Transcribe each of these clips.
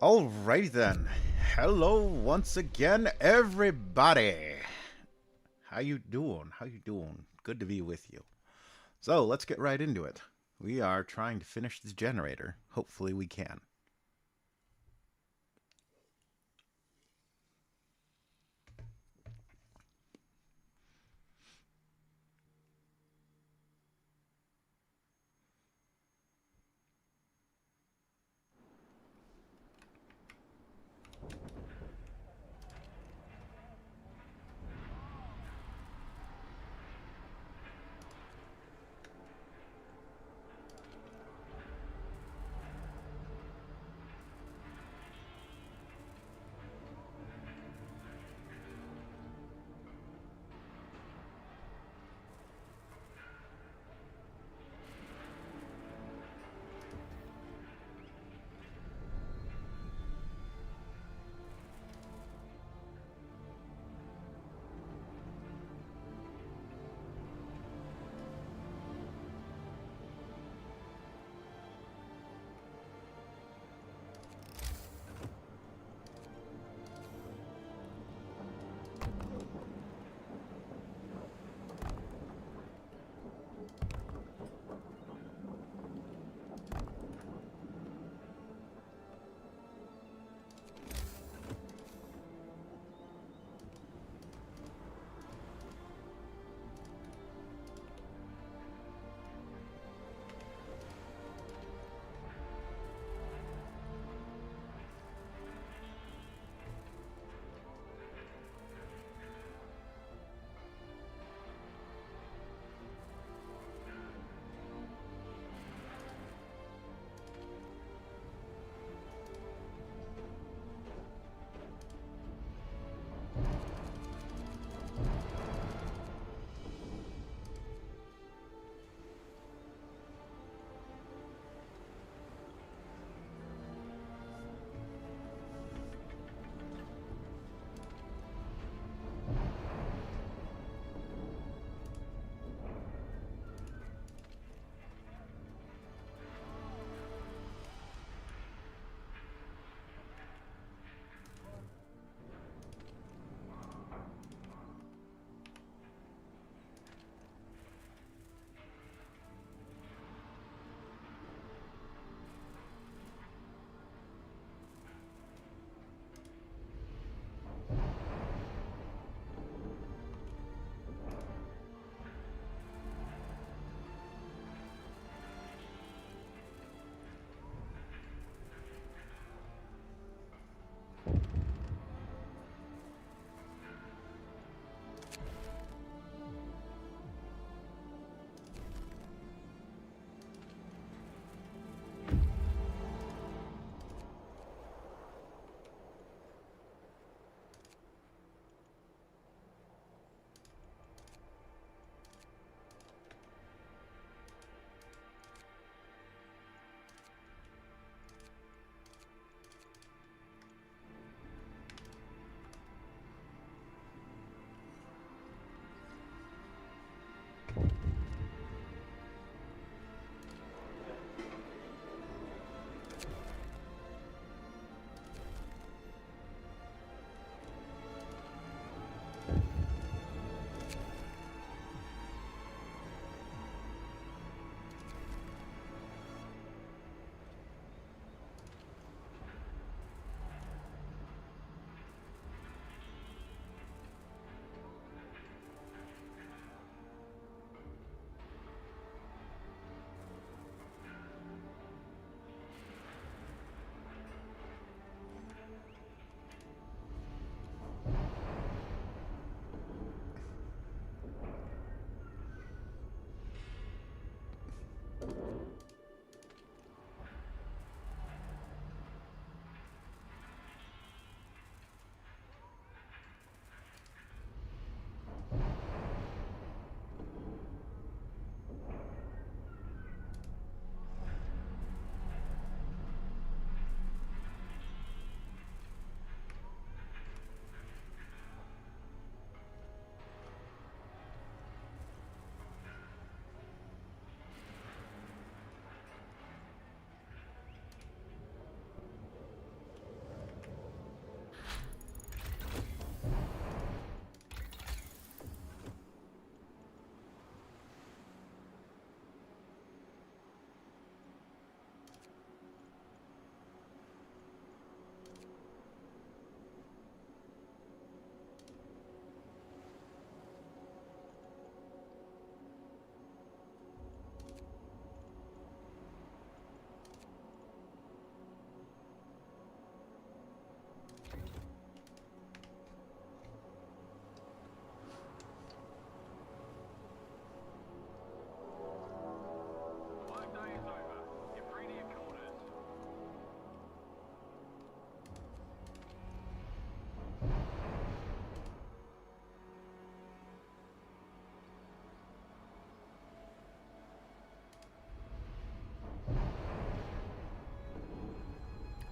Alrighty then. Hello once again, everybody. How you doing? How you doing? Good to be with you. So let's get right into it. We are trying to finish this generator. Hopefully we can.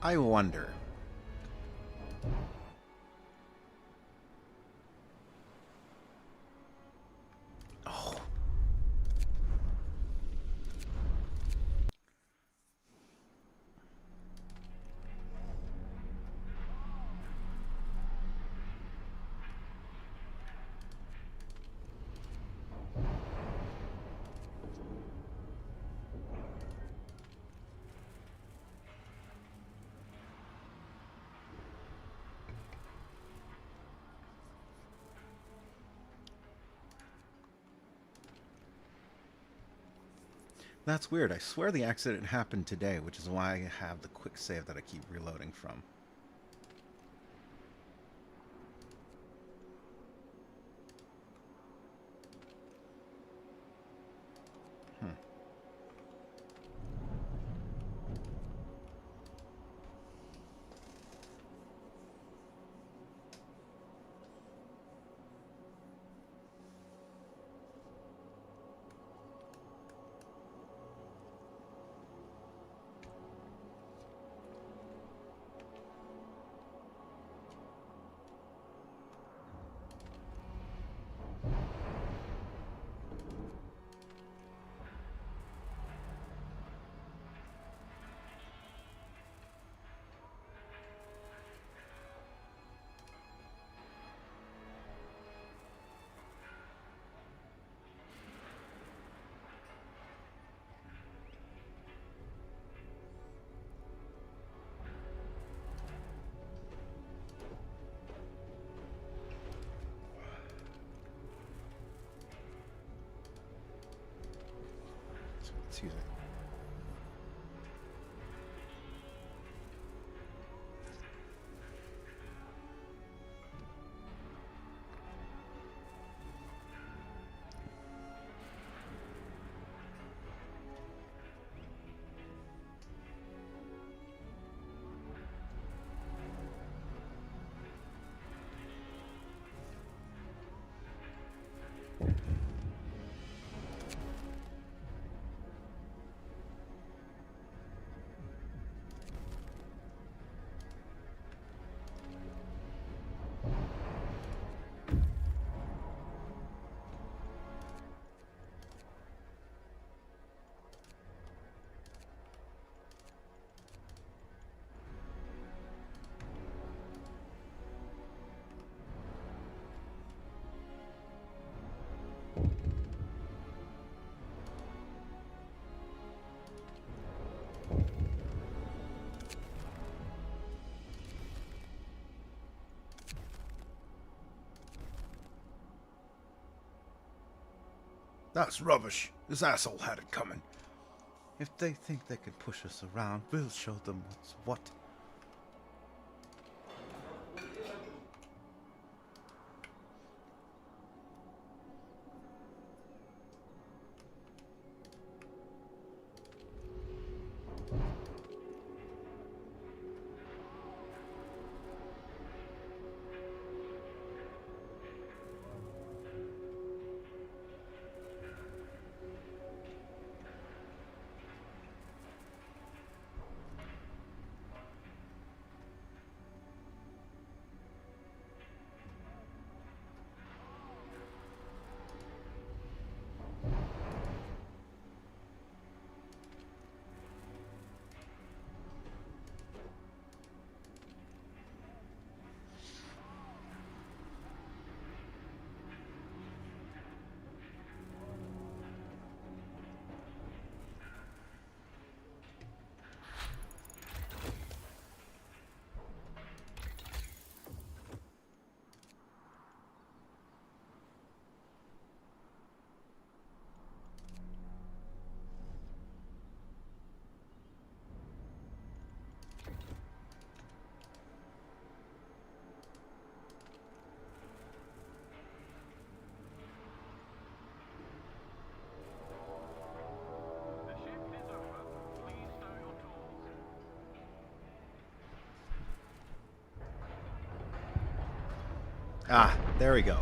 I wonder. Oh. That's weird. I swear the accident happened today, which is why I have the quick save that I keep reloading from. Hmm. Excuse me. That's rubbish. This asshole had it coming. If they think they can push us around, we'll show them what's what. Ah, there we go.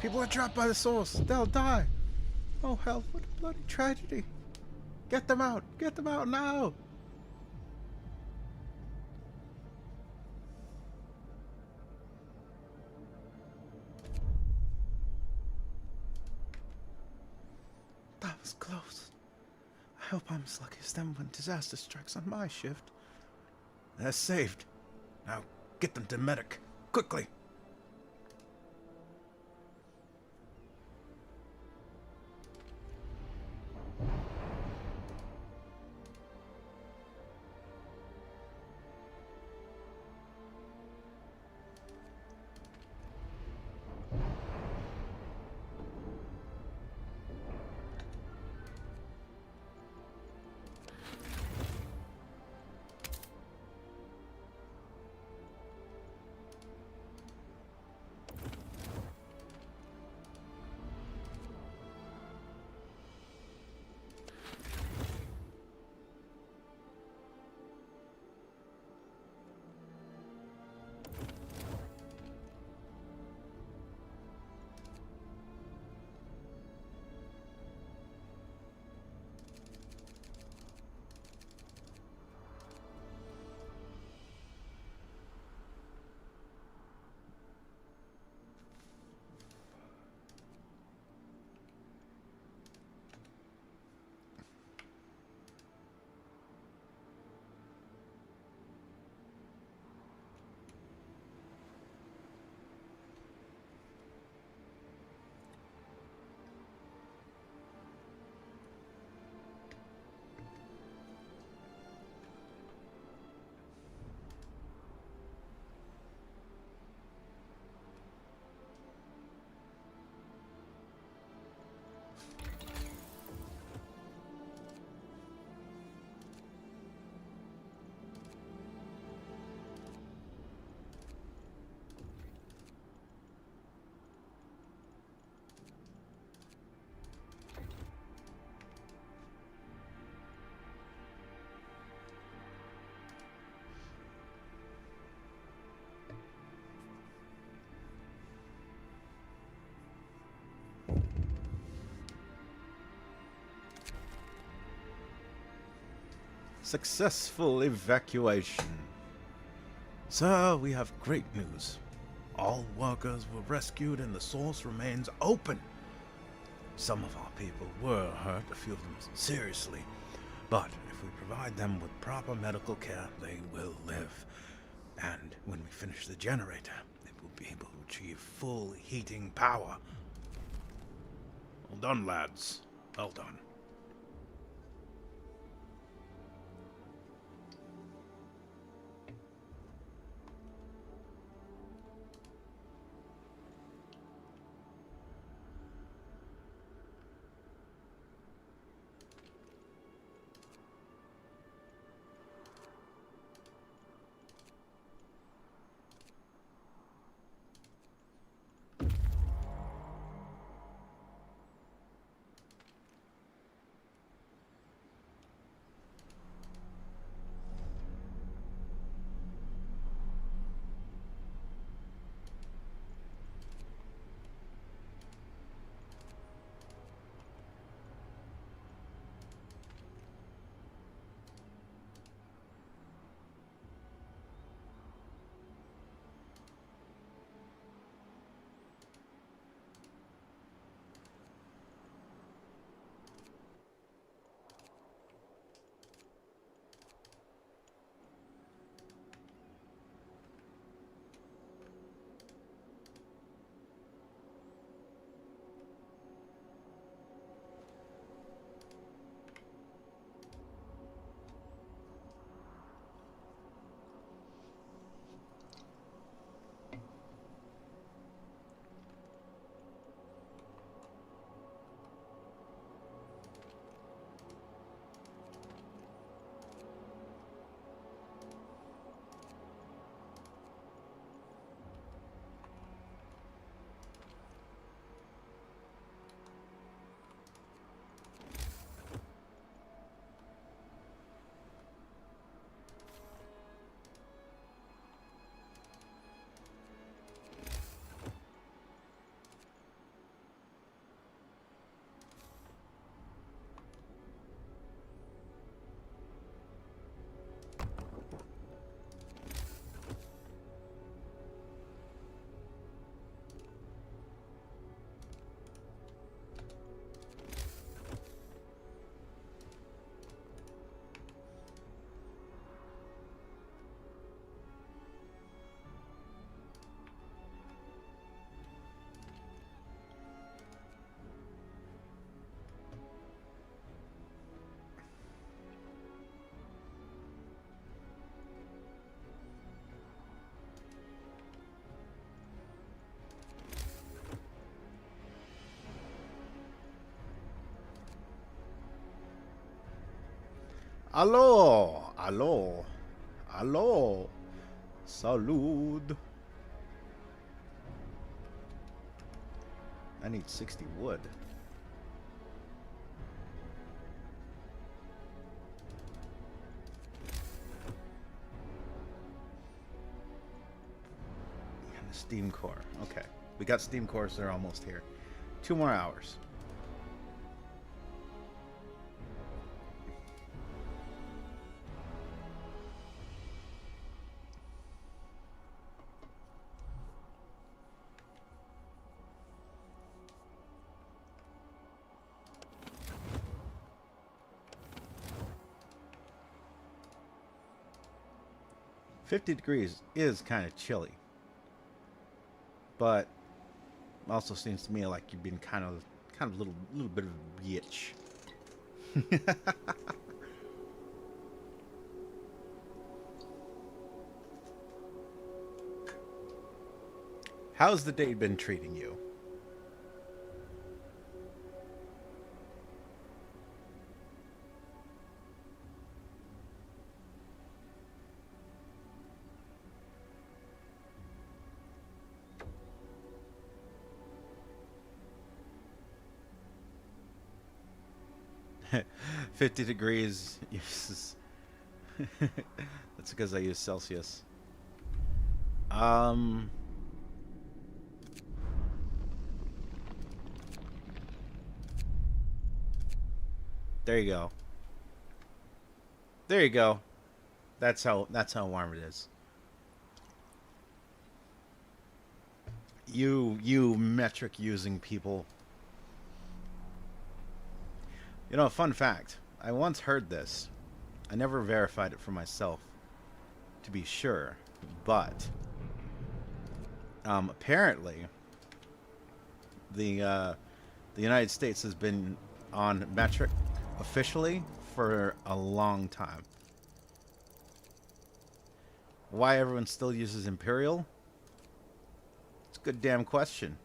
People are trapped by the source. They'll die. Oh hell, what a bloody tragedy. Get them out! Get them out now! That was close. I hope I'm as lucky as them when disaster strikes on my shift. They're saved. Now, get them to medic. Quickly! Successful evacuation. Sir, we have great news. All workers were rescued and the source remains open. Some of our people were hurt, a few of them seriously, but if we provide them with proper medical care, they will live. And when we finish the generator, it will be able to achieve full heating power. Well done, lads. Well done. Aló, aló, aló. Salud. I need 60 wood. And the steam core. Okay. We got steam cores. They're almost here. 2 more hours. $50 is kind of chilly, but also seems to me like you've been kind of a little bit of a bitch. How's the day been treating you? $50 uses. That's because I use Celsius. There you go. There you go. That's how warm it is. You metric using people. You know, a fun fact. I once heard this. I never verified it for myself to be sure, but apparently the United States has been on metric officially for a long time. Why everyone still uses imperial? It's a good damn question.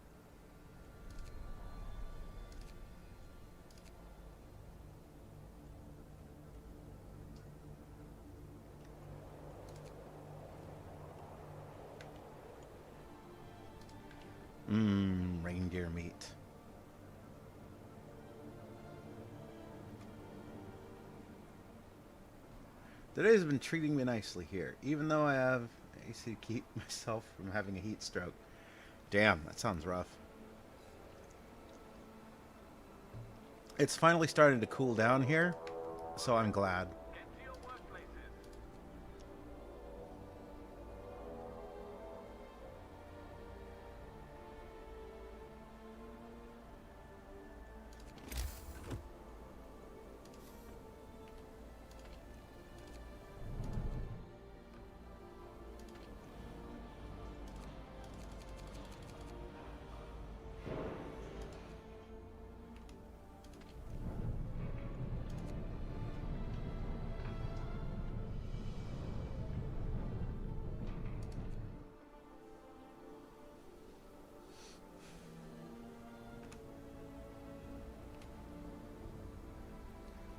Reindeer meat. Today's been treating me nicely here, even though I have AC to keep myself from having a heat stroke. Damn, that sounds rough. It's finally starting to cool down here, so I'm glad.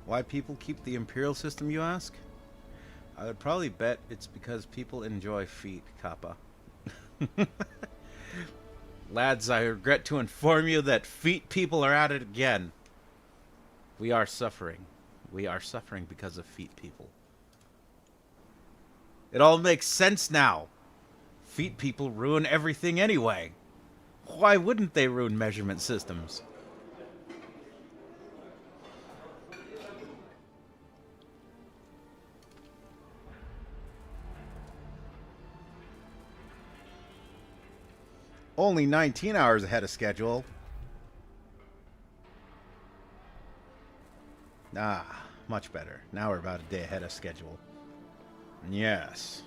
Why people keep the Imperial system, you ask? I would probably bet it's because people enjoy feet, Kappa. Lads, I regret to inform you that feet people are at it again. We are suffering. We are suffering because of feet people. It all makes sense now. Feet people ruin everything anyway. Why wouldn't they ruin measurement systems? Only 19 hours ahead of schedule. Ah, much better. Now we're about a day ahead of schedule. Yes.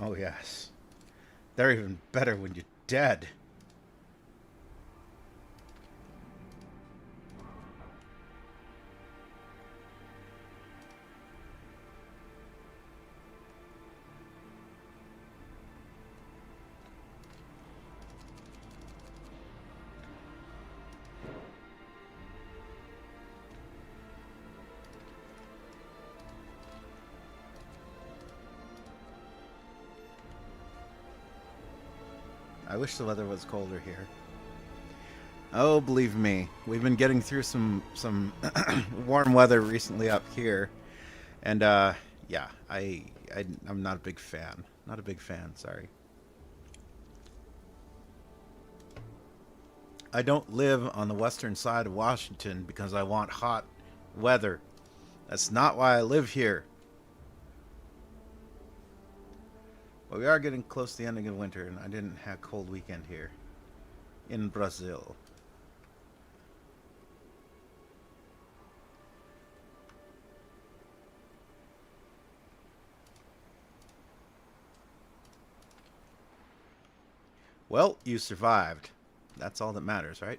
Oh, yes. They're even better when you're dead. I wish the weather was colder here. Oh, believe me, we've been getting through some warm weather recently up here, and yeah, I'm not a big fan. Not a big fan. Sorry. I don't live on the western side of Washington because I want hot weather. That's not why I live here. But we are getting close to the ending of winter, and I didn't have a cold weekend here in Brazil. Well, you survived. That's all that matters, right?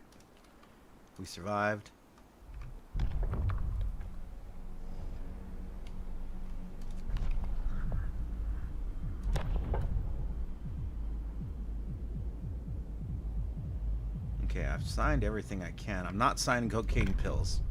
We survived. Okay, I've signed everything I can. I'm not signing cocaine pills.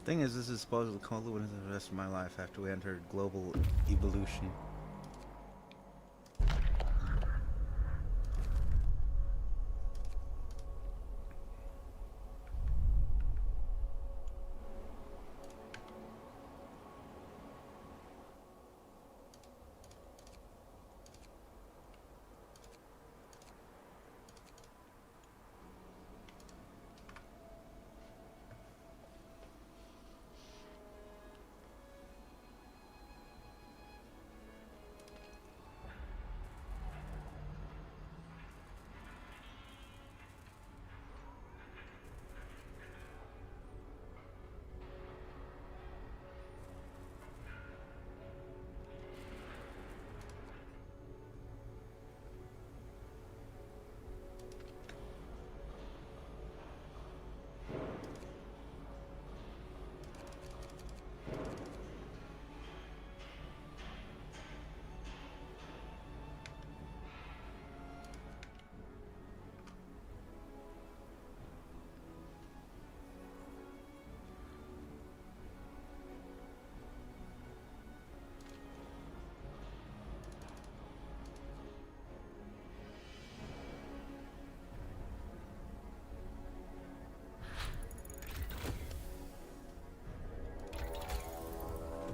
Thing is, this is supposedly called the rest of my life after we entered global evolution.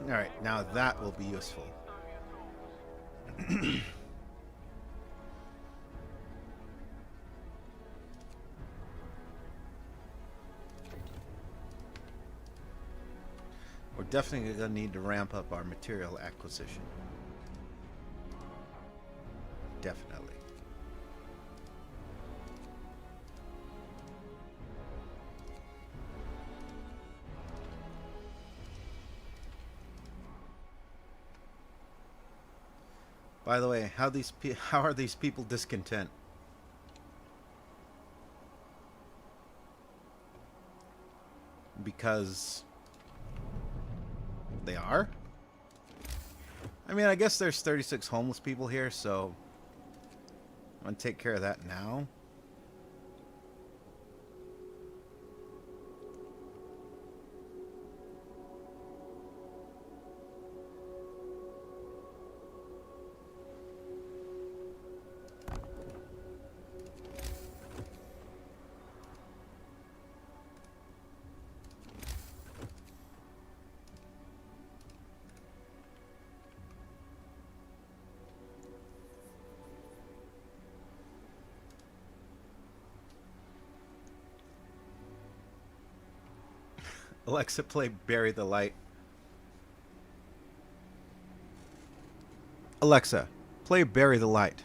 Alright, now that will be useful. We're definitely going to need to ramp up our material acquisition. Definitely. By the way, how are these people discontent? Because they are? I mean, I guess there's 36 homeless people here, so I'm going to take care of that now. Alexa, play Bury the Light. Alexa, play Bury the Light.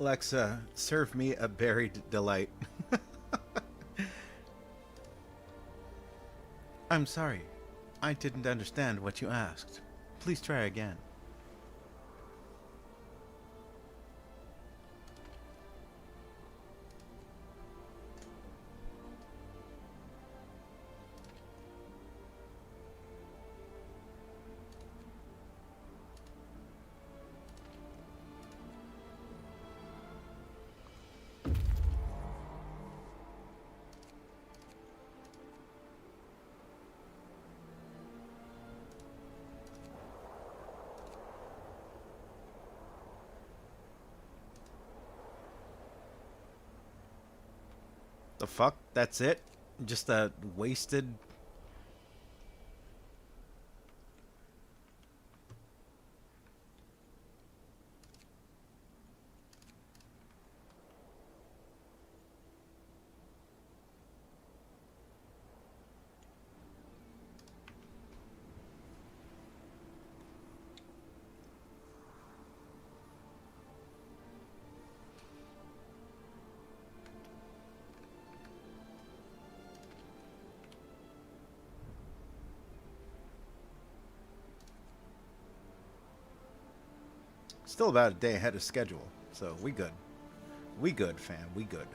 Alexa, serve me a buried delight. I'm sorry. I didn't understand what you asked. Please try again. The fuck? That's it? Just a wasted... Still about a day ahead of schedule, so we good. We good, fam. We good.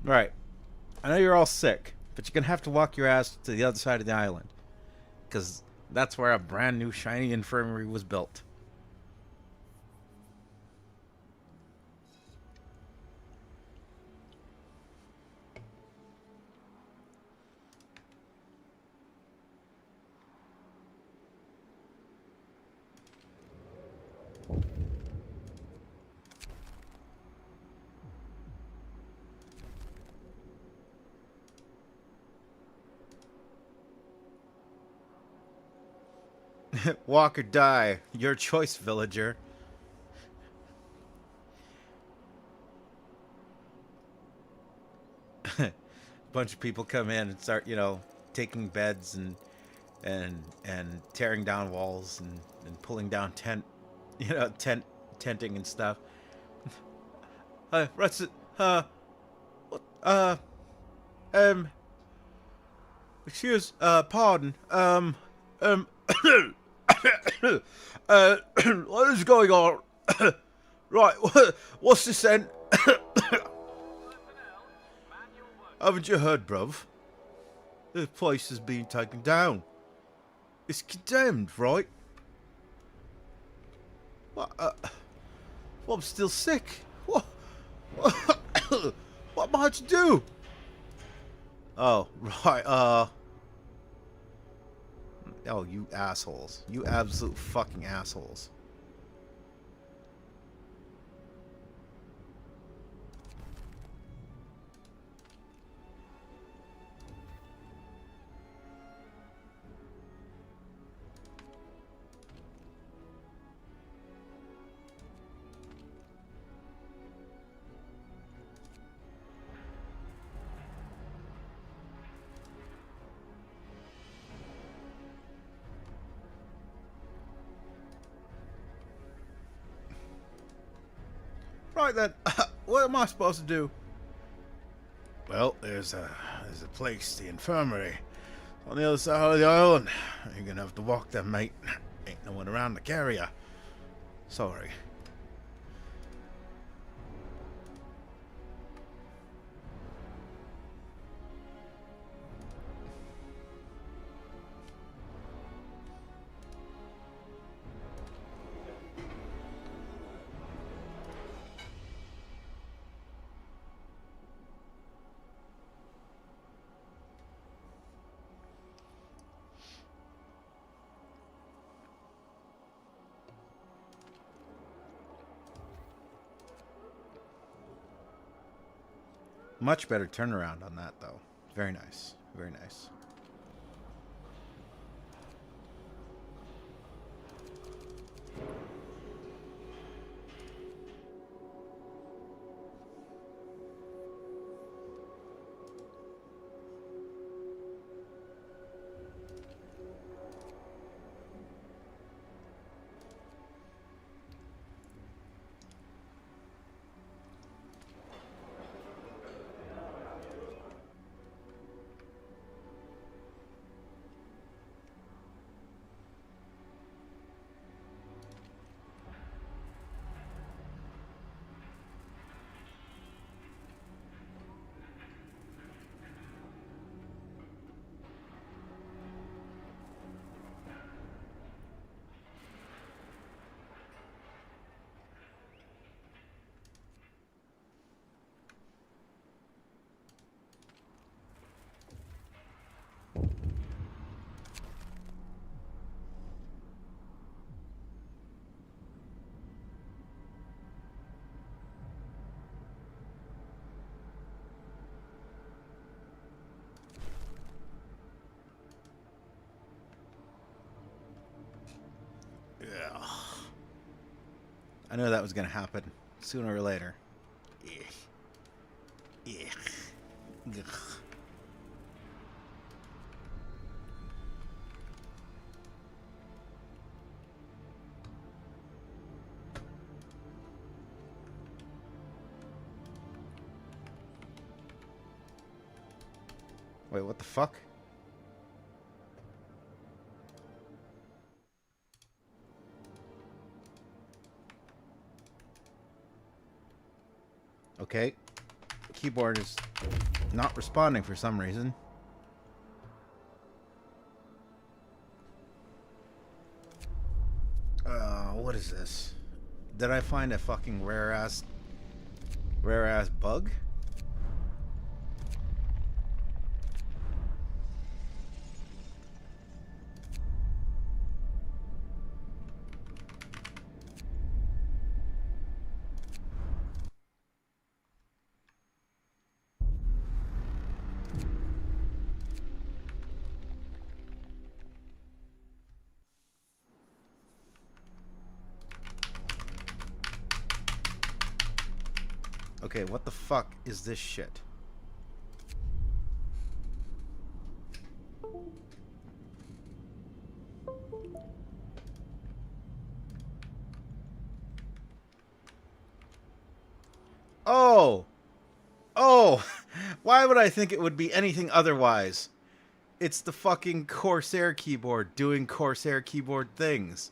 Right. I know you're all sick, but you're gonna have to walk your ass to the other side of the island. Because that's where a brand new shiny infirmary was built. Walk or die. Your choice, villager. Bunch of people come in and start, taking beds and tearing down walls and pulling down tenting and stuff. What's it? What, um, excuse, pardon. Um, what is going on? Right, what's this then? Haven't you heard, bruv? The place has been taken down. It's condemned, right? What? Well, I'm still sick. What? What am I to do? Oh, right, Oh, you assholes. You absolute fucking assholes. Right then, what am I supposed to do? Well, there's a place, the infirmary, on the other side of the island. You're gonna have to walk there, mate. Ain't no one around to carry ya. Sorry. Much better turnaround on that, though. Very nice. Very nice. Yeah. I knew that was gonna happen sooner or later. Yeah. Yeah. Ugh. Wait, what the fuck? Okay. Keyboard is not responding for some reason. What is this? Did I find a fucking rare ass bug? Okay, what the fuck is this shit? Oh! Oh! Why would I think it would be anything otherwise? It's the fucking Corsair keyboard doing Corsair keyboard things.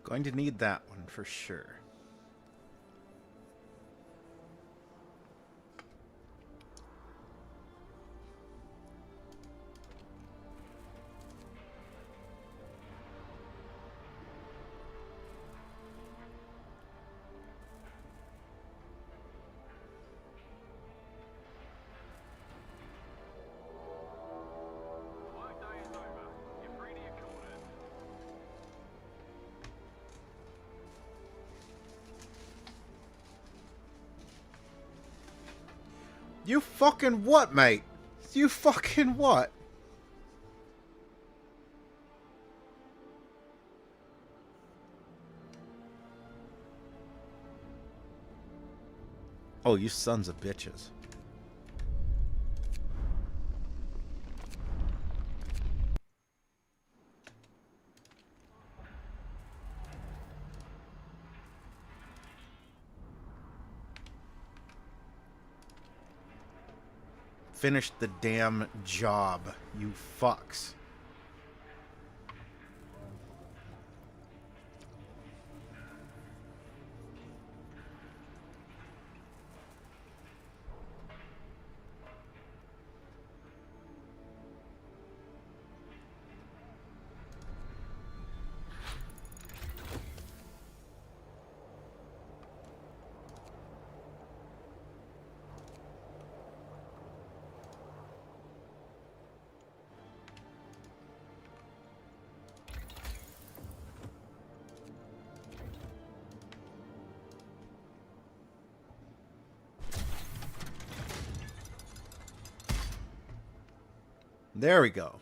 Going to need that one for sure. You fucking what, mate? You fucking what? Oh, you sons of bitches. Finish the damn job, you fucks. There we go.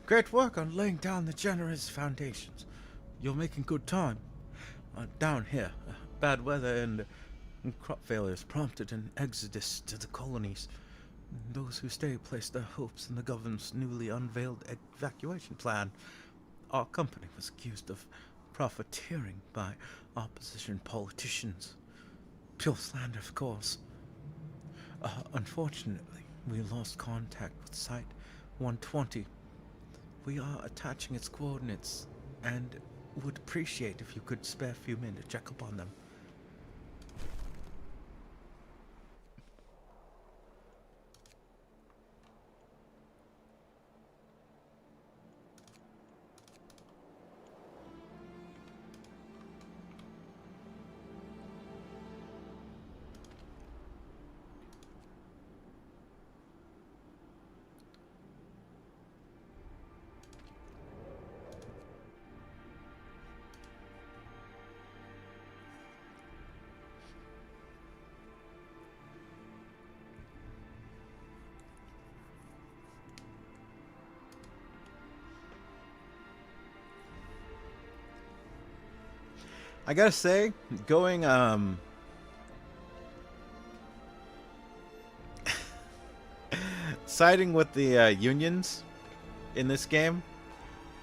Great work on laying down the generous foundations. You're making good time. Down here, bad weather and crop failures prompted an exodus to the colonies. Those who stay place their hopes in the government's newly unveiled evacuation plan. Our company was accused of profiteering by opposition politicians. Pure slander, of course. Unfortunately, we lost contact with Site 120. We are attaching its coordinates and would appreciate if you could spare a few minutes to check up on them. I gotta say, going, siding with the unions in this game,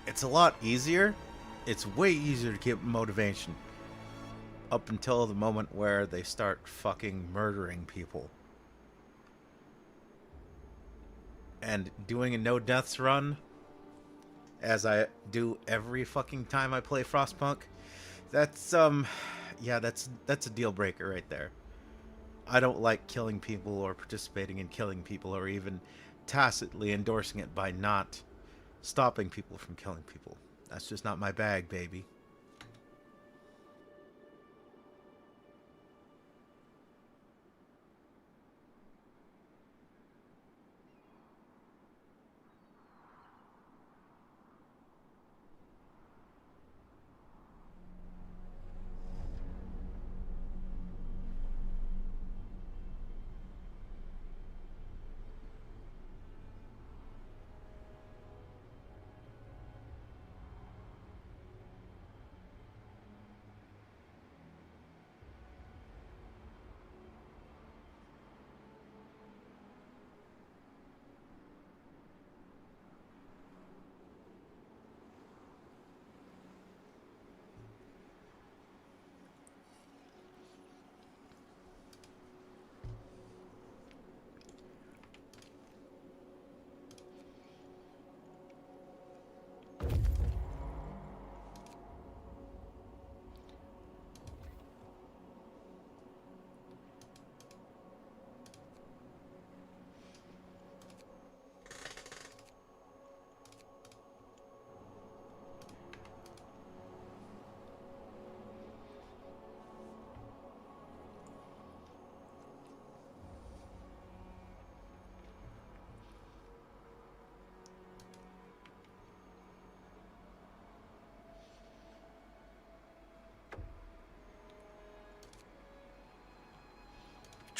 it's a lot easier. It's way easier to keep motivation. Up until the moment where they start fucking murdering people. And doing a no deaths run, as I do every fucking time I play Frostpunk, that's yeah, that's a deal breaker right there. I don't like killing people or participating in killing people or even tacitly endorsing it by not stopping people from killing people. That's just not my bag, baby.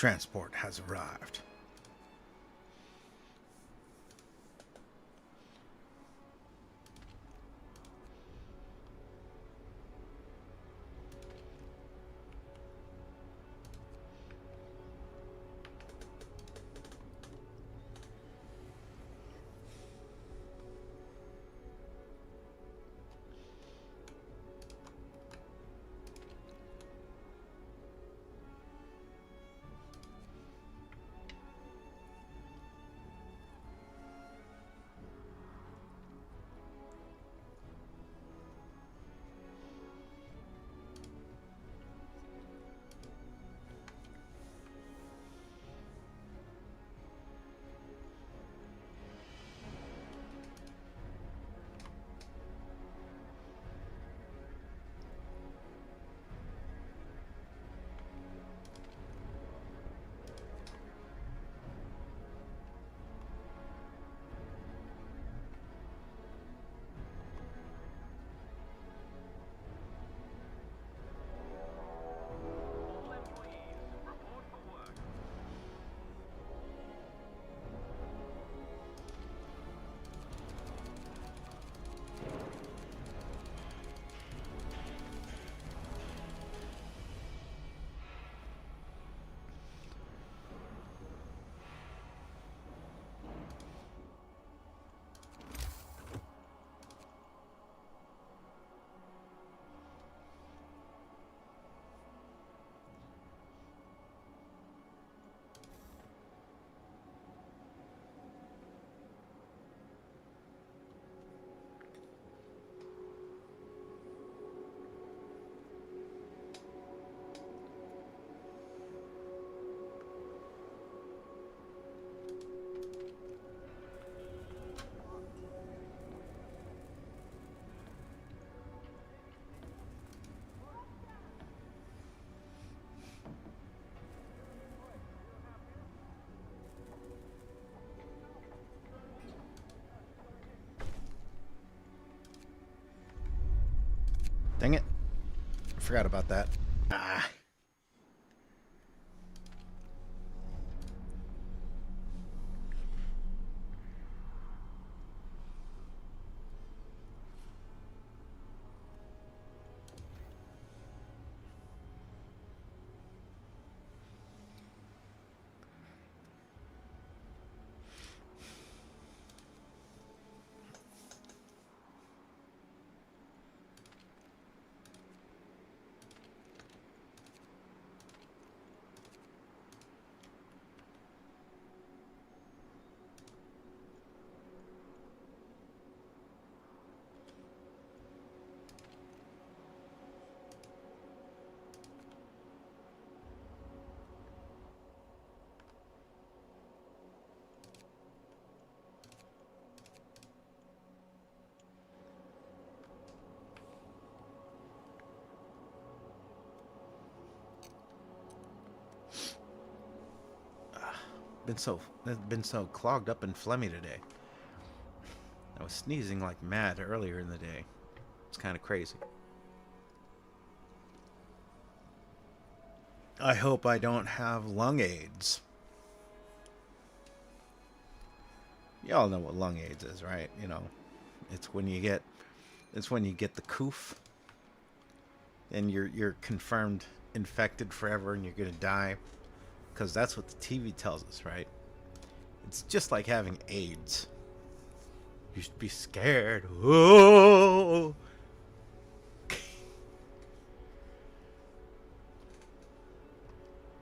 Transport has arrived. Dang it. I forgot about that. Ah. Been so clogged up and phlegmy today. I was sneezing like mad earlier in the day. It's kind of crazy. I hope I don't have lung AIDS. Y'all know what lung AIDS is, right? You know, it's when you get the coof and you're confirmed infected forever and you're gonna die, because that's what the TV tells us, right? It's just like having AIDS. You should be scared. Oh.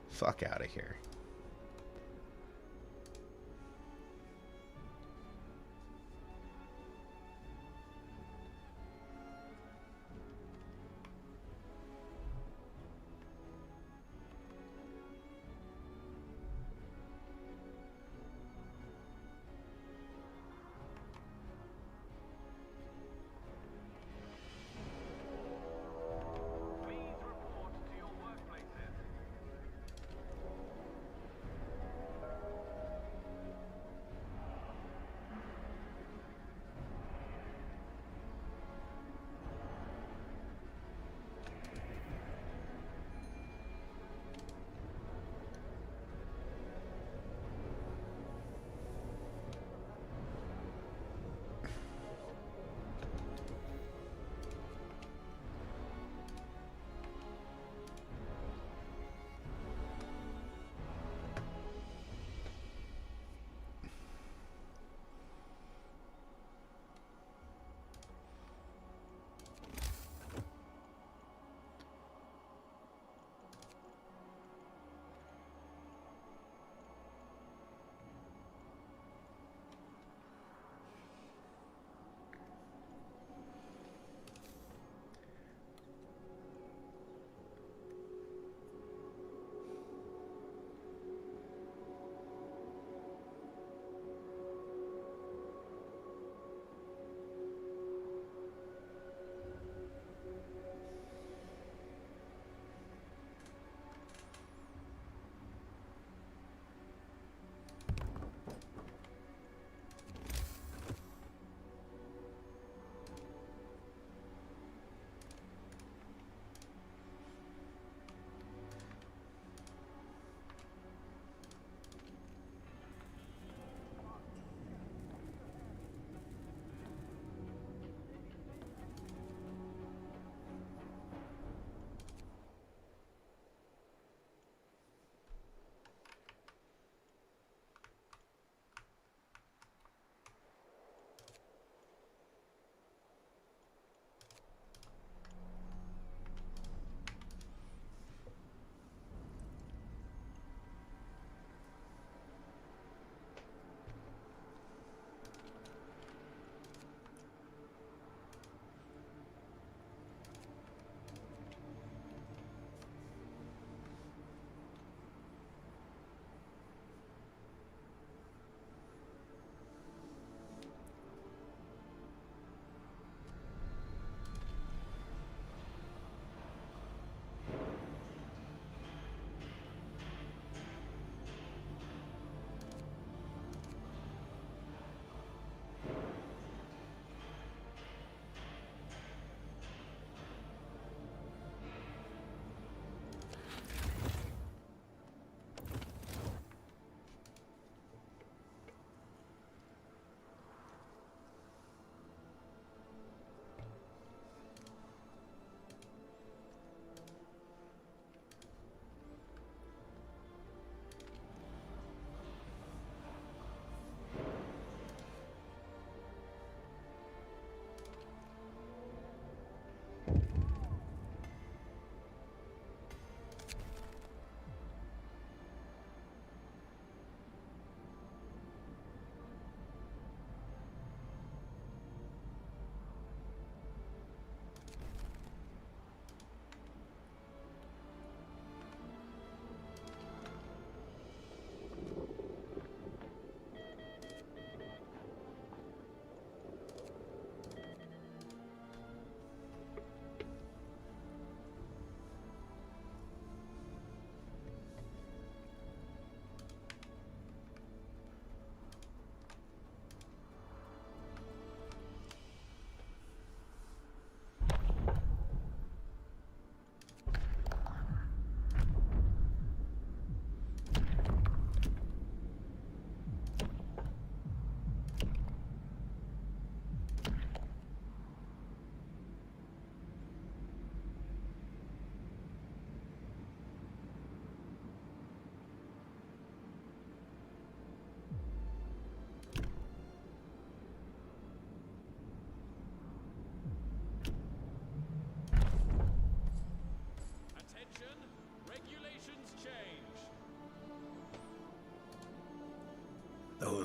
Fuck out of here.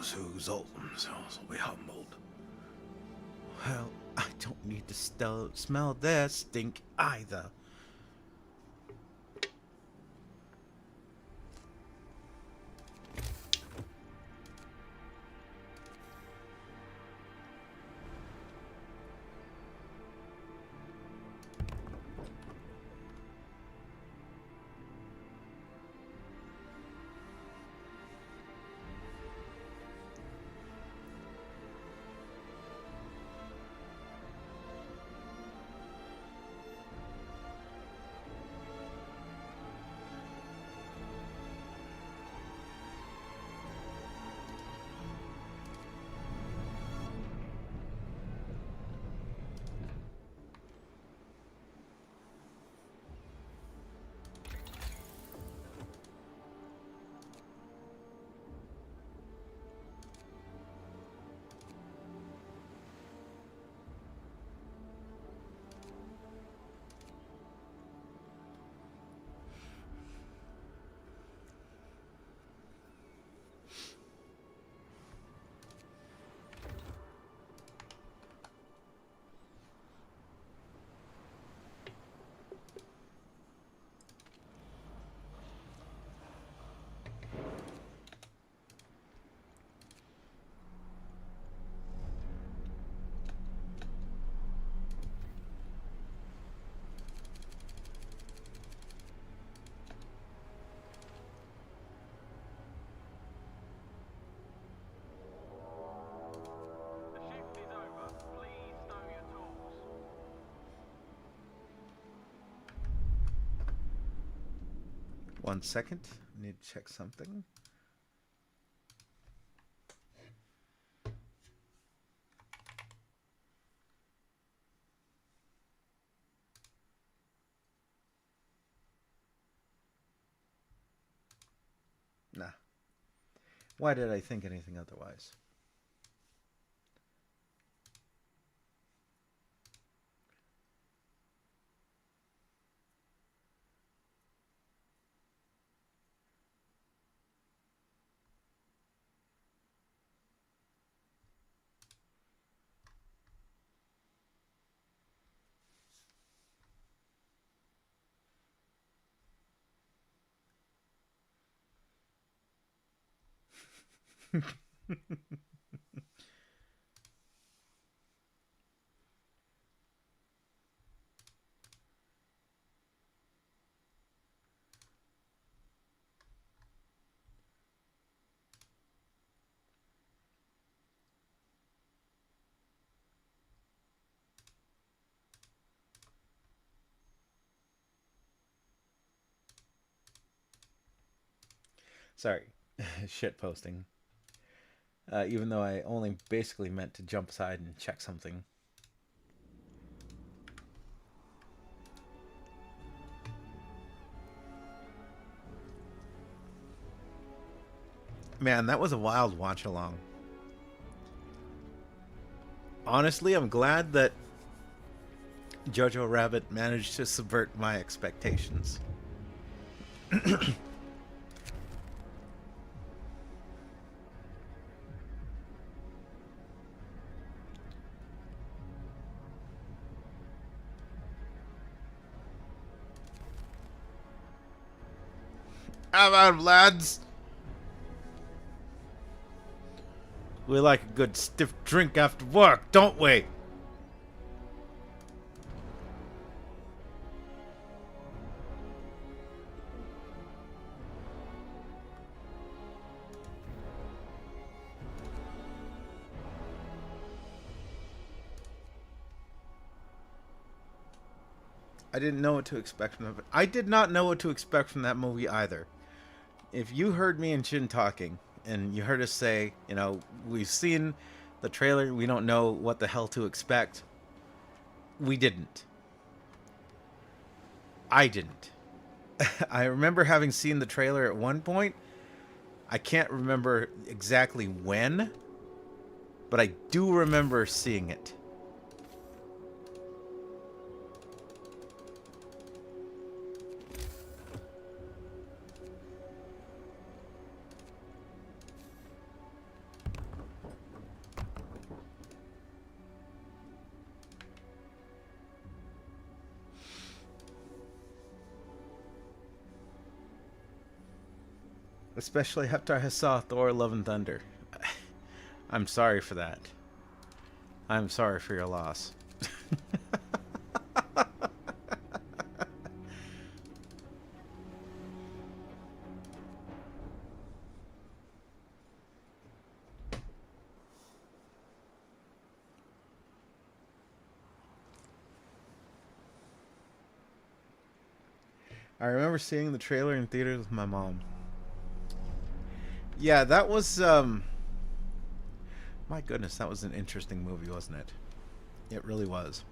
those who exalt themselves will be humbled. Well, I don't need to smell their stink either. One second. I need to check something. Nah. Why did I think anything otherwise? Sorry, shit posting. Even though I only basically meant to jump aside and check something. Man, that was a wild watch along. Honestly, I'm glad that Jojo Rabbit managed to subvert my expectations. How about lads? We like a good stiff drink after work, don't we? I didn't know what to expect from it. I did not know what to expect from that movie either. If you heard me and Shin talking, and you heard us say, you know, we've seen the trailer, we don't know what the hell to expect. We didn't. I didn't. I remember having seen the trailer at one point. I can't remember exactly when, but I do remember seeing it. Especially after I saw Thor: Love and Thunder. I'm sorry for that. I'm sorry for your loss. I remember seeing the trailer in theaters with my mom. Yeah, that was my goodness, that was an interesting movie, wasn't it? It really was.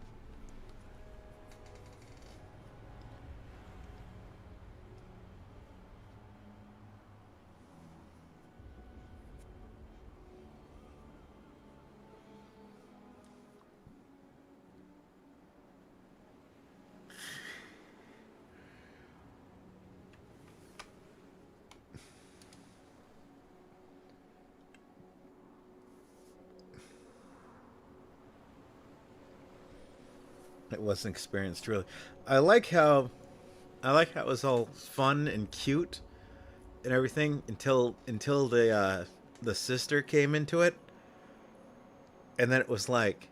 It was an experience, really. I like how it was all fun and cute and everything until the sister came into it, and then it was like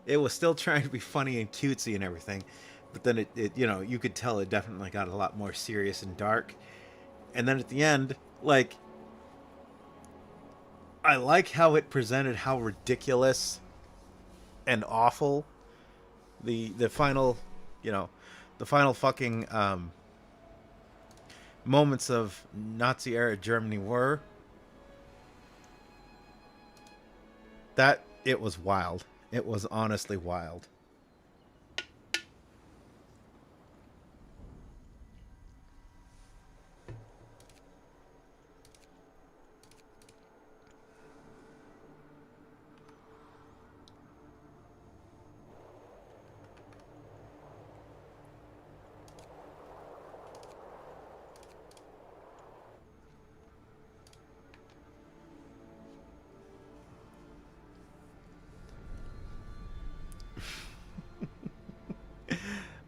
it was still trying to be funny and cutesy and everything, but then it you know, you could tell it definitely got a lot more serious and dark. And then at the end, like, I like how it presented how ridiculous and awful the final, you know, the final fucking moments of Nazi era Germany were. That it was wild. It was honestly wild.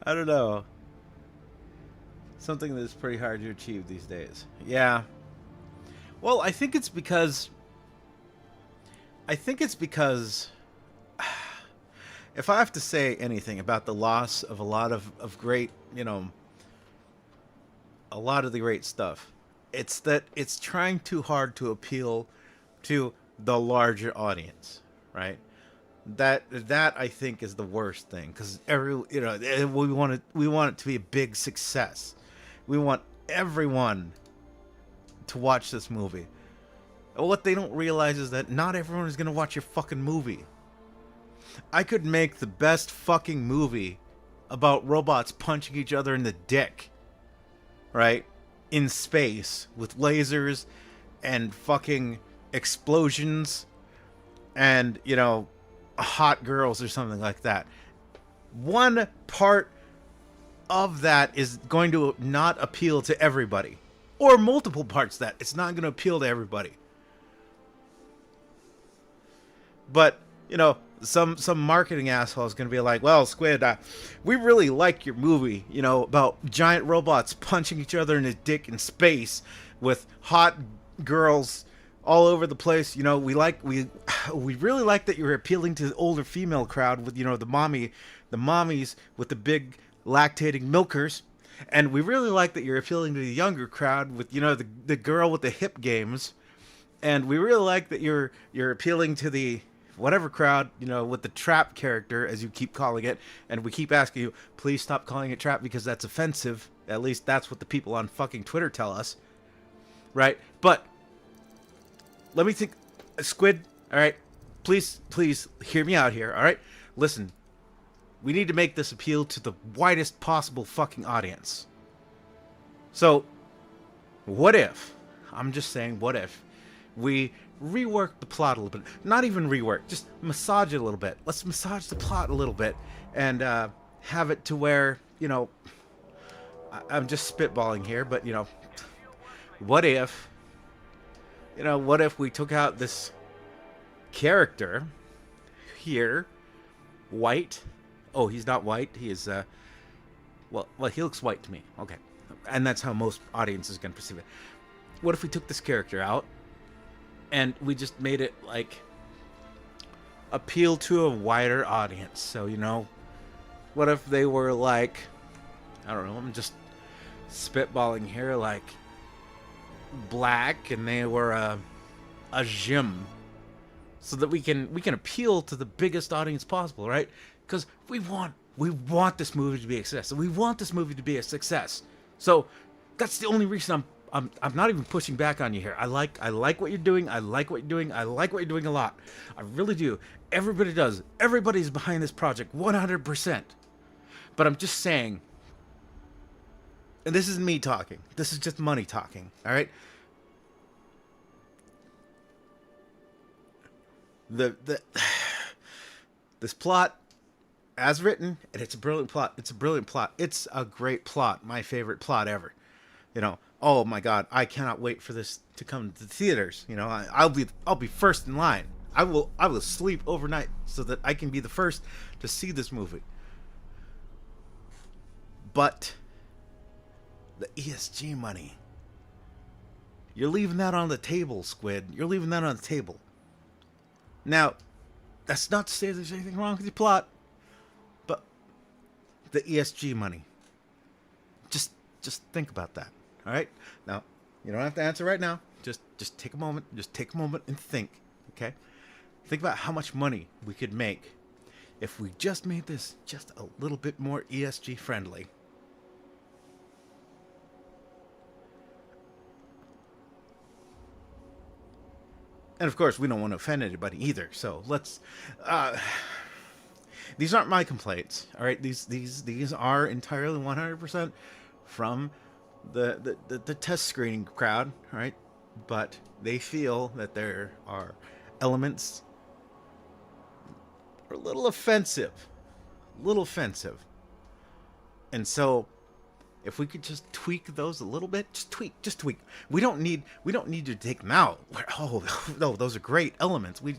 I don't know. Something that's pretty hard to achieve these days. Yeah. Well, I think it's because if I have to say anything about the loss of a lot of great, you know, a lot of the great stuff, it's that it's trying too hard to appeal to the larger audience, right? That I think is the worst thing, because every, you know, we want it to be a big success. We want everyone to watch this movie. What they don't realize is that not everyone is gonna watch your fucking movie. I could make the best fucking movie about robots punching each other in the dick, right? In space with lasers and fucking explosions and, you know, hot girls or something like that. One part of that is going to not appeal to everybody, or multiple parts that it's not going to appeal to everybody. But, you know, some marketing asshole is going to be like, well, Squid, we really like your movie, you know, about giant robots punching each other in the dick in space with hot girls all over the place. You know, we really like that you're appealing to the older female crowd with, you know, the mommies with the big lactating milkers. And we really like that you're appealing to the younger crowd with, you know, the girl with the hip games. And we really like that you're appealing to the whatever crowd, you know, with the trap character, as you keep calling it. And we keep asking you, please stop calling it trap because that's offensive. At least that's what the people on fucking Twitter tell us. Right? But let me think. Squid, all right? Please hear me out here, all right? Listen, we need to make this appeal to the widest possible fucking audience. So, what if, I'm just saying, what if we rework the plot a little bit? Not even rework, just massage it a little bit. Let's massage the plot a little bit and have it to where, you know, I'm just spitballing here, but, you know, what if we took out this character here, white. Oh, he's not white. He is, well, he looks white to me. Okay. And that's how most audiences are going to perceive it. what if we took this character out and we just made it like appeal to a wider audience? So, you know, what if they were like, I don't know, I'm just spitballing here, like black, and they were a gym, so that we can appeal to the biggest audience possible, right? Because we want this movie to be a success. We want this movie to be a success. So that's the only reason I'm not even pushing back on you here. I like what you're doing. I like what you're doing. I like what you're doing a lot. I really do. Everybody does. Everybody's behind this project 100%. But I'm just saying, and this isn't me talking. This is just money talking. All right. This plot, as written, and it's a brilliant plot. It's a brilliant plot. It's a great plot. My favorite plot ever. You know. Oh my God! I cannot wait for this to come to the theaters. You know. I'll be first in line. I will sleep overnight so that I can be the first to see this movie. But the ESG money, you're leaving that on the table, Squid. You're leaving that on the table. Now, that's not to say there's anything wrong with your plot, but the ESG money. Just think about that. All right? Now, you don't have to answer right now. Just take a moment. Just take a moment and think. Okay? Think about how much money we could make if we just made this just a little bit more ESG friendly. And of course, we don't want to offend anybody either. So let's. These aren't my complaints. All right, these are entirely 100% from the test screening crowd. All right, but they feel that there are elements are a little offensive, and so. If we could just tweak those a little bit, just tweak. We don't need to take them out. Oh no, those are great elements. We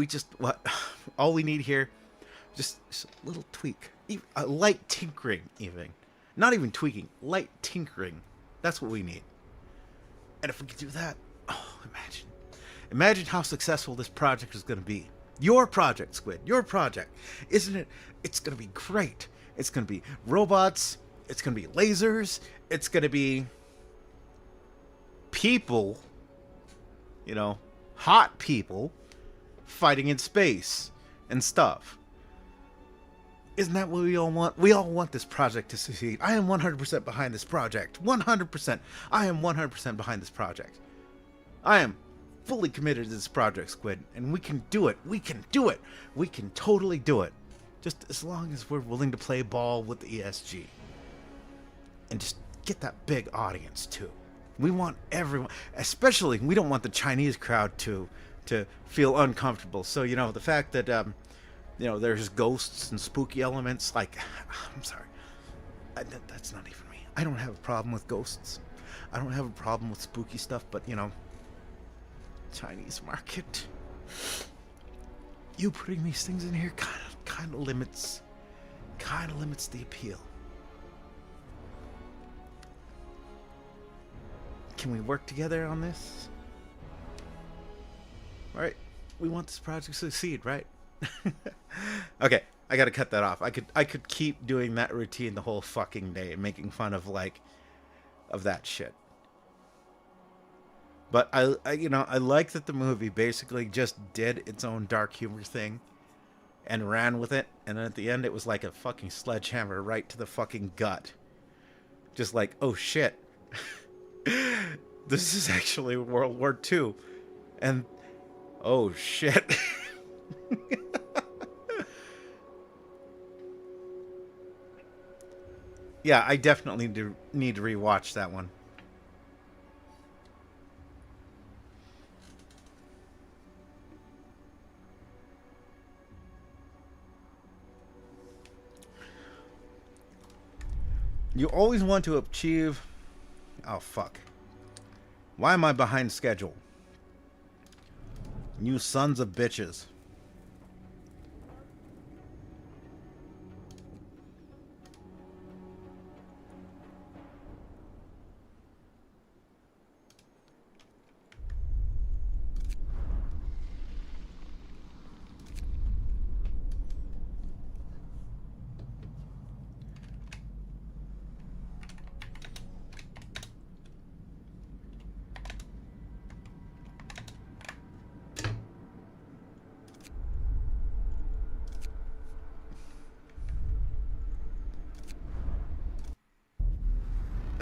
just what all we need here, just a little tweak, a light tinkering, even not even tweaking, light tinkering. That's what we need. And if we could do that, oh, imagine how successful this project is going to be. Your project, Squid, your project, isn't it? It's going to be great. It's going to be robots. It's going to be lasers. It's going to be people, you know, hot people fighting in space and stuff. Isn't that what we all want? We all want this project to succeed. I am 100% behind this project. 100%. I am 100% behind this project. I am fully committed to this project, Squid, and we can do it. We can do it. We can totally do it. Just as long as we're willing to play ball with the ESG. And just get that big audience, too. We want everyone, especially, we don't want the Chinese crowd to feel uncomfortable. So, you know, the fact that, you know, there's ghosts and spooky elements, like, I'm sorry. That's not even me. I don't have a problem with ghosts. I don't have a problem with spooky stuff, but, you know, Chinese market. You putting these things in here kind of limits the appeal. Can we work together on this? Right? We want this project to succeed, right? Okay, I gotta cut that off. I could keep doing that routine the whole fucking day, making fun of of that shit. But I you know, I like that the movie basically just did its own dark humor thing and ran with it, and then at the end it was like a fucking sledgehammer right to the fucking gut. Just like, oh shit. This is actually World War II. And oh shit. Yeah, I definitely need to rewatch that one. You always want to achieve... Oh, fuck. Why am I behind schedule? You sons of bitches.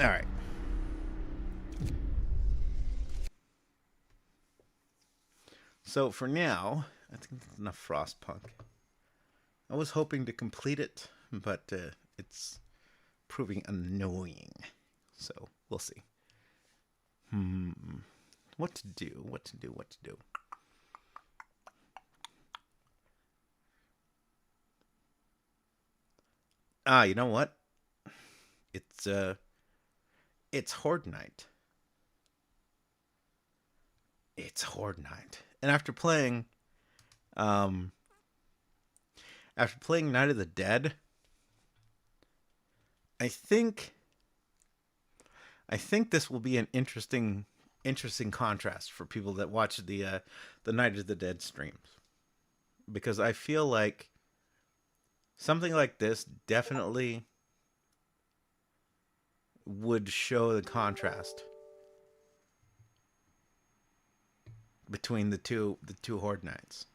Alright. So for now, I think that's enough Frostpunk. I was hoping to complete it, but it's proving annoying. So we'll see. What to do? What to do? What to do? Ah, you know what? It's Horde Night. It's Horde Night. And um after playing Night of the Dead, I think this will be an interesting contrast for people that watch the Night of the Dead streams, because I feel like something like this definitely would show the contrast between the two Horde Nights.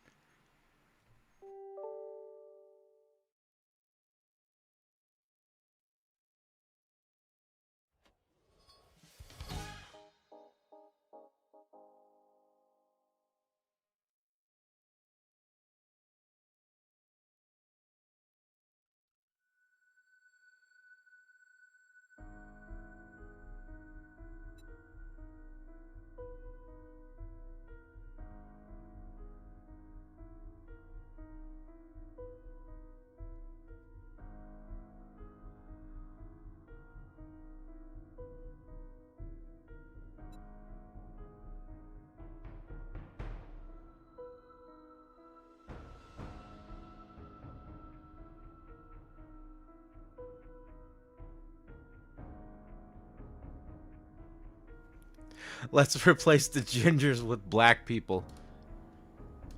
Let's replace the gingers with black people.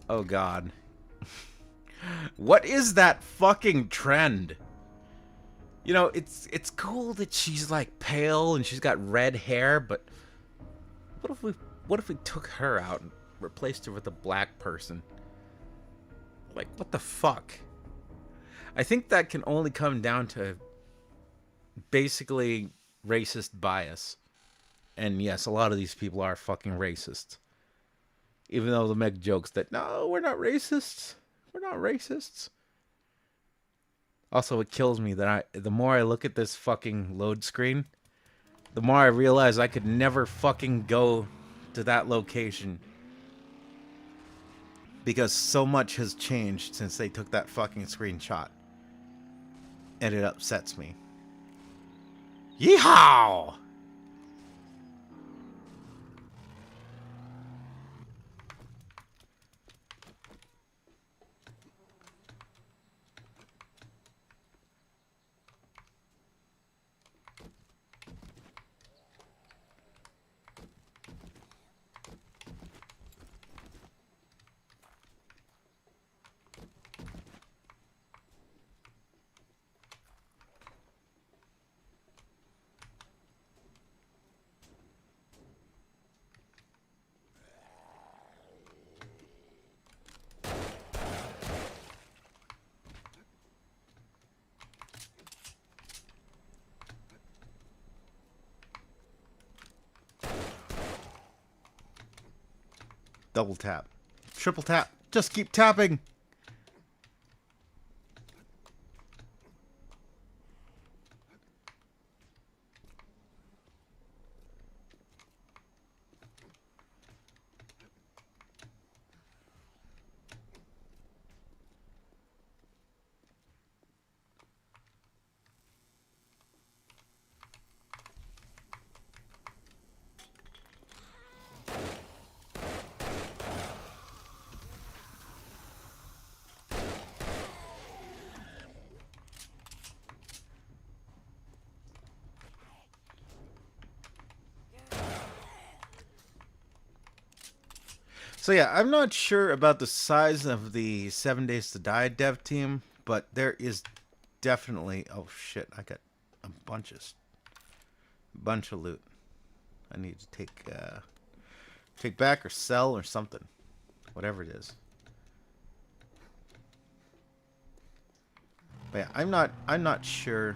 Oh god. What is that fucking trend? You know, it's cool that she's like pale and she's got red hair, but what if we took her out and replaced her with a black person? Like, what the fuck? I think that can only come down to basically racist bias. And yes, a lot of these people are fucking racist. Even though they'll make jokes that, no, we're not racists. We're not racists. Also, it kills me that the more I look at this fucking load screen, the more I realize I could never fucking go to that location. Because so much has changed since they took that fucking screenshot. And it upsets me. Yeehaw! Double tap. Triple tap. Just keep tapping. So yeah, I'm not sure about the size of the 7 Days to Die dev team, but there is definitely... Oh shit, I got a bunch of loot. I need to take back or sell or something. Whatever it is. But yeah, I'm not sure.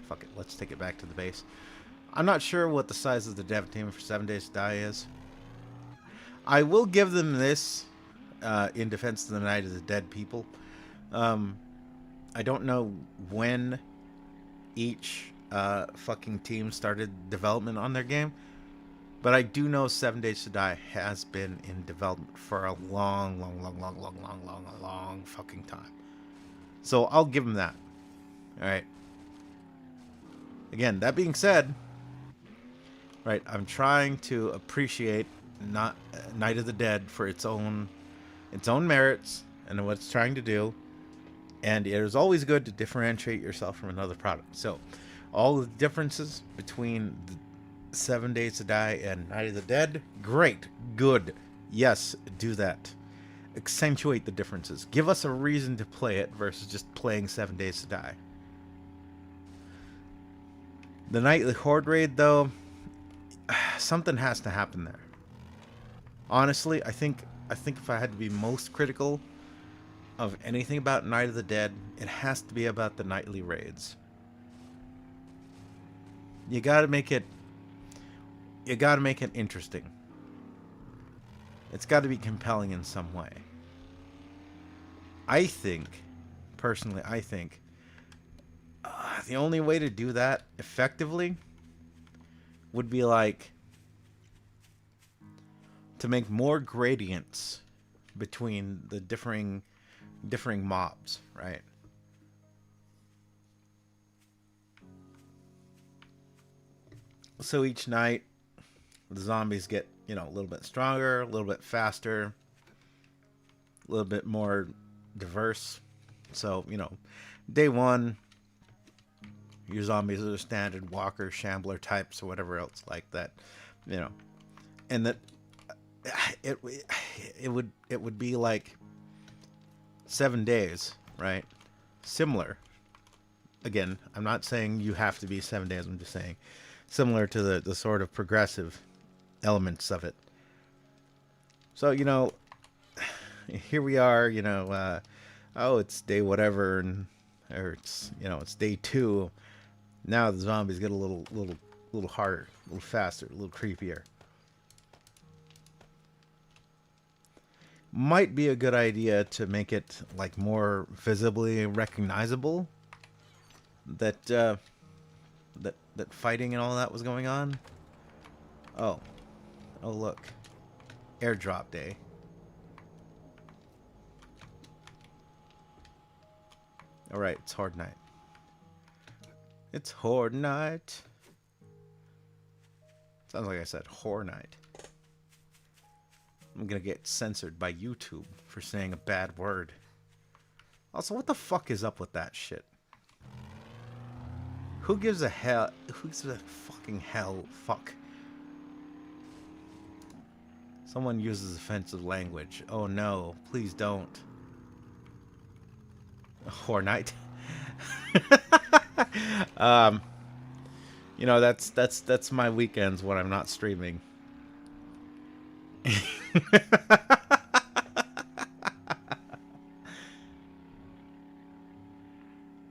Fuck it, let's take it back to the base. I'm not sure what the size of the dev team for 7 Days to Die is. I will give them this in defense of the Night of the Dead people. I don't know when each fucking team started development on their game, but I do know 7 Days to Die has been in development for a long fucking time. So I'll give them that. Alright. Again, that being said, right, I'm trying to appreciate Night of the Dead for its own merits and what it's trying to do. And it is always good to differentiate yourself from another product. So, all the differences between 7 Days to Die and Night of the Dead, great, good. Yes, do that. Accentuate the differences. Give us a reason to play it versus just playing 7 Days to Die. The Nightly Horde Raid, though, something has to happen there. Honestly, I think if I had to be most critical of anything about Night of the Dead, it has to be about the nightly raids. You gotta make it interesting. It's gotta be compelling in some way. I think, personally, the only way to do that effectively would be like to make more gradients between the differing mobs, right? So each night the zombies get, a little bit stronger, a little bit faster, a little bit more diverse. So, day one, your zombies are the standard walker, shambler types or whatever else like that, and that it would be like 7 days, right? Similar. Again, I'm not saying you have to be 7 days. I'm just saying similar to the sort of progressive elements of it. So, here we are, it's day whatever, or it's, it's day 2. Now the zombies get a little harder, a little faster, a little creepier. Might be a good idea to make it like more visibly recognizable that that fighting and all that was going on. Oh look, airdrop day. All right, it's Horde Night. It's Horde Night. Sounds like I said Horde Night. I'm gonna get censored by YouTube for saying a bad word. Also, what the fuck is up with that shit? Who gives a hell? Who gives a fucking hell? Fuck. Someone uses offensive language. Oh no, please don't. Horde Night. That's my weekends when I'm not streaming.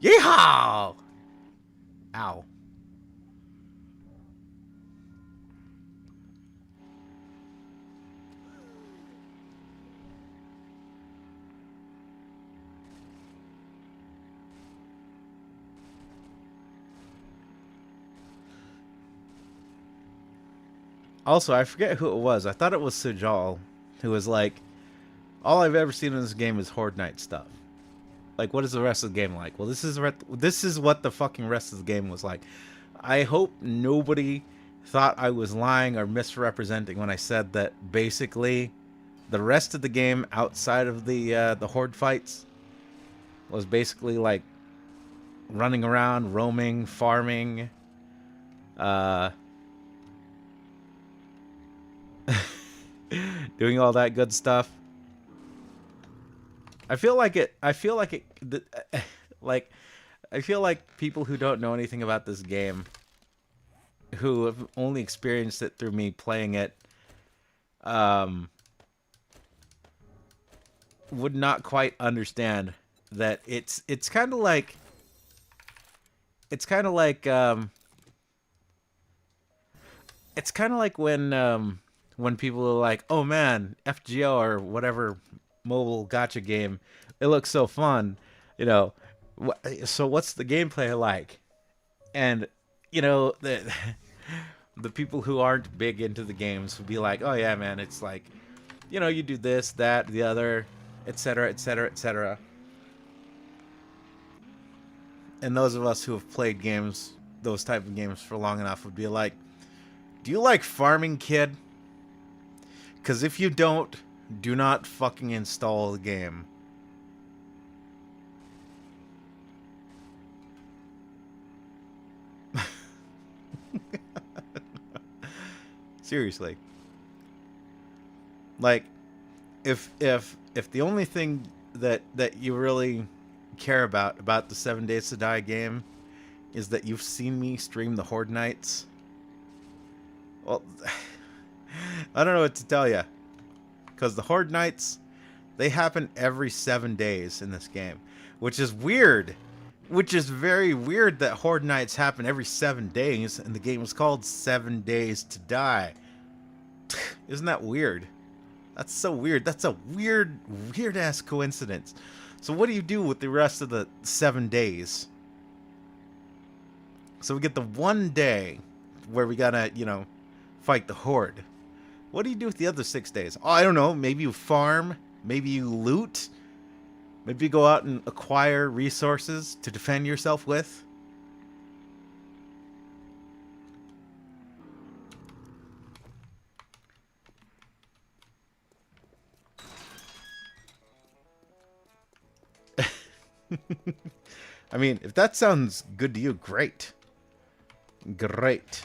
Yeehaw! Ow. Also, I forget who it was. I thought it was Sujal, who was like, all I've ever seen in this game is Horde Night stuff. Like, what is the rest of the game like? Well, this is what the fucking rest of the game was like. I hope nobody thought I was lying or misrepresenting when I said that basically the rest of the game outside of the Horde fights was basically like running around, roaming, farming, doing all that good stuff. I feel like people who don't know anything about this game, who have only experienced it through me playing it, would not quite understand that it's kind of like it's kind of like when people are like, "Oh man, FGO or whatever mobile gotcha game, it looks so fun," you know. So what's the gameplay like? And you know the people who aren't big into the games would be like, "Oh yeah, man, it's like, you know, you do this, that, the other, etc., etc., etc." And those of us who have played games, those type of games for long enough, would be like, "Do you like farming, kid? Because if you don't, do not fucking install the game." Seriously. Like, if the only thing that you really care about the 7 Days to Die game is that you've seen me stream the Horde Nights, well, I don't know what to tell you. Because the Horde Nights, they happen every 7 days in this game, which is weird. Which is very weird that Horde Nights happen every 7 days, and the game is called 7 Days to Die. Isn't that weird? That's so weird. That's a weird ass coincidence. So what do you do with the rest of the 7 days? So we get the one day where we gotta, you know, fight the Horde. What do you do with the other 6 days? Oh, I don't know. Maybe you farm. Maybe you loot. Maybe you go out and acquire resources to defend yourself with. I mean, if that sounds good to you, great. Great.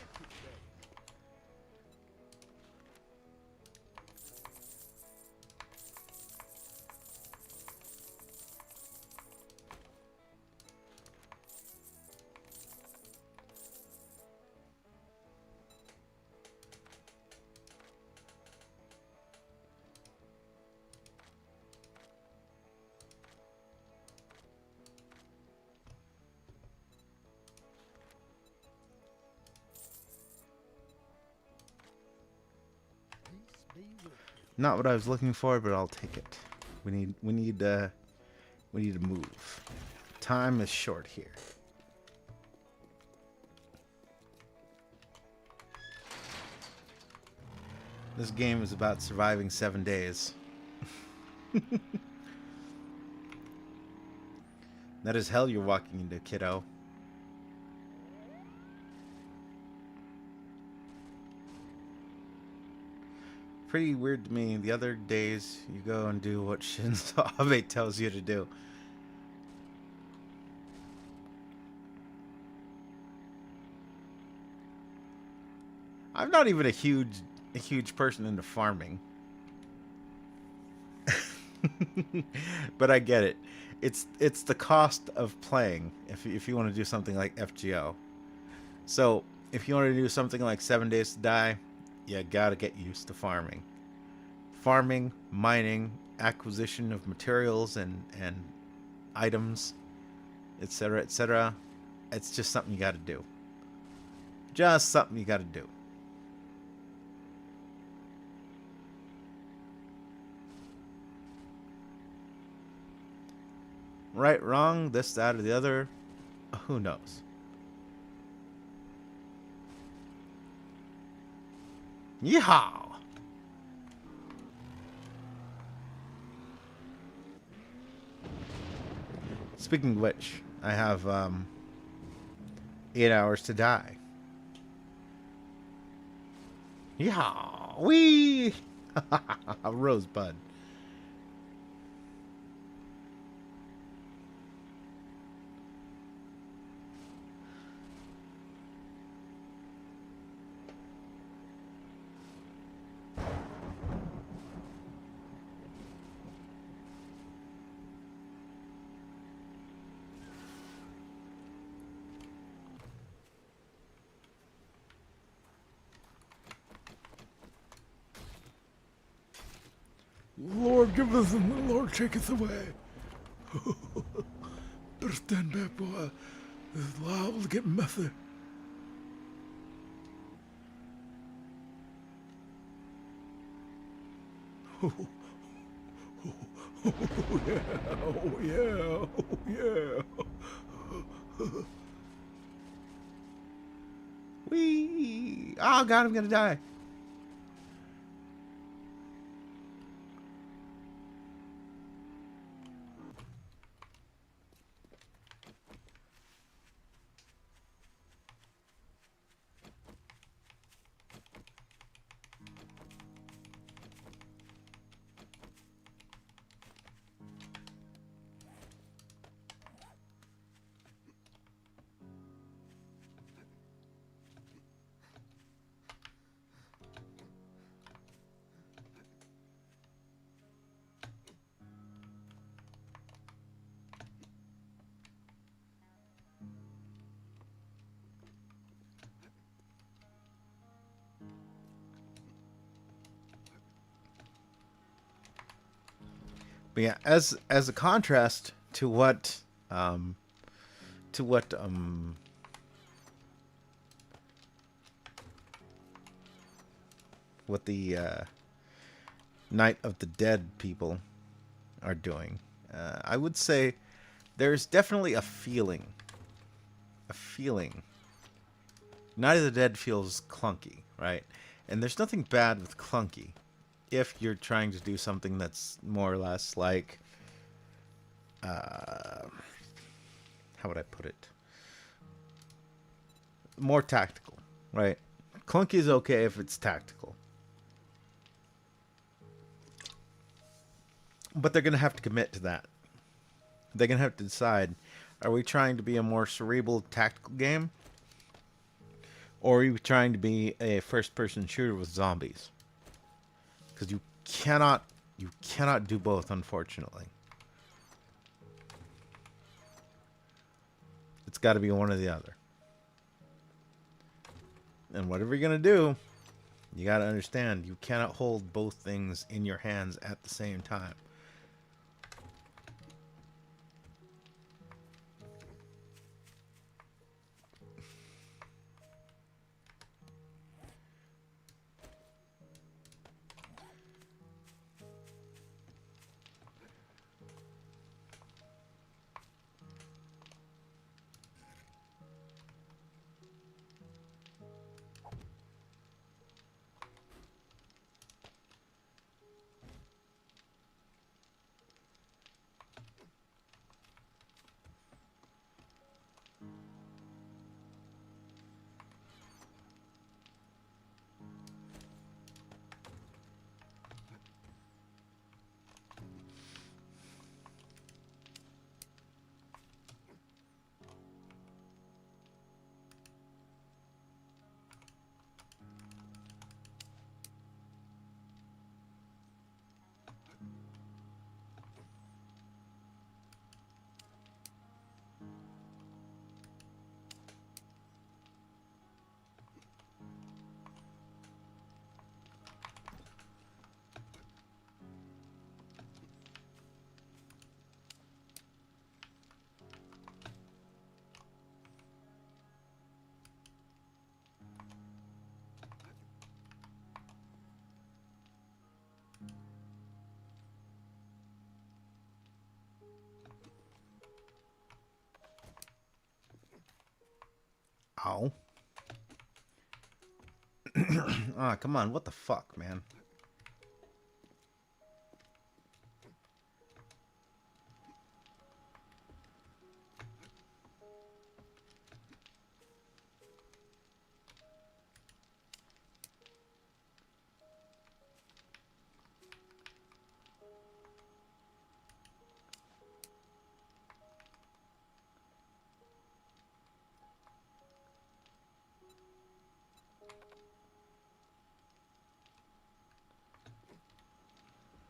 Not what I was looking for, but I'll take it. We need to move. Time is short here. This game is about surviving 7 days. That is hell you're walking into, kiddo. Pretty weird to me. The other days, you go and do what Shin's Abe tells you to do. I'm not even a huge person into farming. But I get it. It's the cost of playing if you want to do something like FGO. So, if you want to do something like 7 Days to Die, you gotta get used to farming. Farming, mining, acquisition of materials and items, etc., etc. It's just something you gotta do. Just something you gotta do. Right, wrong, this, that, or the other. Who knows? Yeehaw! Speaking of which, I have 8 hours to die. Yeehaw! Wee! Rosebud. Lord giveth and the Lord taketh away. Better stand back, boy. This is liable to get messy. Oh yeah, oh yeah, oh yeah. Whee! Oh god, I'm gonna die. But yeah, as a contrast to um to what um what the Night of the Dead people are doing, I would say there's definitely a feeling. A feeling. Night of the Dead feels clunky, right? And there's nothing bad with clunky if you're trying to do something that's more or less like, how would I put it? More tactical, right? Clunky is okay if it's tactical. But they're going to have to commit to that. They're going to have to decide, are we trying to be a more cerebral tactical game? Or are you trying to be a first-person shooter with zombies? Because you cannot do both, unfortunately. It's got to be one or the other. And whatever you're going to do, you got to understand, you cannot hold both things in your hands at the same time. Ow. Ah, come on. What the fuck, man?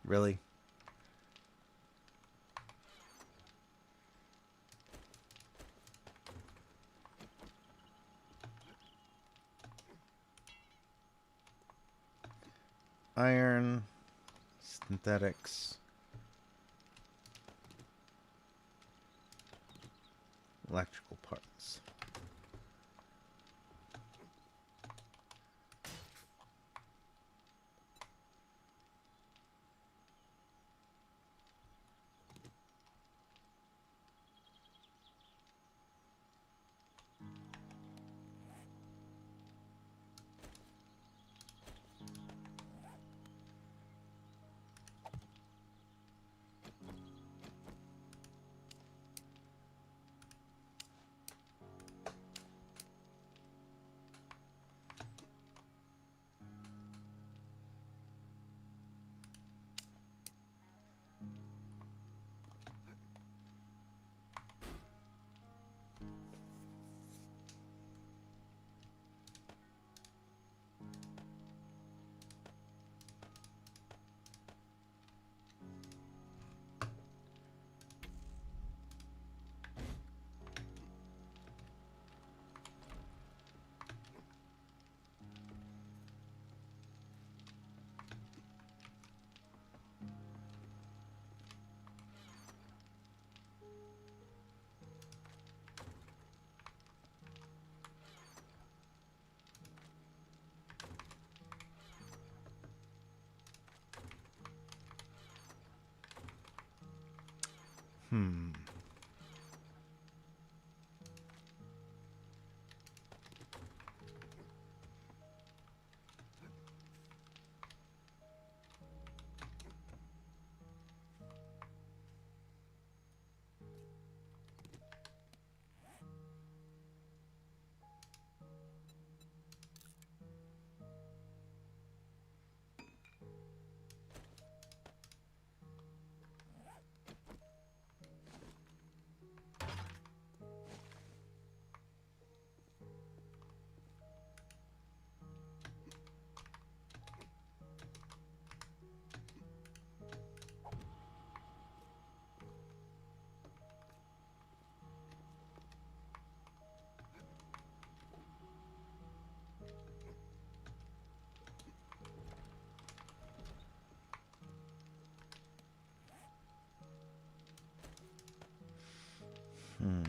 Really? Iron, synthetics, electrical parts. Hmm. Hmm.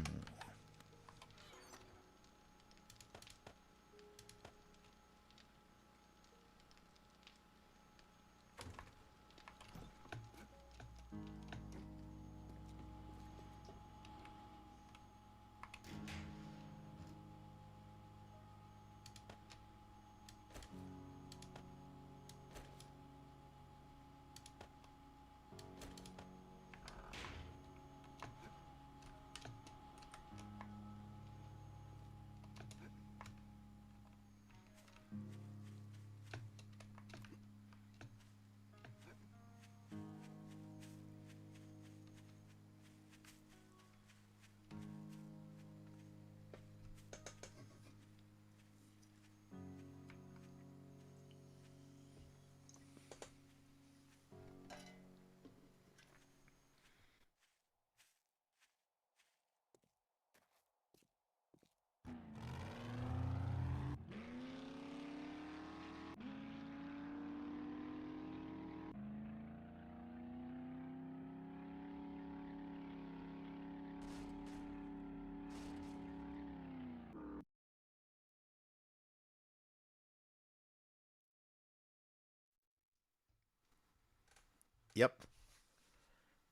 Yep,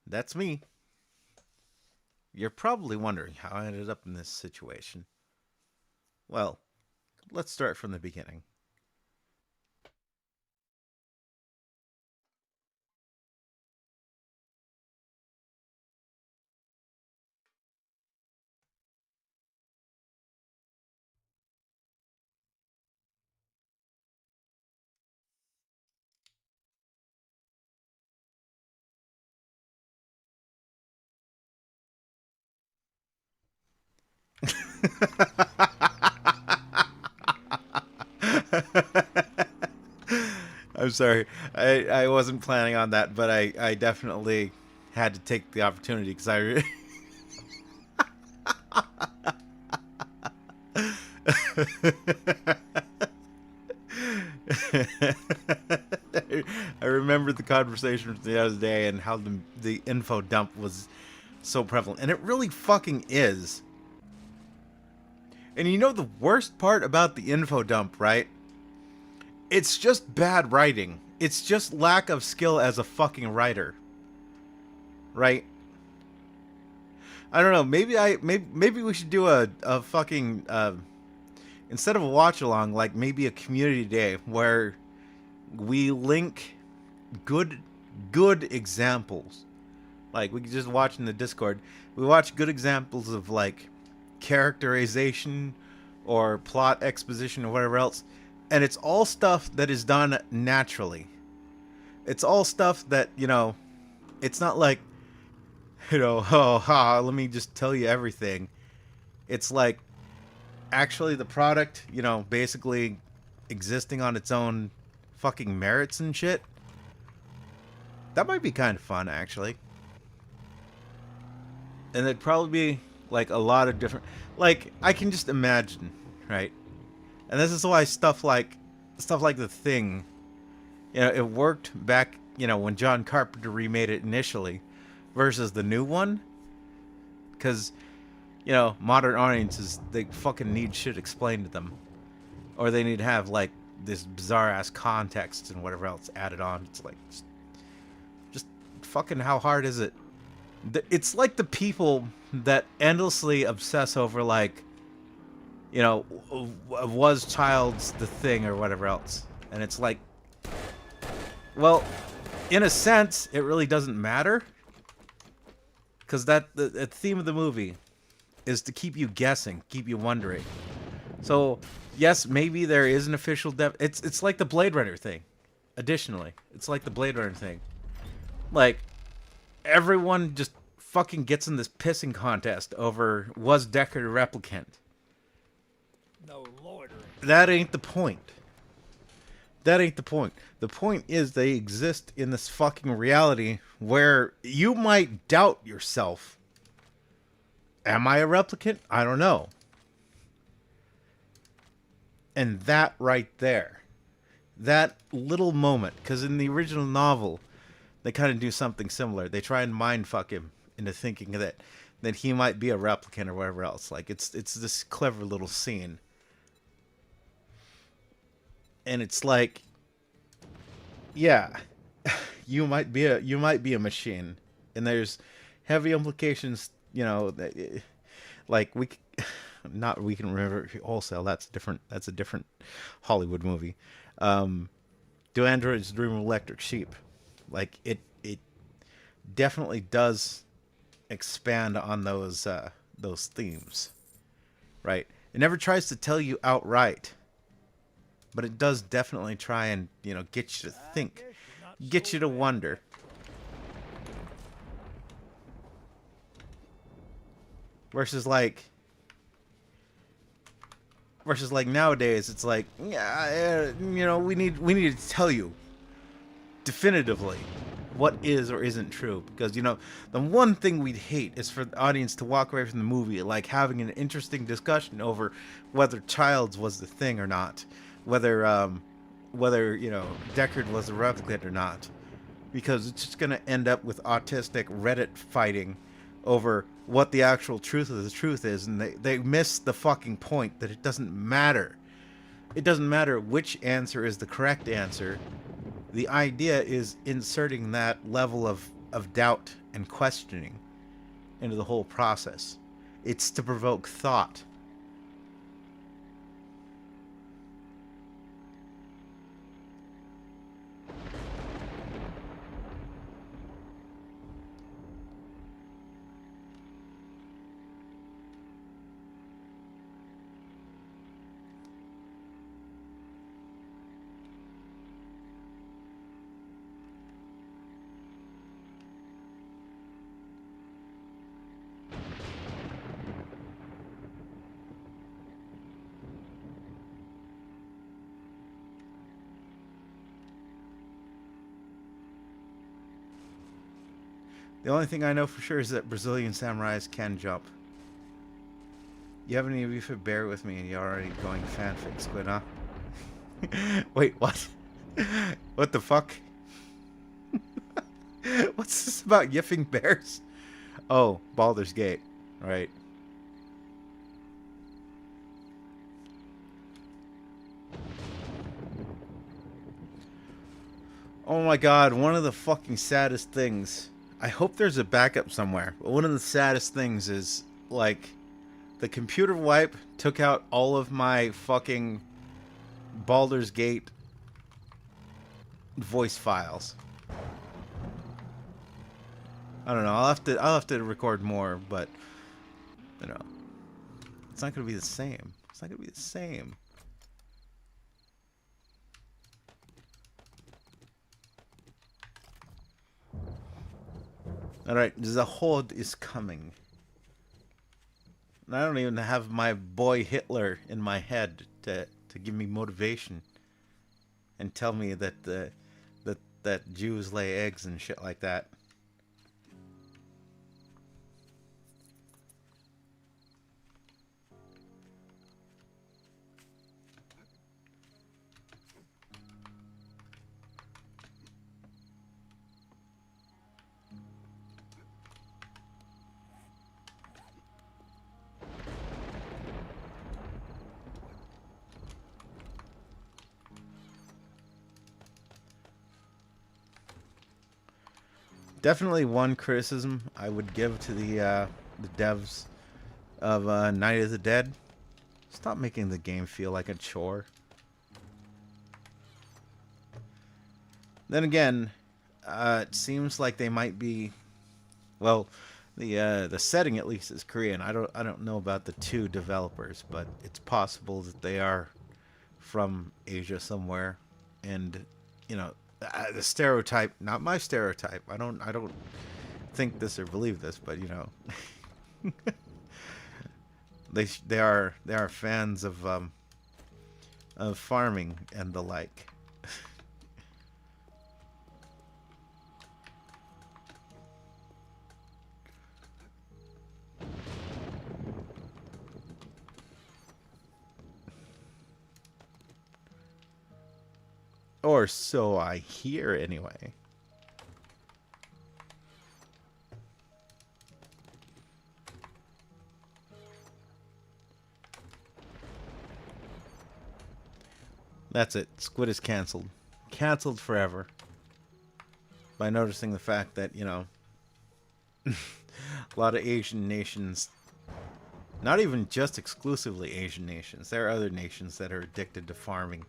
that's me. You're probably wondering how I ended up in this situation. Well, let's start from the beginning. I'm sorry. I wasn't planning on that, but I definitely had to take the opportunity because I remembered the conversation from the other day and how the info dump was so prevalent. And it really fucking is. And you know the worst part about the info dump, right? It's just bad writing. It's just lack of skill as a fucking writer. Right? I don't know. Maybe we should do a fucking instead of a watch along, like maybe a community day where we link good good examples. Like we could just watch in the Discord. We watch good examples of like characterization or plot exposition or whatever else. And it's all stuff that is done naturally. It's all stuff that, it's not like, oh, ha, let me just tell you everything. It's like actually the product, basically existing on its own fucking merits and shit. That might be kind of fun, actually. And it'd probably be like a lot of different. Like, I can just imagine, right? And this is why stuff like The Thing, it worked back, when John Carpenter remade it initially versus the new one. Because, modern audiences, they fucking need shit explained to them. Or they need to have, like, this bizarre ass context and whatever else added on. It's like, just fucking how hard is it? It's like the people that endlessly obsess over, like, you know, was child's the thing or whatever else. And it's like, well, in a sense, it really doesn't matter. Because the theme of the movie is to keep you guessing, keep you wondering. So, yes, maybe there is an official it's like the Blade Runner thing. Additionally, it's like the Blade Runner thing. Like, everyone just fucking gets in this pissing contest over was Deckard a replicant. No loitering. That ain't the point. That ain't the point. The point is they exist in this fucking reality where you might doubt yourself. Am I a replicant? I don't know. And that right there, that little moment, because in the original novel, they kind of do something similar. They try and mind fuck him into thinking that he might be a replicant or whatever else. Like, it's this clever little scene. And it's like, yeah, you might be a machine, and there's heavy implications. You know, like we can remember wholesale. That's a different Hollywood movie. Do androids dream of electric sheep? Like it definitely does expand on those themes, right? It never tries to tell you outright, but it does definitely try and, you know, get you to think, get you to wonder. Versus like nowadays, it's like, yeah, you know, we need to tell you definitively what is or isn't true, because, you know, the one thing we'd hate is for the audience to walk away from the movie like having an interesting discussion over whether Childs was the thing or not, whether you know, Deckard was a replicant or not, because it's just gonna end up with autistic Reddit fighting over what the actual truth of the truth is, and they miss the fucking point that it doesn't matter. It doesn't matter which answer is the correct answer. The idea is inserting that level of doubt and questioning into the whole process. It's to provoke thought. The only thing I know for sure is that Brazilian samurais can jump. You haven't even if you bear with me and you're already going fanfic, Squid, huh? Wait, what? What the fuck? What's this about yiffing bears? Oh, Baldur's Gate. Right. Oh my god, one of the fucking saddest things. I hope there's a backup somewhere. But one of the saddest things is, like, the computer wipe took out all of my fucking Baldur's Gate voice files. I don't know. I'll have to record more, but, you know, it's not gonna be the same. It's not gonna be the same. Alright, the horde is coming. And I don't even have my boy Hitler in my head to give me motivation and tell me that that Jews lay eggs and shit like that. Definitely one criticism I would give to the devs of Night of the Dead. Stop making the game feel like a chore. Then again, it seems like they might be, well, the setting at least is Korean. I don't know about the two developers, but it's possible that they are from Asia somewhere, and you know, the stereotype, not my stereotype. I don't think this or believe this, but you know, they are fans of farming and the like. Or so I hear anyway. That's it. Squid is canceled. Canceled forever. By noticing the fact that, you know, a lot of Asian nations, not even just exclusively Asian nations, there are other nations that are addicted to farming.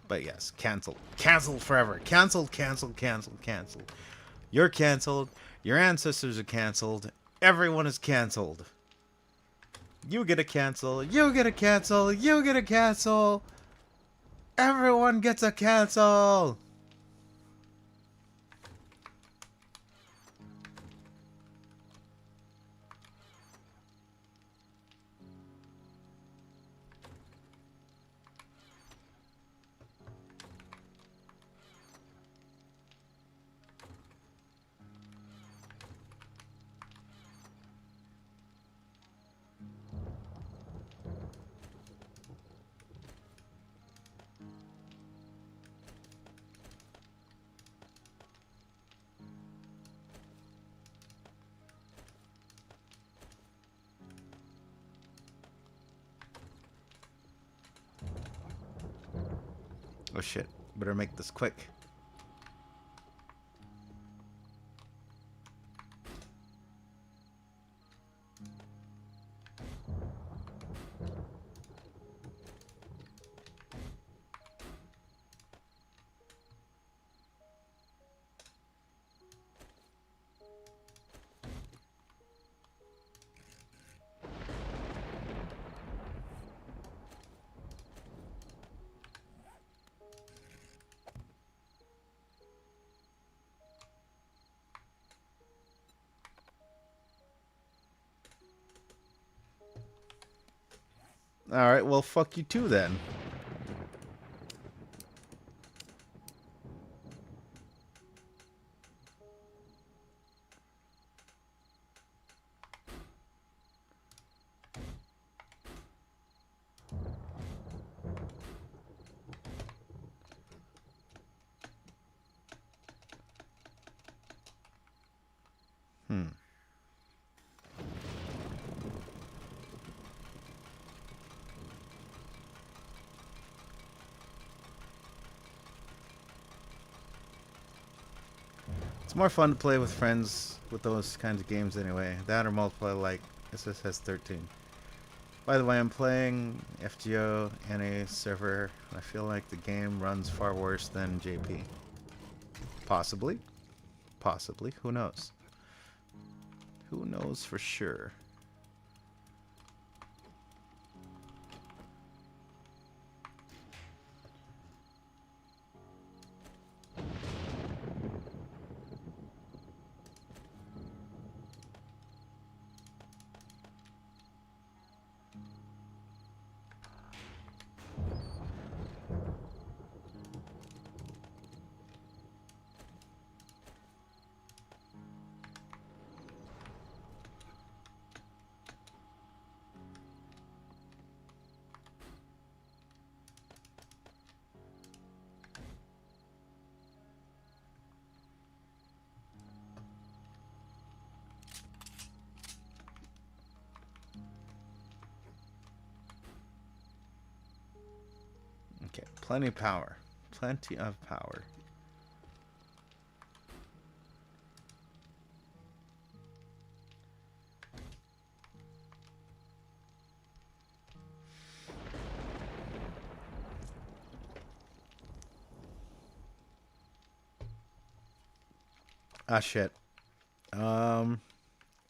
But yes, canceled. Canceled forever. Canceled, canceled, canceled, canceled. You're canceled. Your ancestors are canceled. Everyone is canceled. You get a cancel. You get a cancel. You get a cancel. Everyone gets a cancel. Oh shit. Better make this quick. Alright, well, fuck you too then. Hmm. It's more fun to play with friends with those kinds of games anyway. That or multiplayer like SSS 13. By the way, I'm playing FGO NA server. I feel like the game runs far worse than JP. Possibly. Possibly. Who knows? Who knows for sure? Okay, plenty of power. plenty of power. Ah, shit.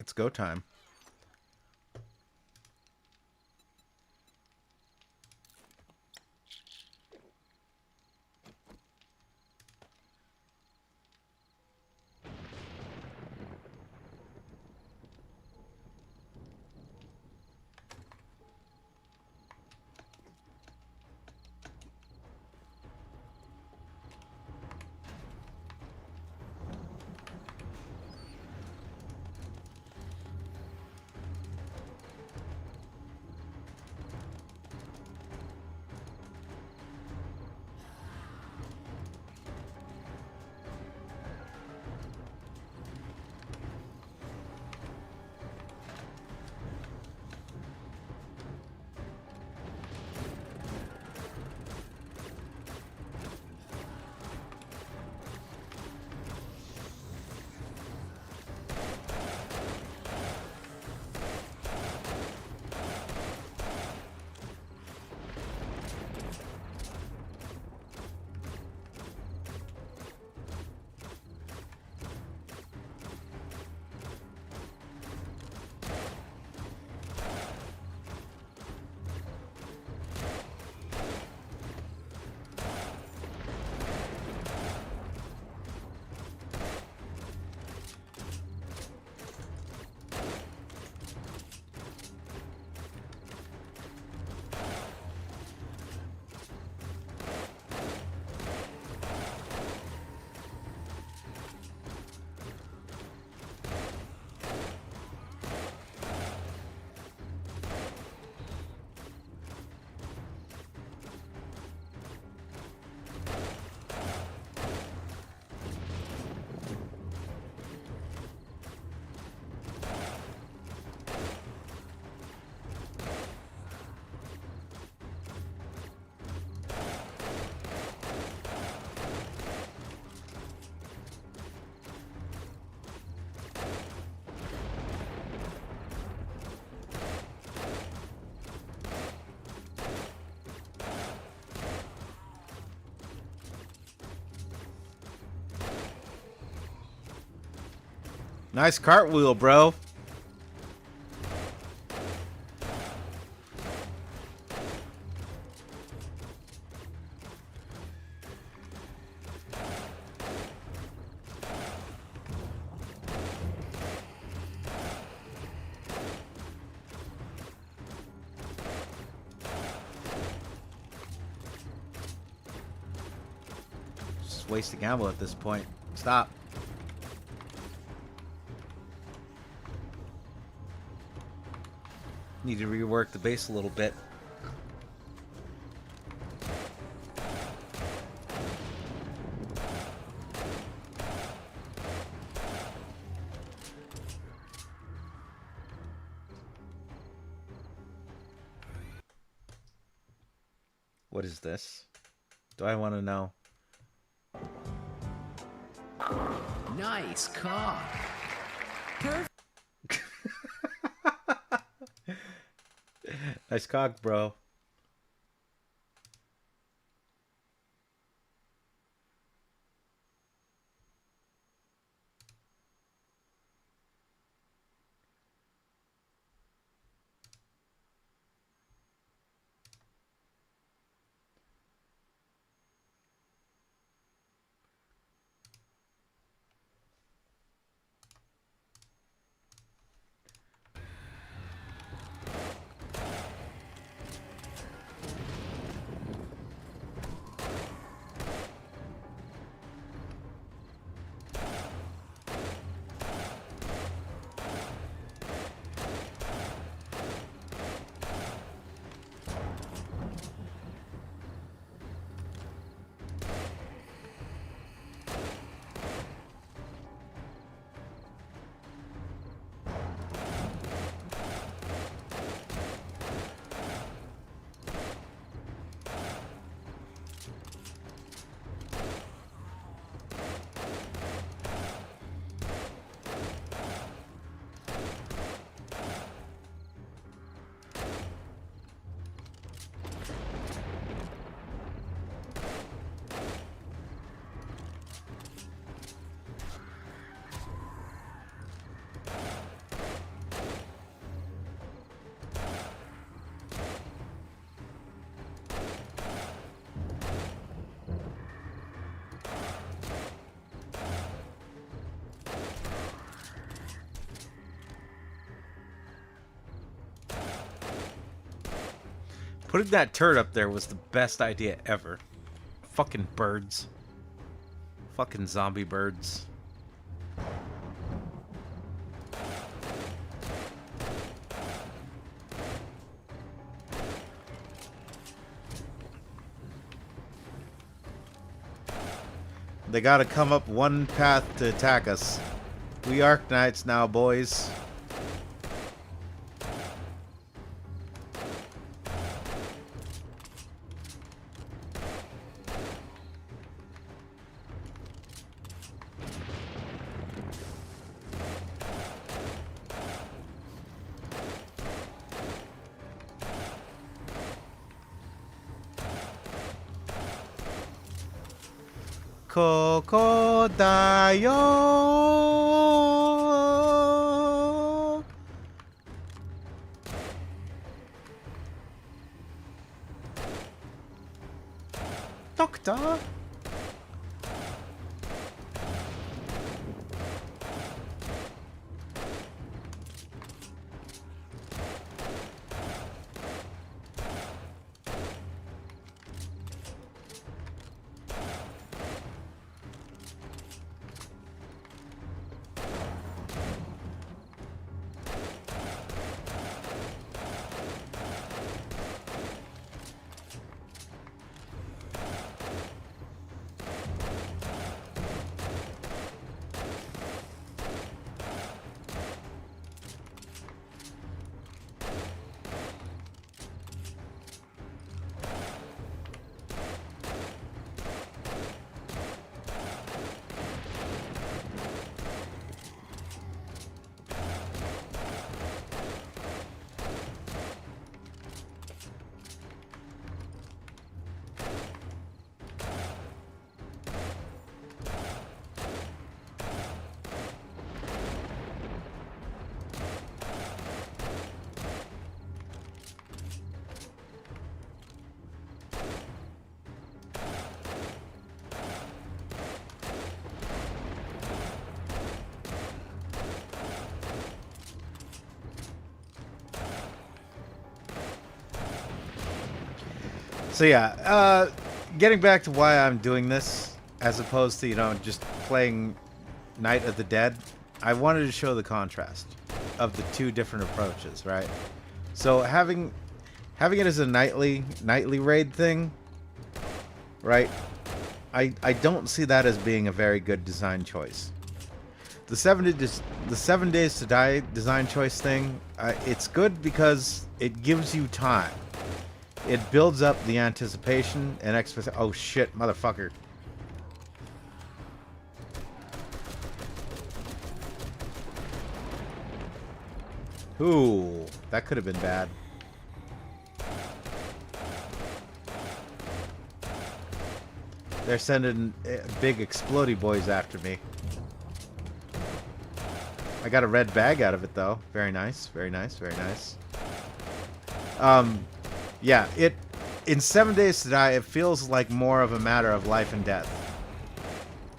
It's go time. Nice cartwheel, bro. Just wasting ammo at this point. Stop. Need to rework the base a little bit. What is this? Do I want to know? Nice cock. Nice cock, bro. Putting that turret up there was the best idea ever. Fucking birds. Fucking zombie birds. They gotta come up one path to attack us. We Arc Knights now, boys. Crocodile. Doctor. So yeah, getting back to why I'm doing this, as opposed to, you know, just playing Night of the Dead, I wanted to show the contrast of the two different approaches, right? So having it as a nightly raid thing, right? I don't see that as being a very good design choice. The 7 days to die design choice thing, it's good because it gives you time. It builds up the anticipation and expectation. Oh shit, motherfucker. Ooh, that could have been bad. They're sending big explodey boys after me. I got a red bag out of it though. Very nice, very nice, very nice. Yeah, in 7 days to die, it feels like more of a matter of life and death.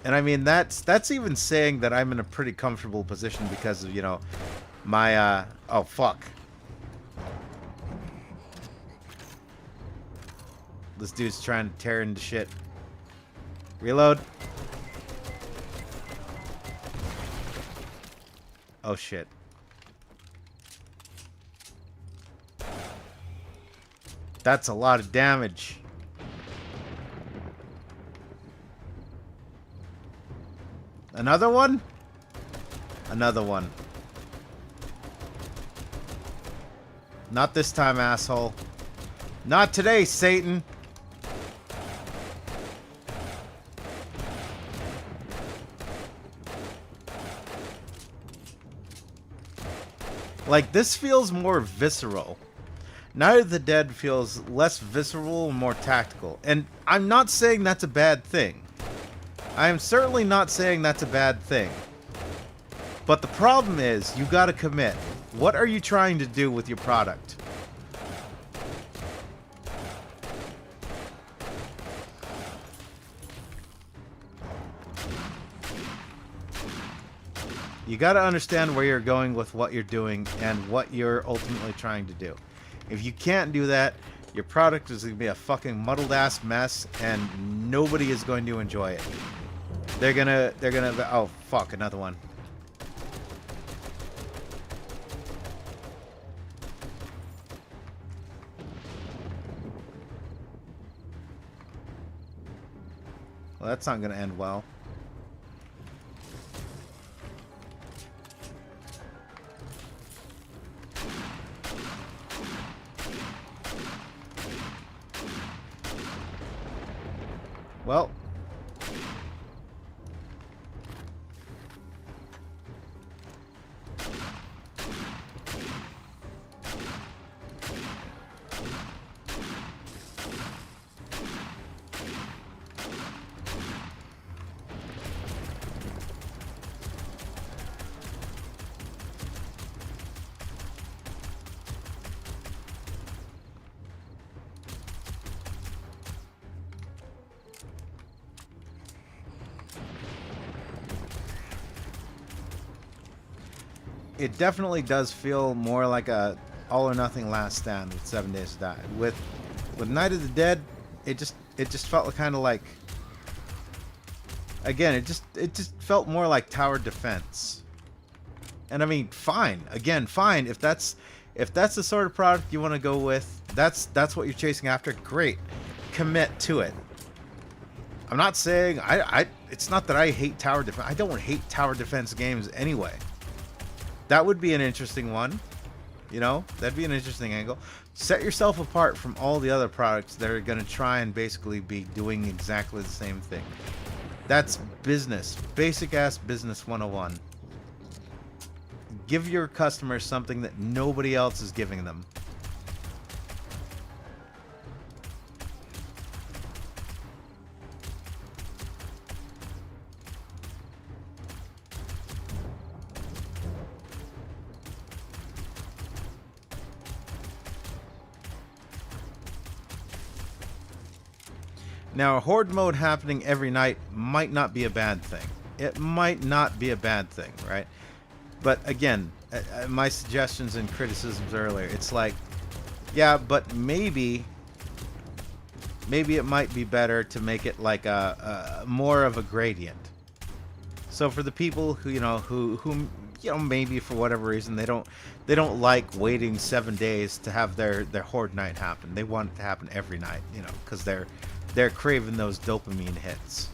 And I mean, that's even saying that I'm in a pretty comfortable position because of, you know, my, oh, fuck. This dude's trying to tear into shit. Reload. Oh, shit. That's a lot of damage. Another one? Another one. Not this time, asshole. Not today, Satan. Like, this feels more visceral. Night of the Dead feels less visceral and more tactical. And I'm not saying that's a bad thing. I am certainly not saying that's a bad thing. But the problem is, you gotta commit. What are you trying to do with your product? You gotta understand where you're going with what you're doing and what you're ultimately trying to do. If you can't do that, Your product is going to be a fucking muddled ass mess, and nobody is going to enjoy it. They're gonna, oh fuck, another one. Well, that's not gonna end well. Well. It definitely does feel more like a all or nothing last stand with 7 Days to Die. With Night of the Dead, it just felt kind of like, again, it just felt more like tower defense. And I mean, fine. Again, fine. If that's the sort of product you want to go with, that's what you're chasing after. Great, commit to it. I'm not saying it's not that I hate tower defense. I don't hate tower defense games anyway. That would be an interesting one. You know, that'd be an interesting angle. Set yourself apart from all the other products that are going to try and basically be doing exactly the same thing. That's business. Basic ass business 101. Give your customers something that nobody else is giving them. Now, horde mode happening every night might not be a bad thing. It might not be a bad thing, right? But again, my suggestions and criticisms earlier, it's like, yeah, but maybe it might be better to make it like a more of a gradient. So for the people who who maybe for whatever reason they don't like waiting 7 days to have their horde night happen. They want it to happen every night, because they're craving those dopamine hits.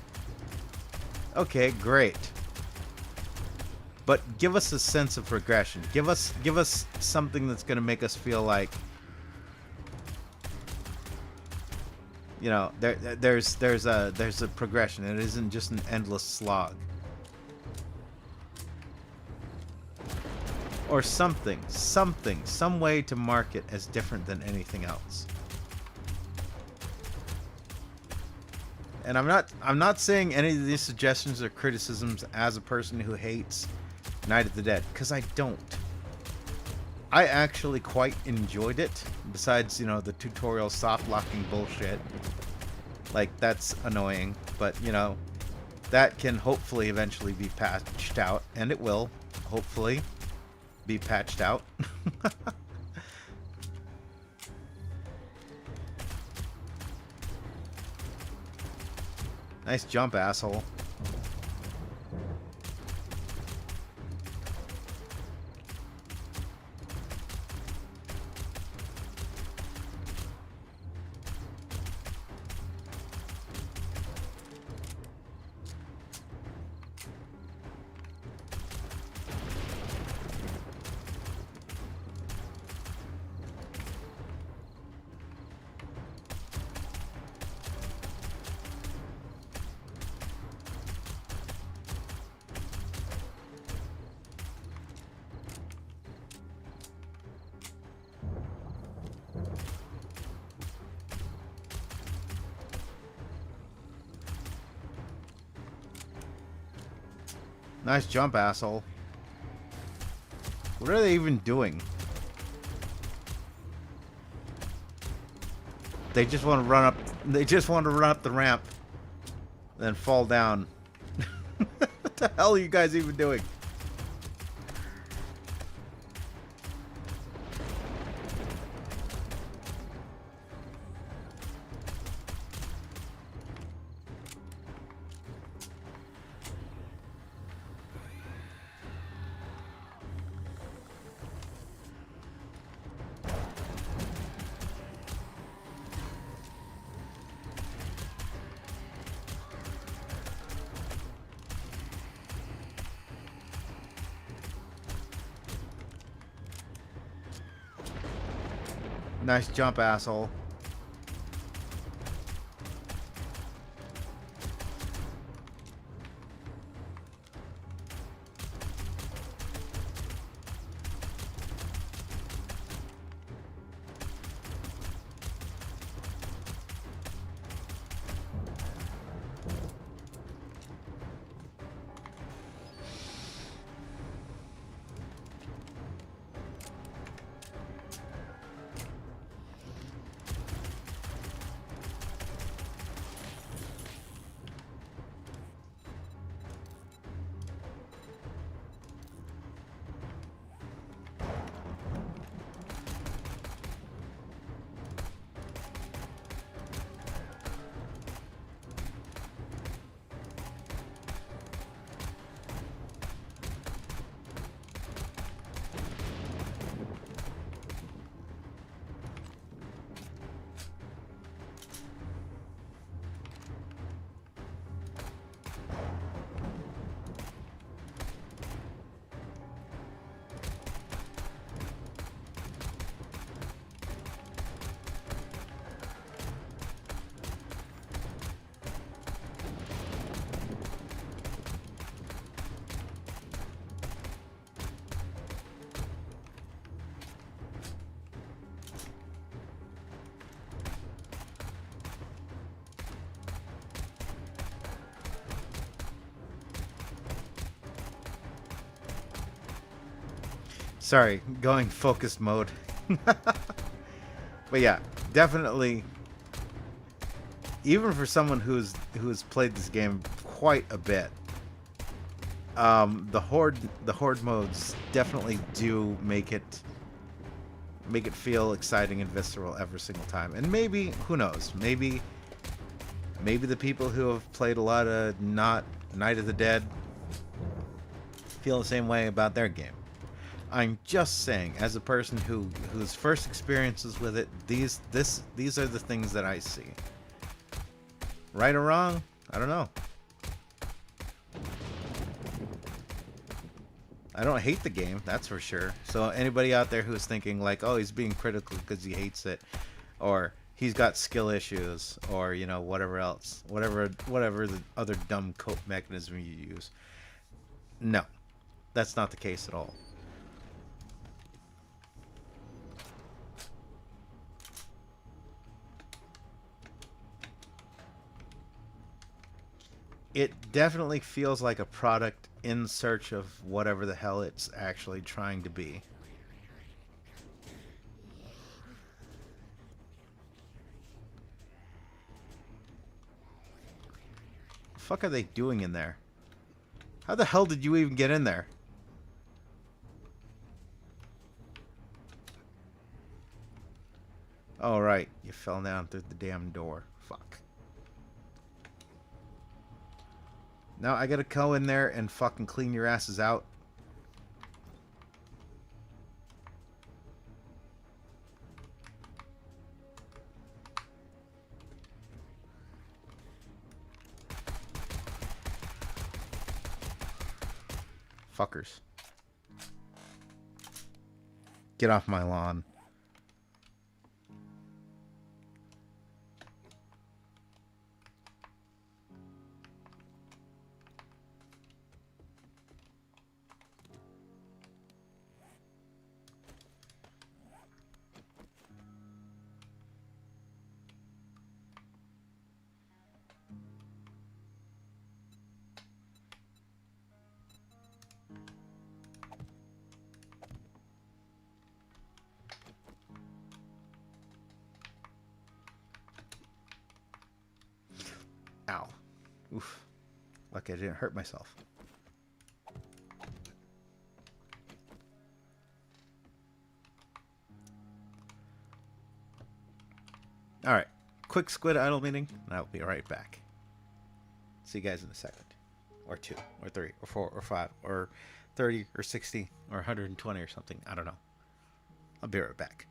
Okay, great. But give us a sense of progression. Give us something that's going to make us feel like, there's a progression. It isn't just an endless slog. Or some way to market as different than anything else. And I'm not saying any of these suggestions or criticisms as a person who hates Night of the Dead, because I don't. I actually quite enjoyed it, besides, the tutorial soft locking bullshit. Like, that's annoying, but, that can hopefully eventually be patched out, and it will, hopefully, be patched out. Nice jump, asshole. Nice jump, asshole. What are they even doing? They just want to run up. They just want to run up the ramp, then fall down. What the hell are you guys even doing? Nice jump, asshole. Sorry, going focused mode. But yeah, definitely. Even for someone who's played this game quite a bit, the horde modes definitely do make it feel exciting and visceral every single time. And maybe, who knows, maybe the people who have played a lot of not Night of the Dead feel the same way about their game. I'm just saying, as a person whose first experiences with it, these are the things that I see. Right or wrong, I don't know. I don't hate the game, that's for sure. So anybody out there who's thinking like, oh, he's being critical because he hates it, or he's got skill issues, or you know, whatever else, whatever the other dumb cope mechanism you use. No, that's not the case at all. It definitely feels like a product in search of whatever the hell it's actually trying to be. The fuck are they doing in there? How the hell did you even get in there? Oh, right. You fell down through the damn door. Fuck. Now I gotta go in there and fucking clean your asses out. Fuckers. Get off my lawn. Ow. Oof. Lucky I didn't hurt myself. Alright. Quick Squid idle meeting, and I'll be right back. See you guys in a second. Or 2, or 3, or 4, or 5, or 30, or 60, or 120 or something. I don't know. I'll be right back.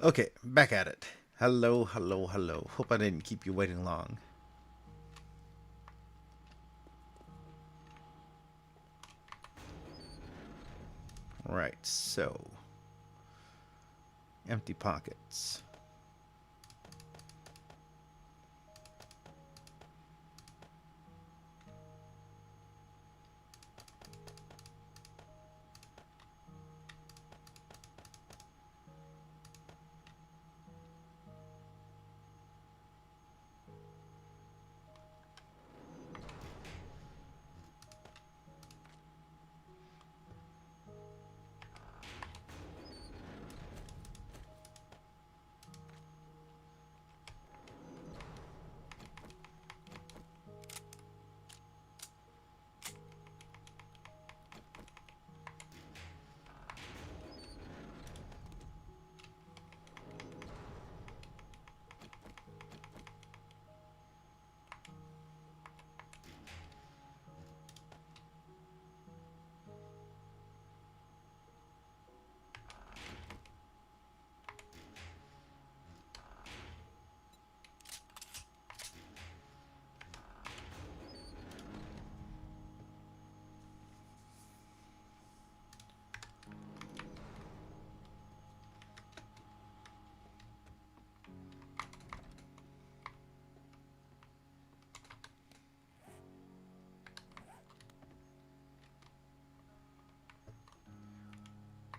Okay, back at it. Hello, hello, hello. Hope I didn't keep you waiting long. Right, so empty pockets.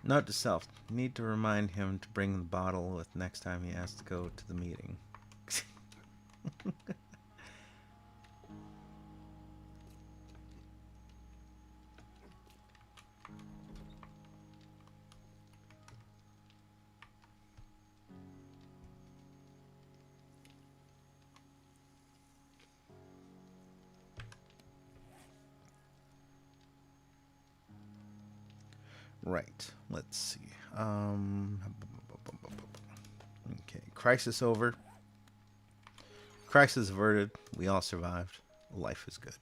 Note to self, need to remind him to bring the bottle with next time he has to go to the meeting. Right, let's see. Okay, crisis over. Crisis averted. We all survived. Life is good.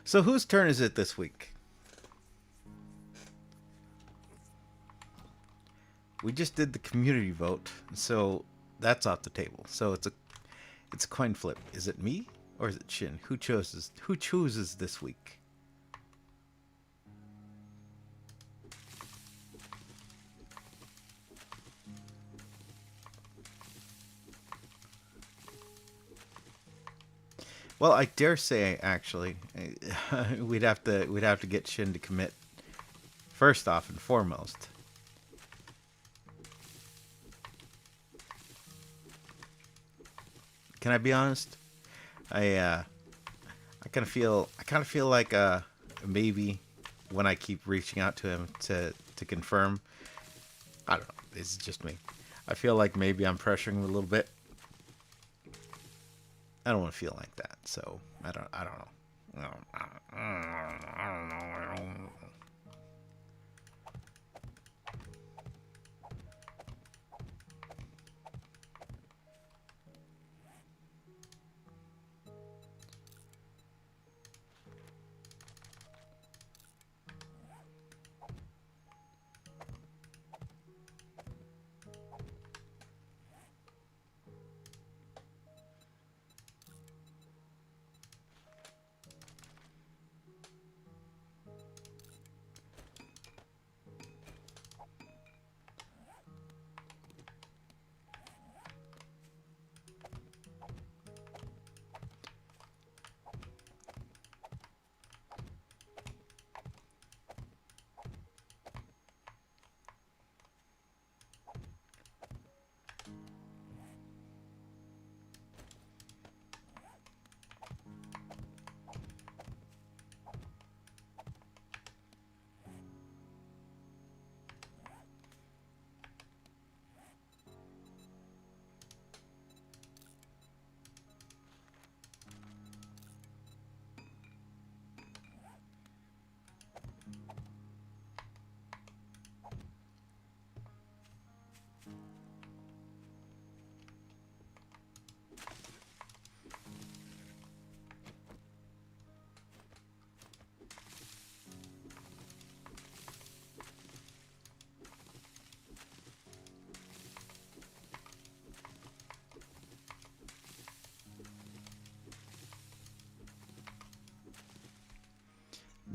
So whose turn is it this week? We just did the community vote, so that's off the table. So it's a coin flip. Is it me or is it Shin? Who chooses this week? Well, I dare say actually, we'd have to get Shin to commit first off and foremost. Can I be honest? I kind of feel like maybe when I keep reaching out to him to confirm. I don't know. this is just me. I feel like maybe I'm pressuring him a little bit. I don't want to feel like that, so I don't know. I don't know.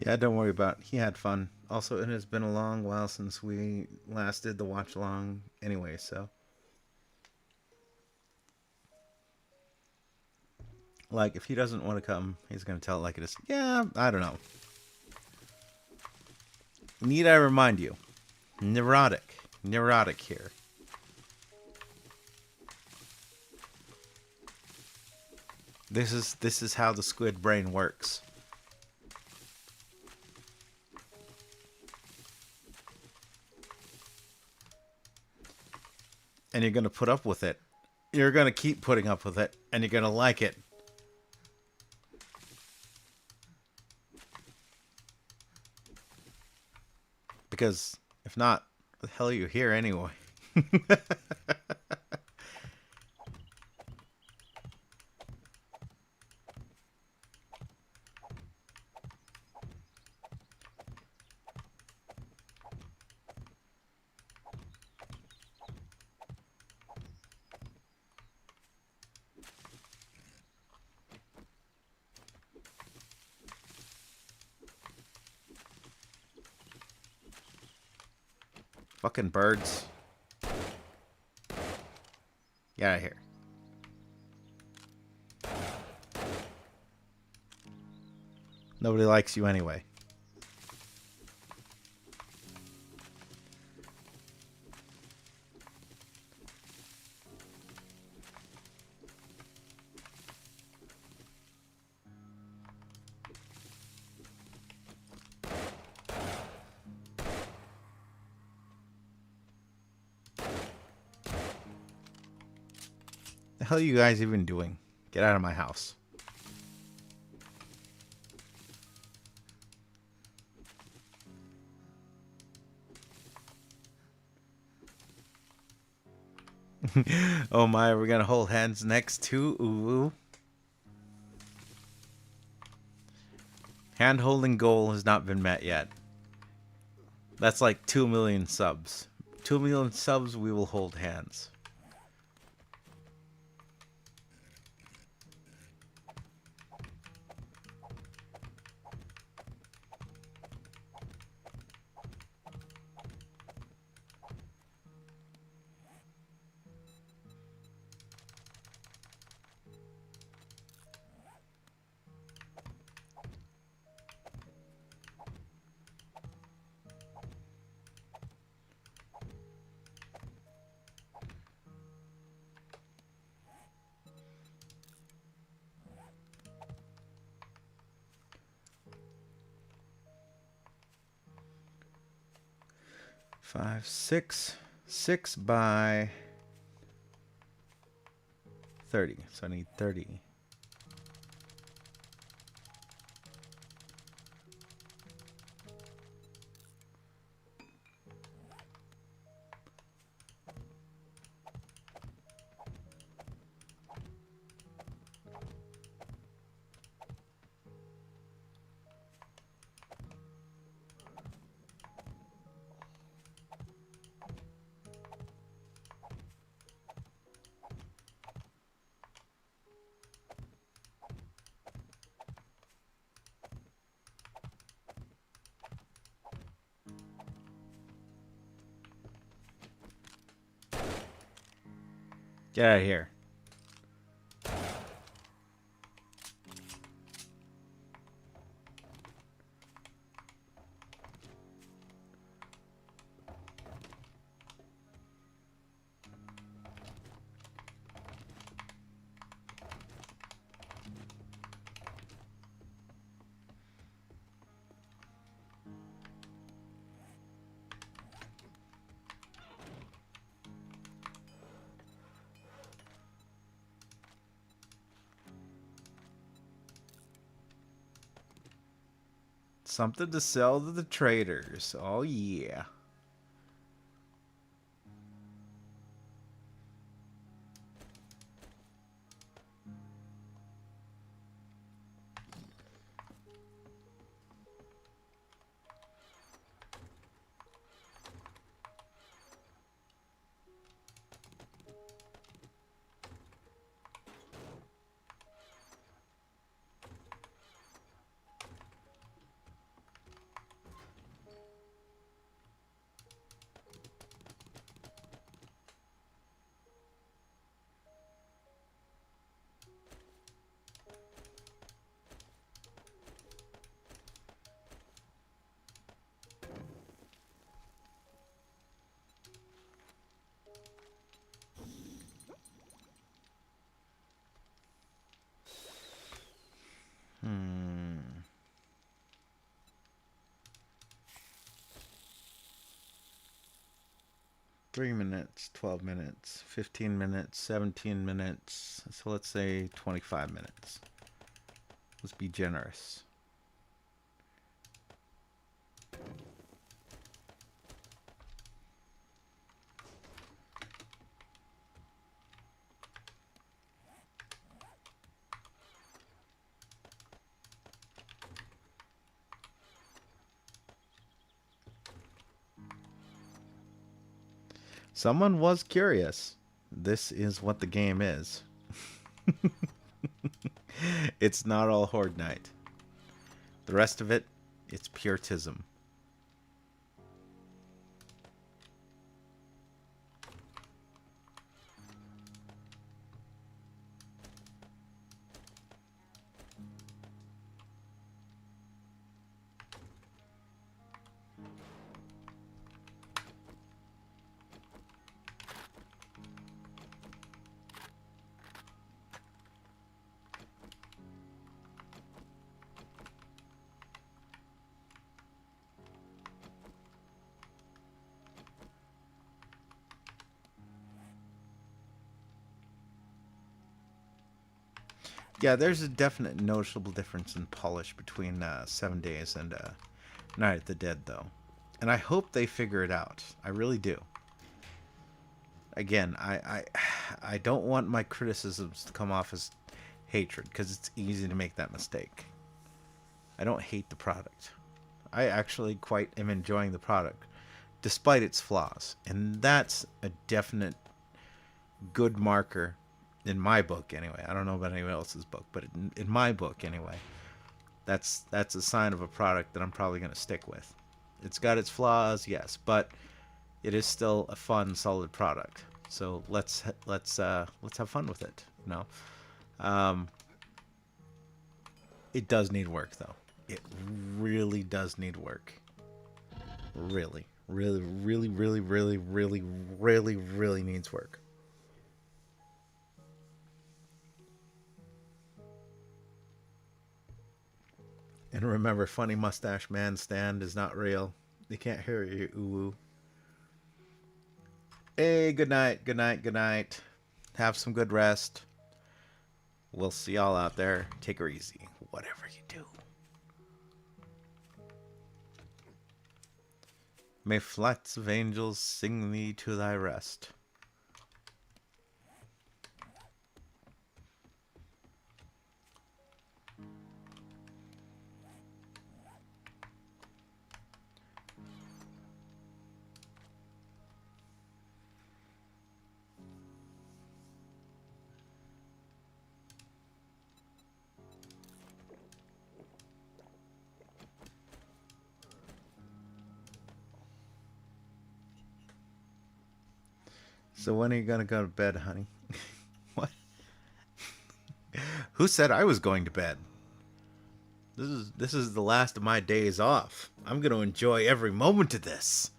Yeah, don't worry about it. He had fun. Also, it has been a long while since we last did the watch along anyway, so. Like, if he doesn't want to come, he's going to tell it like it is. Yeah, I don't know. Need I remind you? Neurotic. Neurotic here. This is how the squid brain works. And you're going to put up with it. You're going to keep putting up with it. And you're going to like it. Because if not, what the hell are you here anyway? Fucking birds. Get out of here. Nobody likes you anyway. The hell are you guys even doing? Get out of my house. Oh my, we're gonna hold hands next to Uwu. Hand holding goal has not been met yet. That's like 2 million subs. 2 million subs, we will hold hands. Five, 6, 6 by 30. So I need 30. Get out of here. Something to sell to the traders. Oh, yeah. Hmm. 3 minutes, 12 minutes, 15 minutes, 17 minutes. So let's say 25 minutes. Let's be generous. Someone was curious. This is what the game is. It's not all Horde Night. The rest of it, it's purtism. Yeah, there's a definite noticeable difference in polish between 7 Days and Night of the Dead, though. And I hope they figure it out. I really do. Again, I don't want my criticisms to come off as hatred, because it's easy to make that mistake. I don't hate the product. I actually quite am enjoying the product, despite its flaws. And that's a definite good marker in my book anyway. I don't know about anyone else's book, but in my book anyway, that's a sign of a product that I'm probably going to stick with. It's got its flaws, yes, but it is still a fun, solid product. So let's have fun with it. You know, it does need work though. It really does need work. Really, really, really, really, really, really, really, really needs work. And remember, funny mustache man stand is not real. They can't hear you, ooh. Hey, good night, good night, good night. Have some good rest. We'll see y'all out there. Take her easy, whatever you do. May flights of angels sing thee to thy rest. So when are you gonna go to bed, honey? What? Who said I was going to bed? This is the last of my days off. I'm gonna enjoy every moment of this.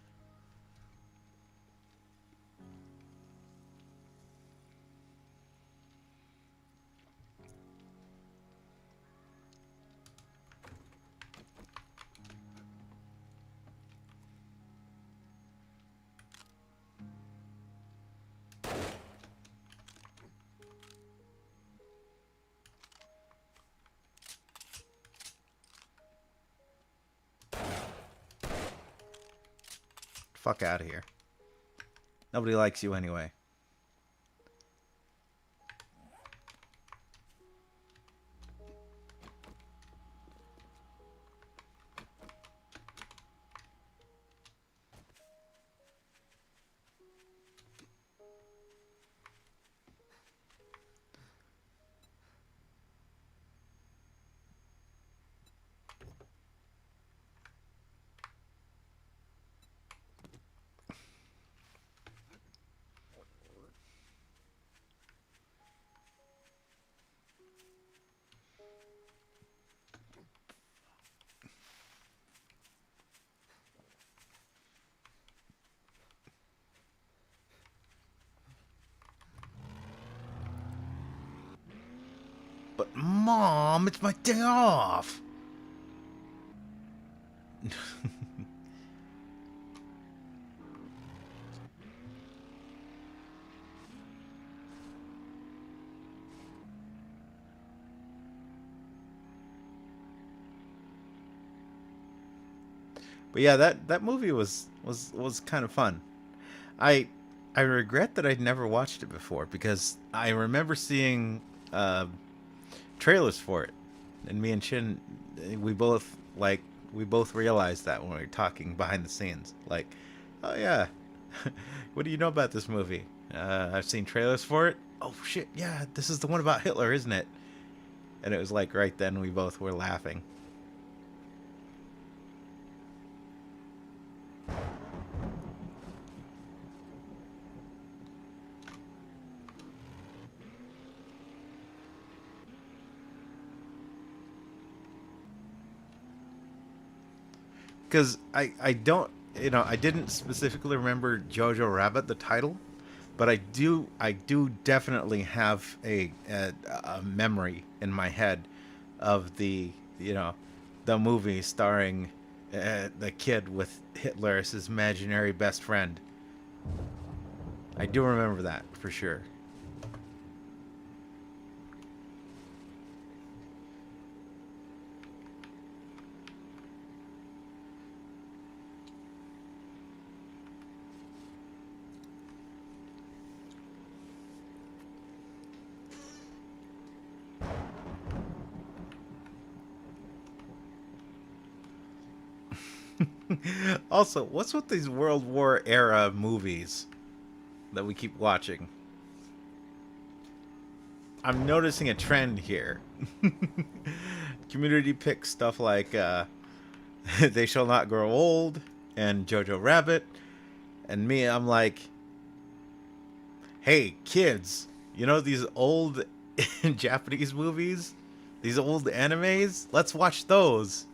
Fuck out of here. Nobody likes you anyway. But Mom, it's my day off. But yeah, that movie was kind of fun. I I regret that I'd never watched it before because I remember seeing uh, trailers for it, and me and Shin, we both we both realized that when we were talking behind the scenes. Like, oh yeah, what do you know about this movie? I've seen trailers for it. Oh shit, yeah, this is the one about Hitler, isn't it? And it was like right then we both were laughing. Because I don't, I didn't specifically remember Jojo Rabbit the title, but I do definitely have a memory in my head of the movie starring the kid with Hitler as his imaginary best friend. I do remember that for sure. Also, what's with these World War era movies that we keep watching? I'm noticing a trend here. Community picks stuff like They Shall Not Grow Old and Jojo Rabbit. And me, I'm like, hey, kids, you know these old Japanese movies? These old animes? Let's watch those.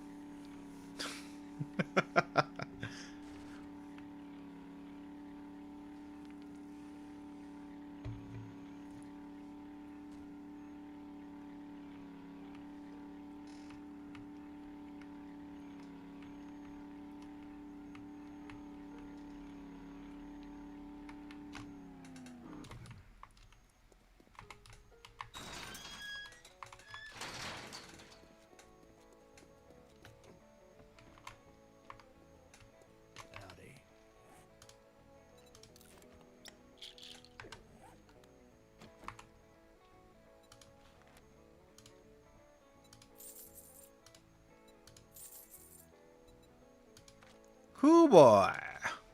Hoo boy.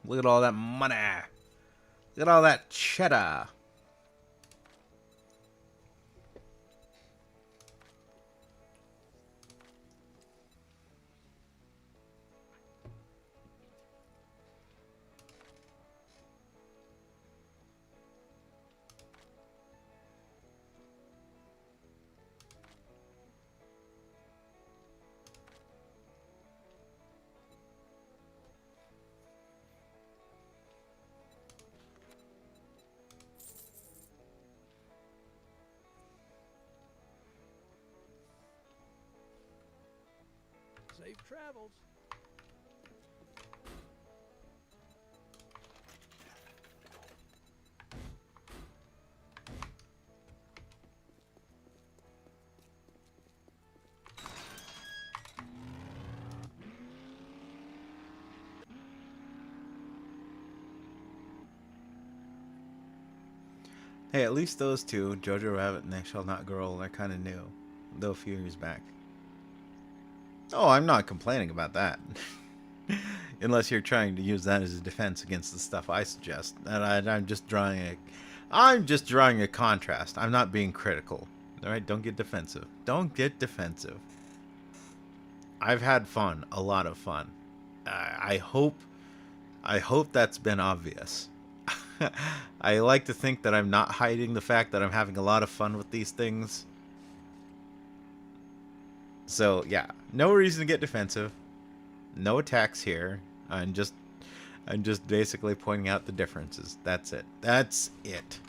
Look at all that money. Look at all that cheddar. Safe travels. Hey, at least those two, Jojo Rabbit and They Shall Not Grow Old, are kind of new, though a few years back. Oh, I'm not complaining about that. Unless you're trying to use that as a defense against the stuff I suggest. And I'm just drawing a contrast. I'm not being critical. All right, don't get defensive. Don't get defensive. I've had fun, a lot of fun. I hope that's been obvious. I like to think that I'm not hiding the fact that I'm having a lot of fun with these things. So yeah, no reason to get defensive. No attacks here. I'm just basically pointing out the differences. That's it. That's it.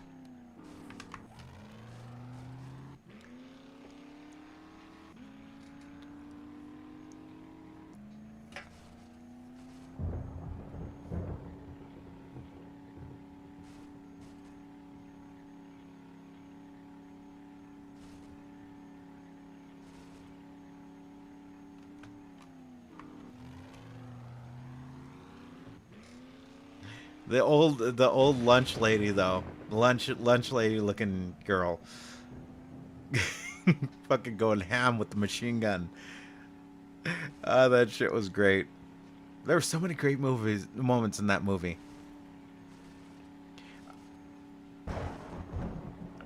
The old lunch lady though. Lunch lady looking girl. Fucking going ham with the machine gun. That shit was great. There were so many great moments in that movie.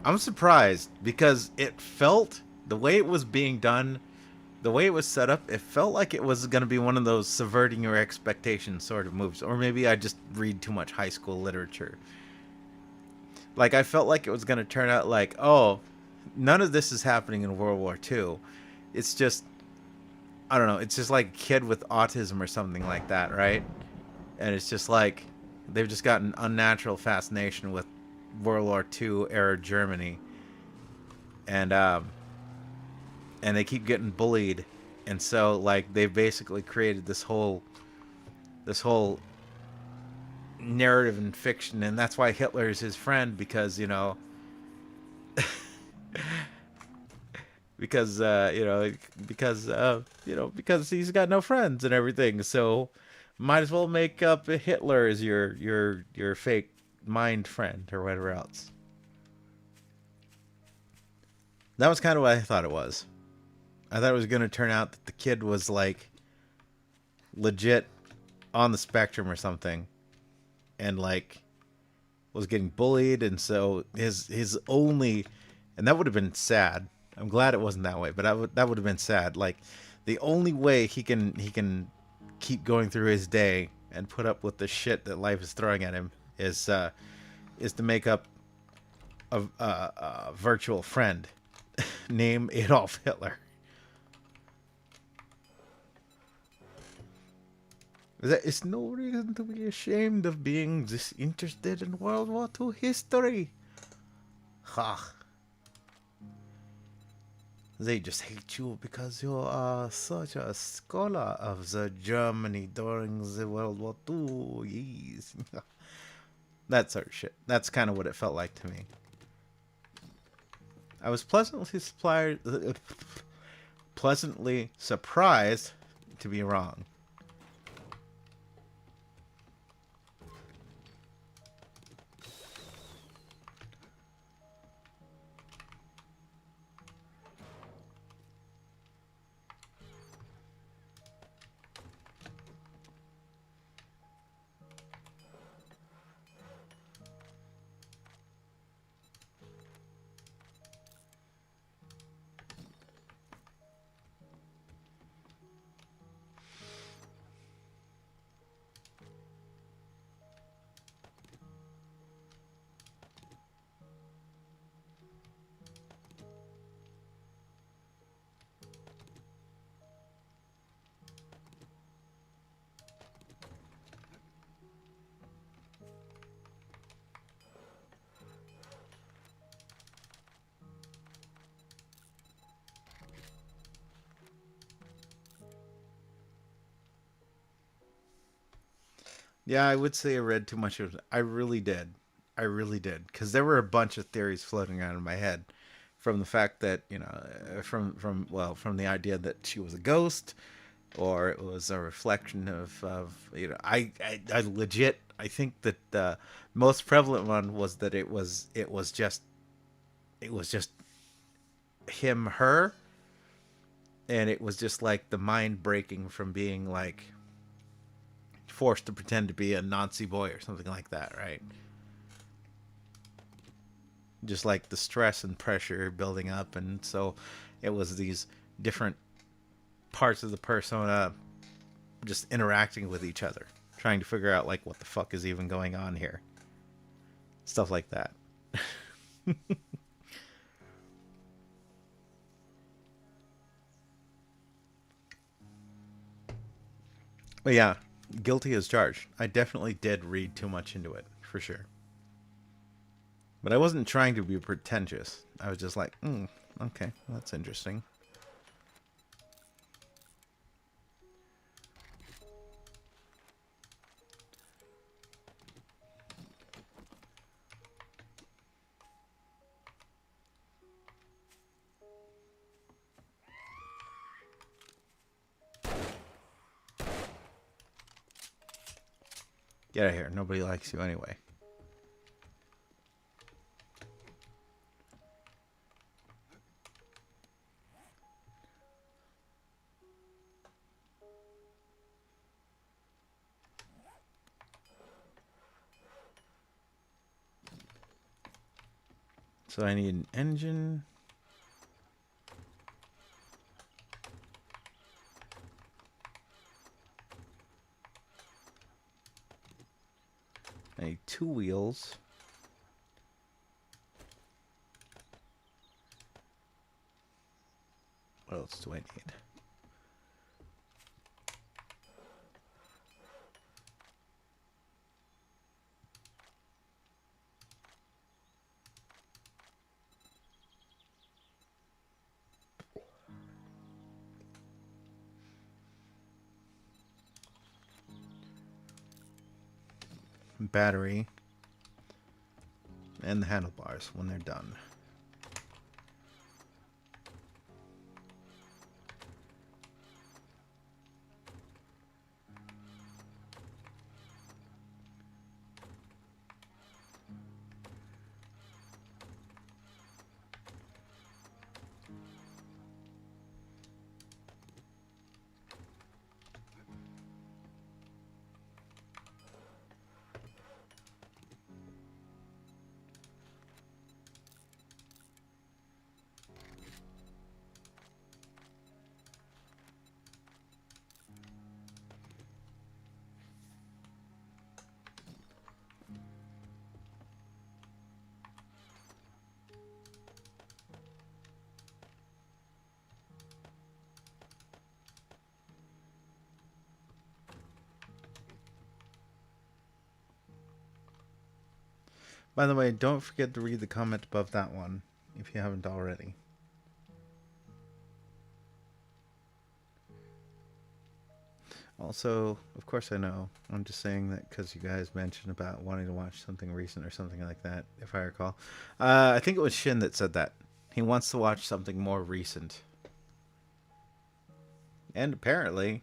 I'm surprised because it felt, the way it was being done, the way it was set up, it felt like it was going to be one of those subverting your expectations sort of moves. Or maybe I just read too much high school literature. Like, I felt like it was going to turn out like, oh, none of this is happening in World War II. It's just, I don't know, it's just like a kid with autism or something like that, right? And it's just like, they've just got an unnatural fascination with World War II era Germany. And they keep getting bullied, and so like they've basically created this whole narrative and fiction, and that's why Hitler is his friend, because because because he's got no friends and everything, so might as well make up Hitler as your fake mind friend or whatever else. That was kind of what I thought it was. I thought it was going to turn out that the kid was like legit on the spectrum or something, and like was getting bullied, and so his only, and that would have been sad. I'm glad it wasn't that way, but that would have been sad. Like the only way he can keep going through his day and put up with the shit that life is throwing at him is to make up a virtual friend named Adolf Hitler. There is no reason to be ashamed of being disinterested in World War II history. Ha. They just hate you because you are such a scholar of the Germany during the World War II. Yes. That sort of shit. That's kind of what it felt like to me. I was pleasantly surprised to be wrong. Yeah, I would say I read too much of it. I really did. I really did. Because there were a bunch of theories floating around in my head from the fact that, from the idea that she was a ghost or it was a reflection I legit, I think that the most prevalent one was that it was just him, her, and it was just like the mind breaking from being like forced to pretend to be a Nazi boy or something like that, right? Just like the stress and pressure building up, and so it was these different parts of the persona just interacting with each other, trying to figure out like what the fuck is even going on here. Stuff like that. But yeah, guilty as charged. I definitely did read too much into it, for sure. But I wasn't trying to be pretentious. I was just like, okay, well, that's interesting. Get out of here. Nobody likes you anyway. So I need an engine. I need 2 wheels. What else do I need? Battery. And the handlebars when they're done. By the way, don't forget to read the comment above that one if you haven't already. Also, of course I know, I'm just saying that because you guys mentioned about wanting to watch something recent or something like that, if I recall. I think it was Shin that said that. He wants to watch something more recent. And apparently,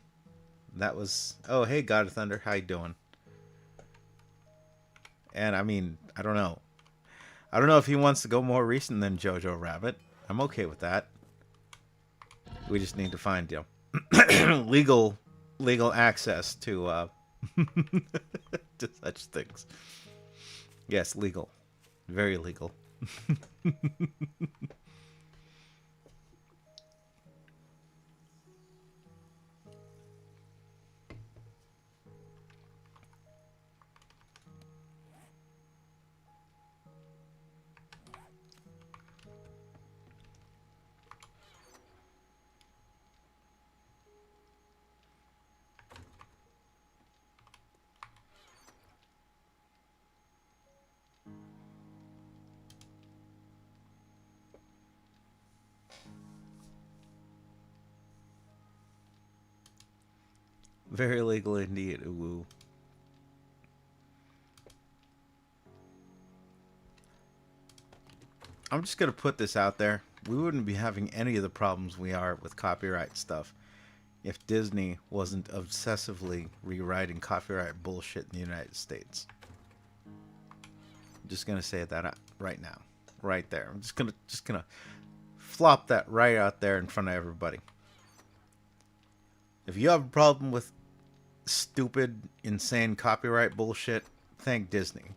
that was... Oh, hey, God of Thunder, how you doing? And I mean, I don't know. I don't know if he wants to go more recent than Jojo Rabbit. I'm okay with that. We just need to find, legal access to to such things. Yes, legal. Very legal. Very legal indeed. Ooh. I'm just going to put this out there. We wouldn't be having any of the problems we are with copyright stuff if Disney wasn't obsessively rewriting copyright bullshit in the United States. I'm just going to say that right now. Right there. I'm just gonna flop that right out there in front of everybody. If you have a problem with stupid, insane copyright bullshit, thank Disney.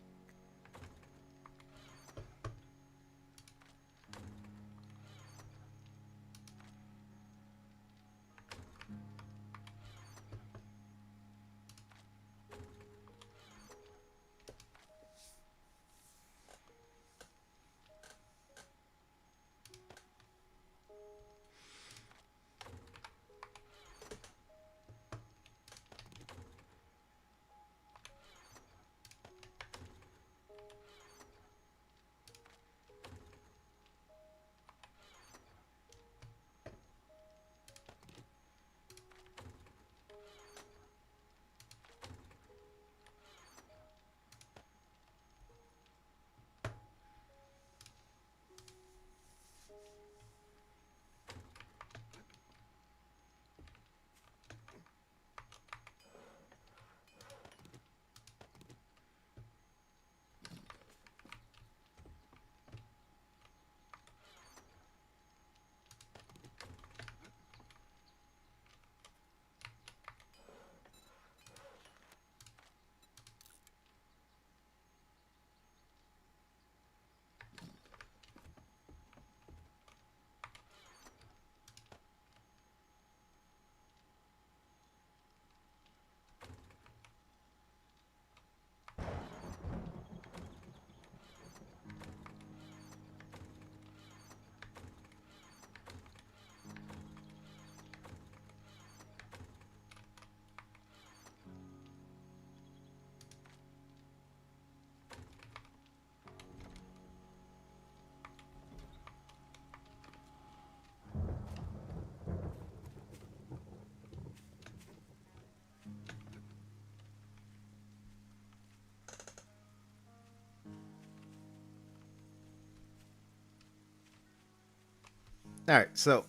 Alright, so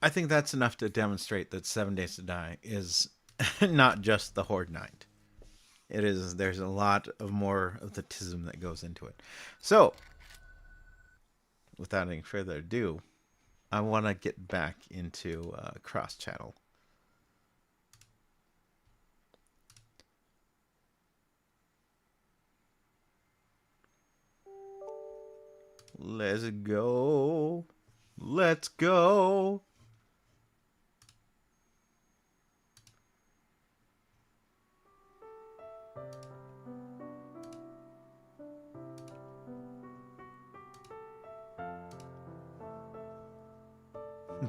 I think that's enough to demonstrate that 7 Days to Die is not just the Horde Night. It is, there's a lot of more of the tism that goes into it. So, without any further ado, I want to get back into cross-channel. Let's go. Let's go.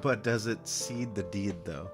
But does it seed the deed, though?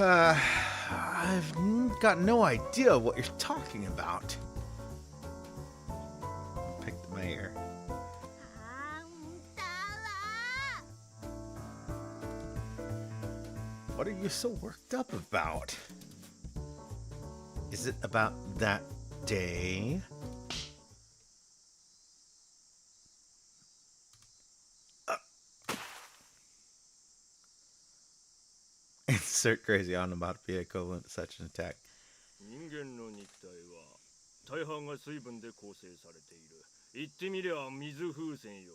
I've got no idea what you're talking about. Pick the mayor. What are you so worked up about? Is it about that day? Insert crazy onomatopoeia equivalent to such an attack. 人間の肉体は大半が水分で構成されている。言ってみりゃ水風船よ。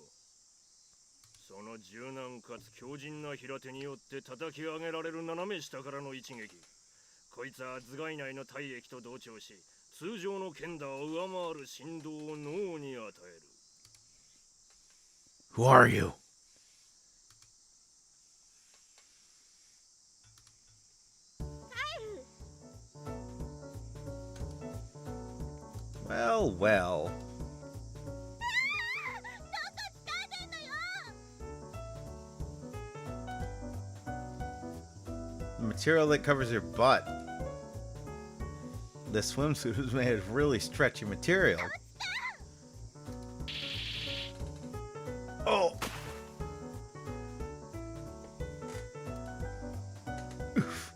その柔軟かつ強靭な平手によって叩き上げられる斜め下からの一撃。こいつは頭蓋内の体液と同調し、通常の剣打を上回る振動を脳に与える。Who are you? Well, well. The material that covers your butt. The swimsuit was made of really stretchy material. Oh! Oof.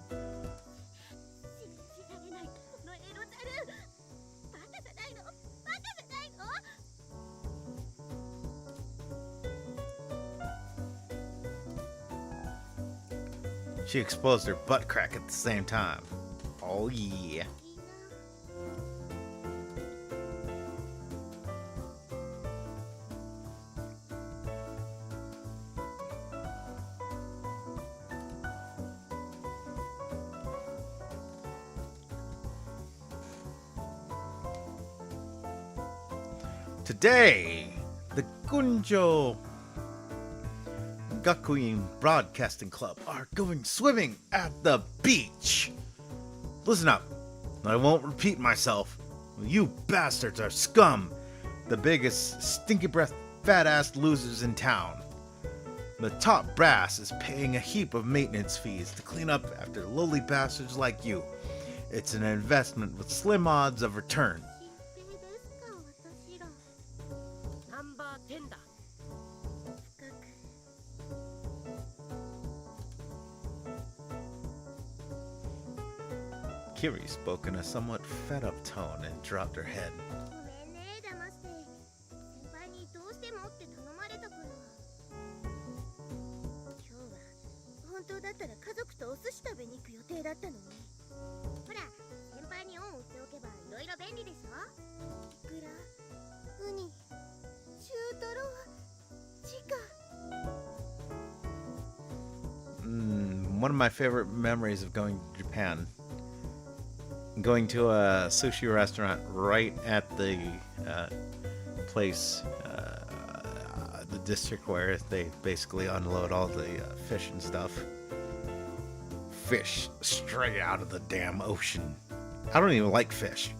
She exposed her butt crack at the same time. Oh yeah. Today, the Gunjo Gakuin Broadcasting Club are going swimming at the beach. Listen up, I won't repeat myself. You bastards are scum, the biggest stinky breath fat ass losers in town. The top brass is paying a heap of maintenance fees to clean up after lowly bastards like you. It's an investment with slim odds of return. Kiri spoke in a somewhat fed-up tone and dropped her head. One of my favorite memories of going to Japan. Going to a sushi restaurant right at the place, the district where they basically unload all the fish and stuff. Fish straight out of the damn ocean. I don't even like fish.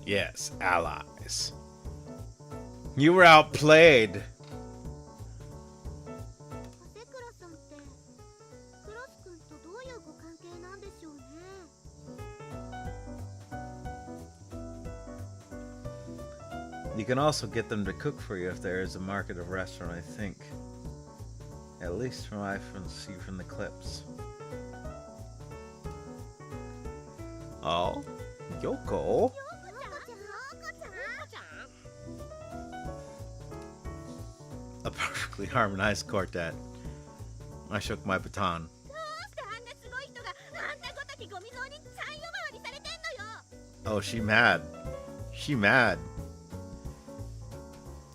Yes, allies. You were outplayed. You can also get them to cook for you if there is a market of restaurant, I think. At least from what I can see from the clips. Oh, Yoko. A perfectly harmonized quartet. I shook my baton. Oh, she mad. She mad.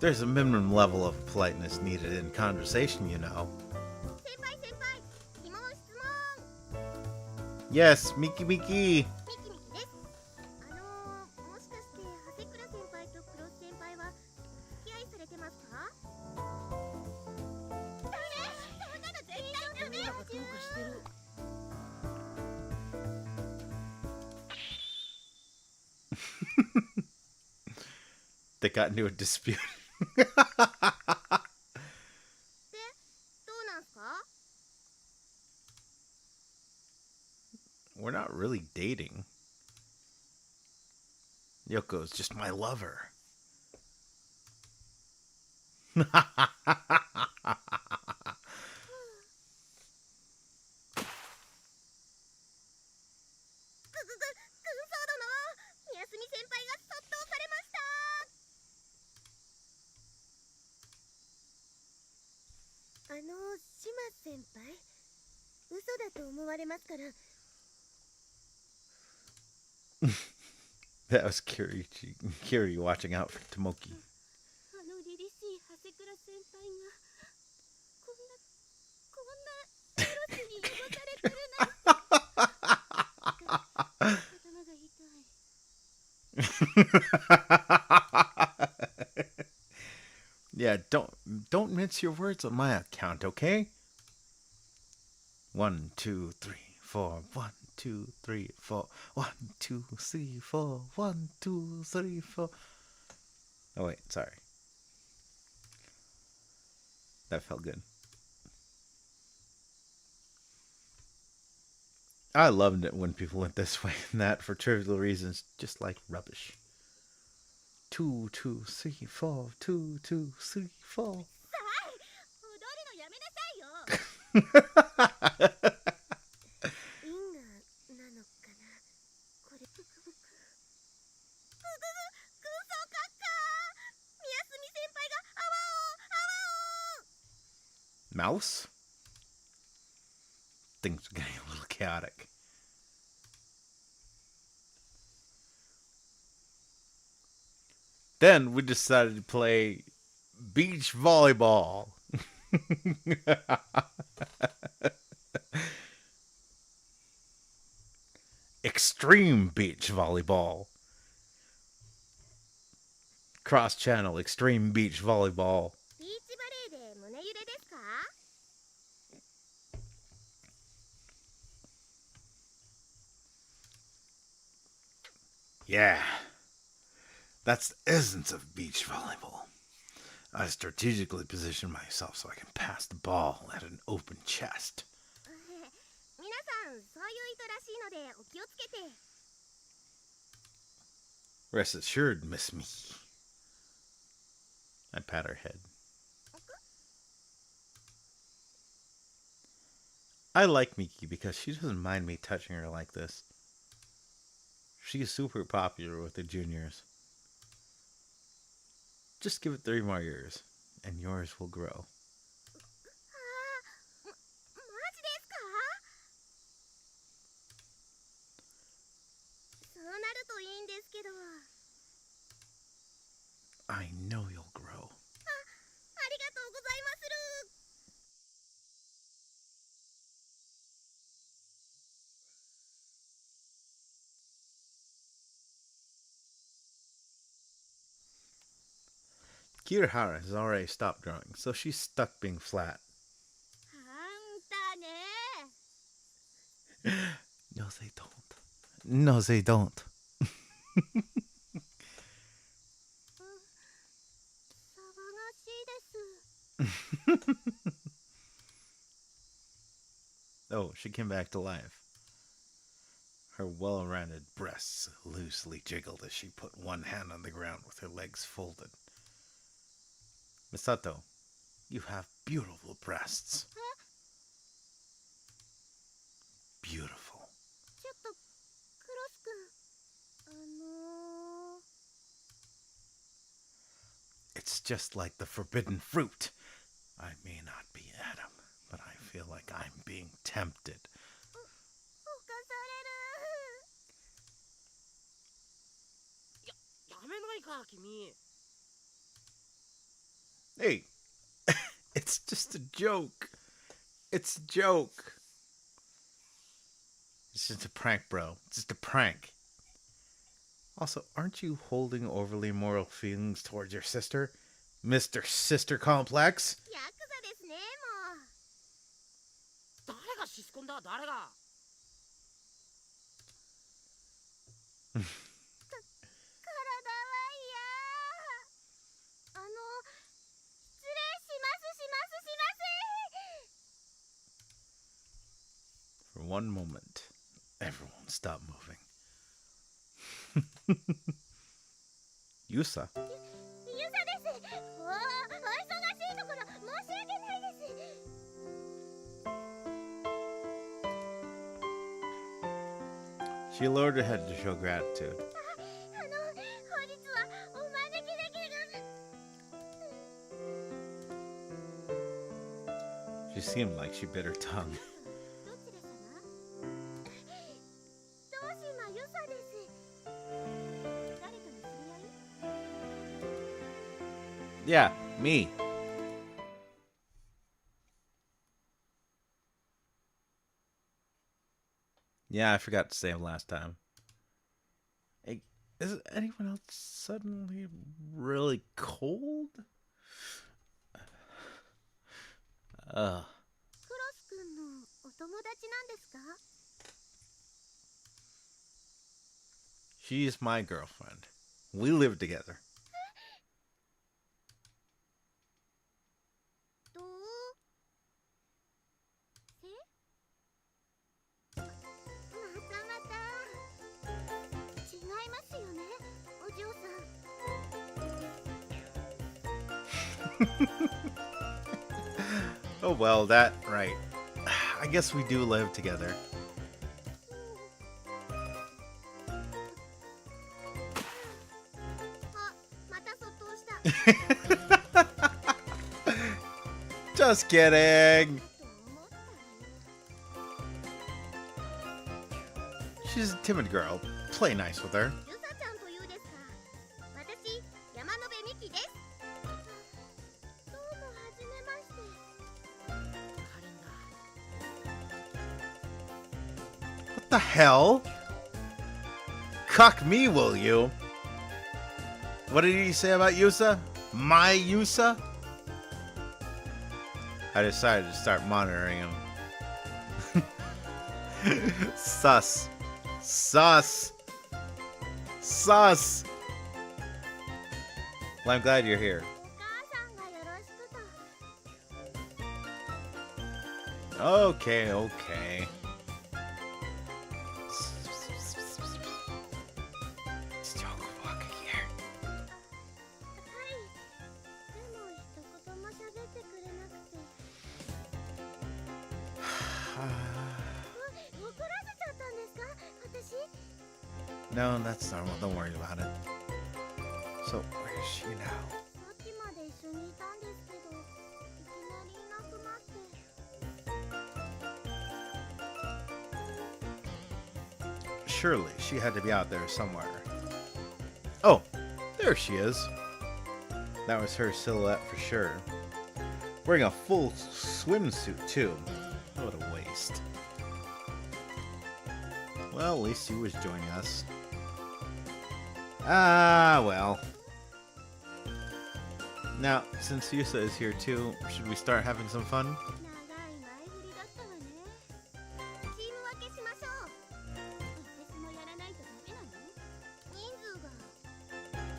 There's a minimum level of politeness needed in conversation, you know. Yes, Miki Miki. They got into a dispute. で、どうなんすか？ We're not really dating. Yoko's just my lover. 軍曹殿、宮澄先輩がそっとされました。島先輩、嘘だと思われますから。That was Kiri watching out for Tomoki. 凛々しい長谷倉先輩がこんなクロスに汚されてるなんて。頭が痛い。Yeah, don't mince your words on my account, okay? 1, 2, 3, 4. 1, 2, 3, 4. 1, 2, 3, 4. 1, 2, 3, 4. Oh wait, sorry. That felt good. I loved it when people went this way and that for trivial reasons, just like rubbish. 2, 2, 3, 4. 2, 2, 3, 4. 踊るのやめなさいよ。因果なのかな。これブクブク。軍曹閣下、宮澄先輩が泡を。 Mouse? Things are getting a little chaotic. Then we decided to play beach volleyball. Extreme beach volleyball. Cross-channel extreme beach volleyball. ビーチバレーで胸揺れですか？ Yeah. That's the essence of beach volleyball. I strategically position myself so I can pass the ball at an open chest. 皆さん、そういう意図らしいのでお気をつけて。 Rest assured, Miss Me. I pat her head. I like Miki because she doesn't mind me touching her like this. She's super popular with the juniors. Just give it 3 more years, and yours will grow. マジですか？そうなるといいんですけど。 I know you'll grow. ありがとうございまする。 Kirihara has already stopped growing, so she's stuck being flat. あんたね。 No, they don't. No, they don't. 騒がしいです。 Oh, she came back to life. Her well-rounded breasts loosely jiggled as she put one hand on the ground with her legs folded. Misato, you have beautiful breasts. Beautiful. ちょっとクロス君、It's just like the forbidden fruit. I may not be Adam, but I feel like I'm being tempted. 犯される。やめないか君。 Hey, it's just a joke. It's a joke. It's just a prank, bro. It's just a prank. Also, aren't you holding overly moral feelings towards your sister? Mr. Sister Complex? ヤクザですね、もう。誰がシスコンだ誰が。one moment, everyone stop moving. Yusa. ユサです。お忙しいところ申し訳ないです。 She lowered her head to show gratitude. 本日はお招きできる。 She seemed like she bit her tongue. どちら様？東島ユサです。誰かの知り合い？ Yeah, me. Yeah, I forgot to say him last time. Hey, is anyone else suddenly really cold? クロス君のお友達なんですか？ She's my girlfriend. We live together. どう？また違いますよね、お嬢さん。 Oh well, that right. I guess we do live together. あ、またそっと押した。 Just kidding. と思ったわよ。 She's a timid girl. Play nice with her. ユサちゃんというですか。私、山野辺美希です。どうもはじめまして。カレンダー。 What the hell? Cuck me, will you? What did he say about Yusa? My Yusa? I decided to start monitoring him. Sus. Sus. Sus. Well, I'm glad you're here. お母さんがよろしくと。 Okay, okay.はい。でも一言も喋ってくれなくて。怒らせちゃったんですか？私？ No, that's normal. Don't worry about it. So, where is she now? さっきまで一緒にいたんですけど、いきなりいなくなって。 Surely she had to be out there somewhere. Oh, there she is. That was her silhouette for sure. Wearing a full swimsuit too. What a waste. Well, at least she was joining us. Ah, well. Now, since Yusa is here too, should we start having some fun? 長い前振りだったわね。チーム分けしましょう。私もやらないとダメなの？人数が。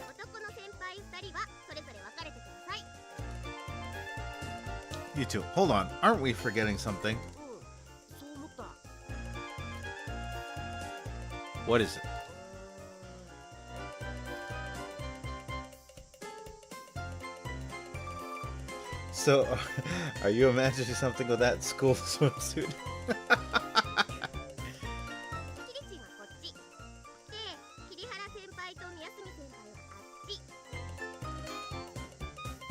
男の先輩2人はそれぞれ分かれてください。 You two, hold on. Aren't we forgetting something? うん、そう思った。 What is it? So, are you imagining something with that school swimsuit? キリチンはこっち。で、桐原先輩と宮澄先輩はあっち。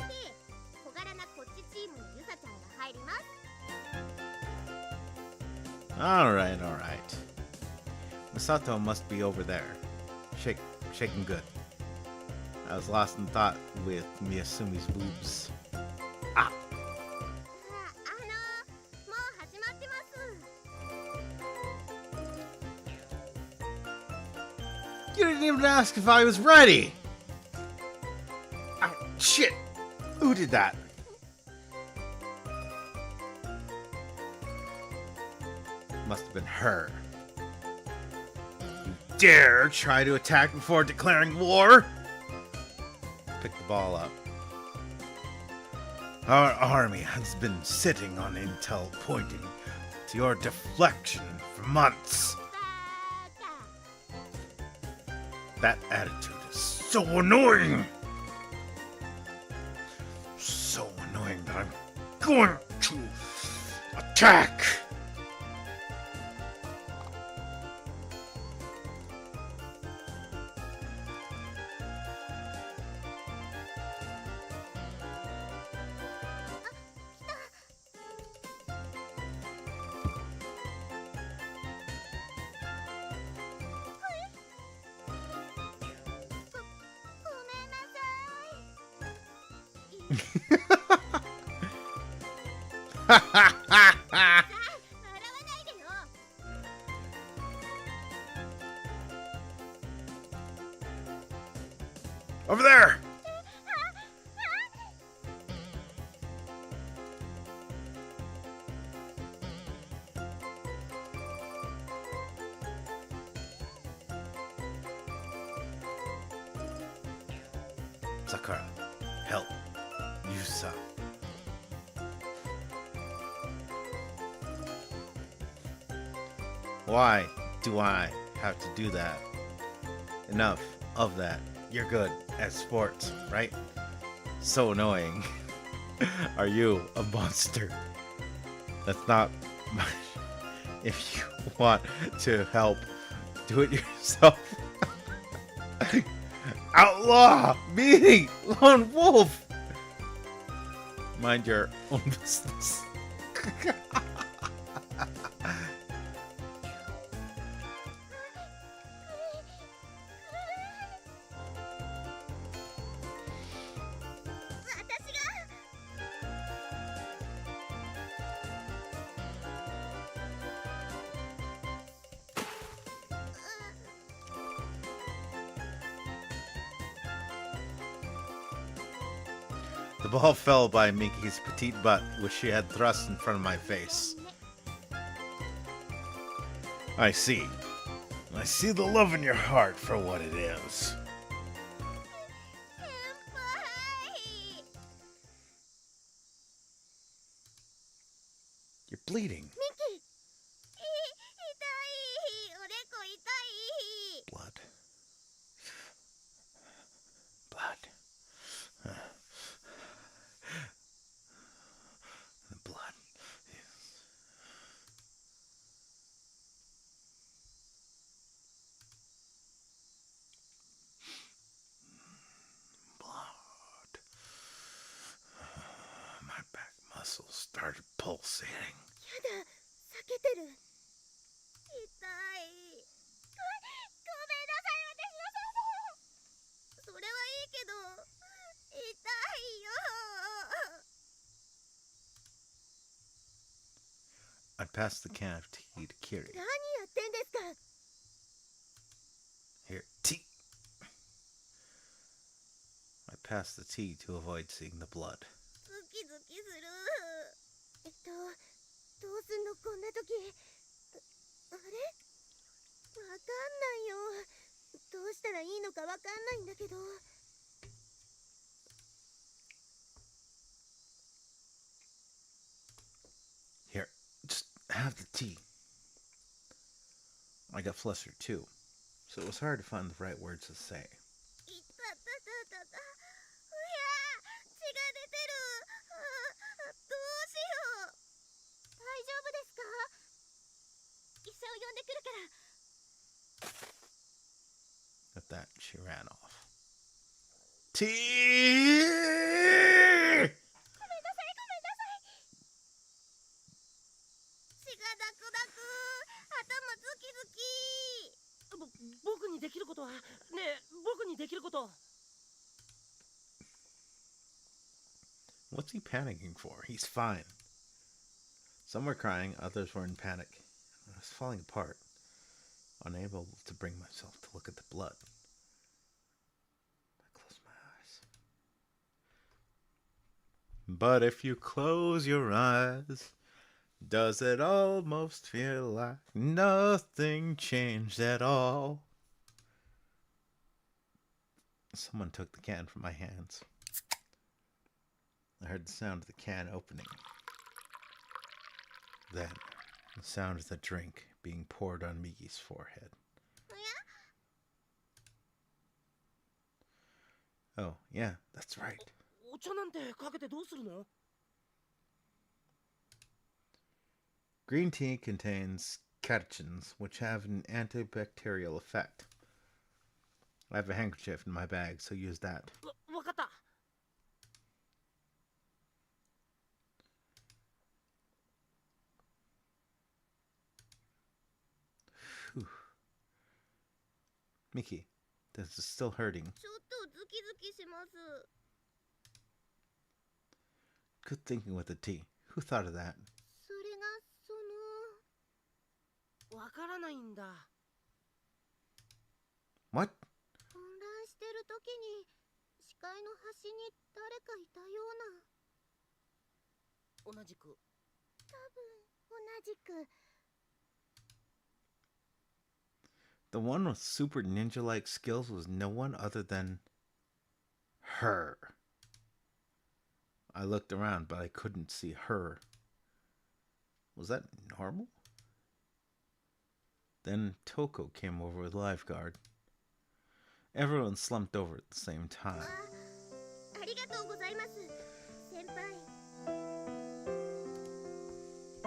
で、小柄なこっちチームのユサちゃんが入ります。 Alright, alright. Misato must be over there. Shaking good. I was lost in thought with Miyasumi's boobs. Ah! もう始まってます。 You didn't even ask if I was ready! Oh, shit! Who did that? Must have been her. You dare try to attack before declaring war? Pick the ball up. Our army has been sitting on intel pointing to your deflection for months. バ That attitude is so annoying. So annoying that I'm going to attack. Ha ha ha ha! 笑わないでよ。 Over there! Sakura, help. Yusa. Why do I have to do that? Enough of that. You're good at sports, right? So annoying. Are you a monster? That's not much. If you want to help, do it yourself. Outlaw! Meeting! Lone wolf! Mind your own business. 私が The ball fell by Miki's petite butt, which she had thrust in front of my face. I see. I see the love in your heart for what it is. 先輩 You're bleeding. ミキ痛いおでこ痛い Blood. Blood. The blood. Blood. My back muscles started pulsating. やだ避けてる痛いごめんなさい私のせいでそれはいいけど痛いよ I passed the can of tea to Kiri. 何やってんですか Here, tea. I passed the tea to avoid seeing the blood. ズキズキするどうすんのこんな時あれわかんないよどうしたらいいのかわかんないんだけど Here, just have the tea. I got flustered too, so it was hard to find the right words to say. いたたたたたうや血が出てるどうしよう大丈夫ですか医者を呼んでくるから At that, she ran off. Tea! ごめんなさい血がダクダク頭ズキズキ僕にできることはねえ僕にできること What's he panicking for? He's fine. Some were crying, others were in panic. I was falling apart, unable to bring myself to look at the blood. I closed my eyes. But if you close your eyes, does it almost feel like nothing changed at all? Someone took the can from my hands. I heard the sound of the can opening. Then The sound of the drink being poured on Miki's forehead. おや Oh, yeah, that's right. お茶なんてかけてどうするの？ Green tea contains catechins, which have an antibacterial effect. I have a handkerchief in my bag, so use that. わかった。 Whew. Miki, this is still hurting. ちょっとズキズキします。 Good thinking with the tea. Who thought of that? それがわからないんだ。 What? 混乱してる時に視界の端に誰かいたような。同じく。多分同じく。 The one with super ninja-like skills was no one other than her. I looked around, but I couldn't see her. Was that normal? Then Toko came over with lifeguard. Everyone slumped over at the same time. ありがとうございます、先輩。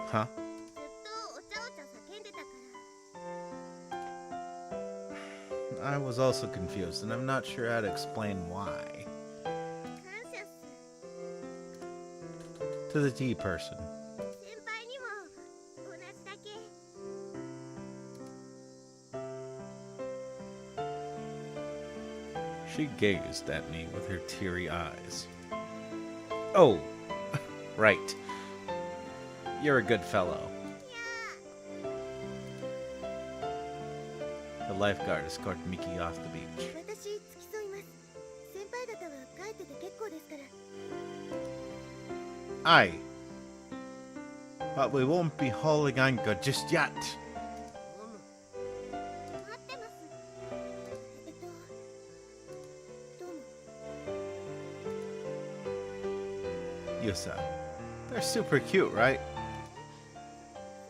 Huh? ずっとお茶お茶叫んでたから。 I was also confused, and I'm not sure how to explain why. 感謝っす。 To the tea person. 先輩にも同じだけ。 She gazed at me with her teary eyes. Oh, right. You're a good fellow. いや The lifeguard escorted Miki off the beach. 私付き添います。先輩方は帰ってて結構ですから。 Aye. But we won't be hauling anchor just yet. 待ってます。どうも。 Yusa. They're super cute, right?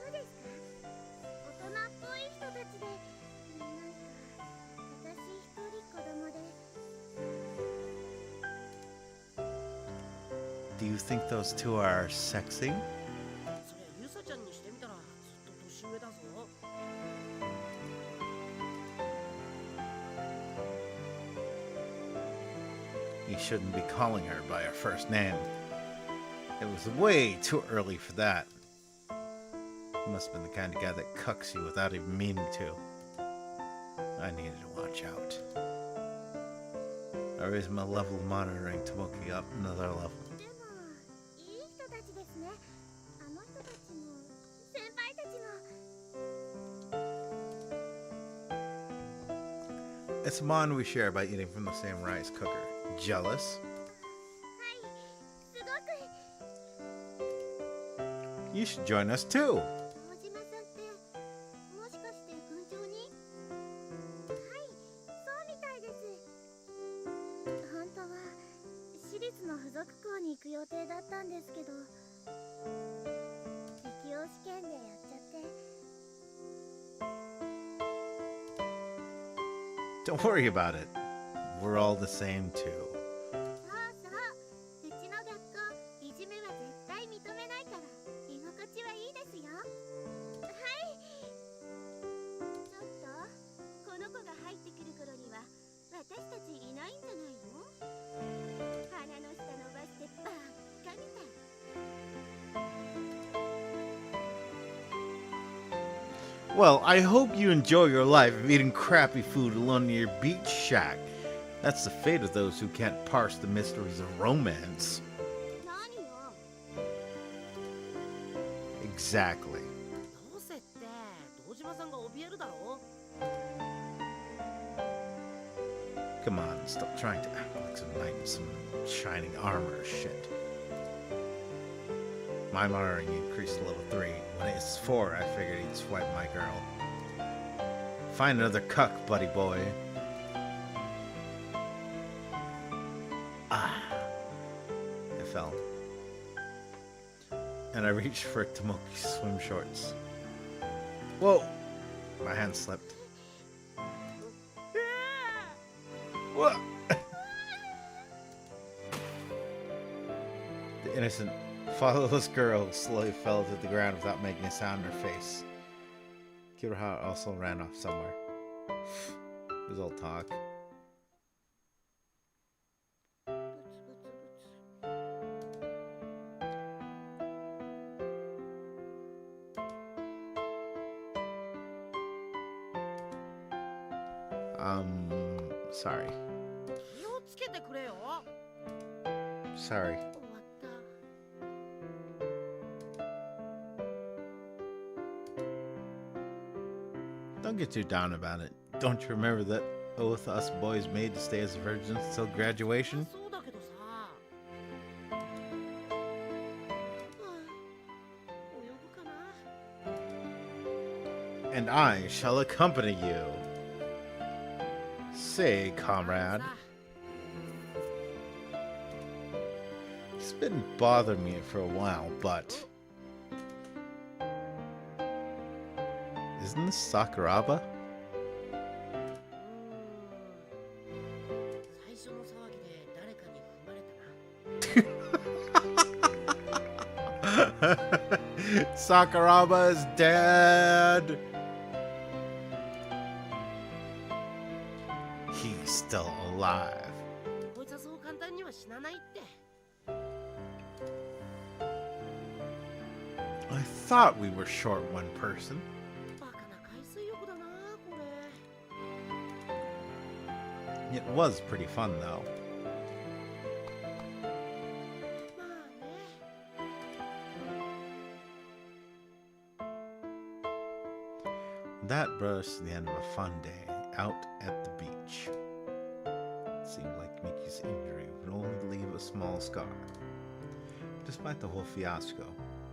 そうですか。大人っぽい人たちで、なんか私一人子供で。 Do you think those two are sexy? それユサちゃんにしてみたらずっと年上だぞ。 You shouldn't be calling her by her first name. It was way too early for that. You must have been the kind of guy that cucks you without even meaning to. I needed to watch out. I raised my level of monitoring Tomoki up another level. でもいい人たちですね。あの人たちも先輩たちも。 It's a bond we share by eating from the same rice cooker. Jealous? はい、すごく。 You should join us too. 大島さんってもしかして群青に？はい、そうみたいです。本当は私立の付属校に行く予定だったんですけど、適応試験でやっちゃって。 Don't worry about it. We're all the same too. そうそう、うちの学校いじめは絶対認めないから居心地はいいですよ。はい。ちょっとこの子が入ってくる頃には私たちいないんじゃないの？鼻の下伸ばしてばっかみたい。 Well, I hope you enjoy your life of eating crappy food alone in your beach shack. That's the fate of those who can't parse the mysteries of romance. 何よ。 Exactly. どうせって堂島さんが怯えるだろ。 Come on, stop trying to act like some knight in some shining armor or shit. My monitoring increased to level 3. When it's 4, I figured he'd swipe my girl. Find another cuck, buddy boy. Ah. It fell. And I reached for Tomoki's swim shorts. Whoa! My hand slipped. What? The innocent, fatherless girl slowly fell to the ground without making a sound in her face. Kiroha also ran off somewhere. It was all talk. Sorry. 気をつけてくれよ。 Sorry. 終わった。 Don't get too down about it. Don't you remember that oath us boys made to stay as virgins till graduation? そうだけどさ。泳ぐかな。 And I shall accompany you. Say, comrade. It's been bothering me for a while, but... Isn't this Sakuraba? 最初の騒ぎで誰かに踏まれたな。 Sakuraba is dead! He's still alive. こいつはそう簡単には死なないって。 I thought we were short one person. バカな海水浴だなこれ。 It was pretty fun, though. まあね。 That brought us to the end of a fun day out at the beach. It seemed like Mickey's injury would only leave a small scar. Despite the whole fiasco,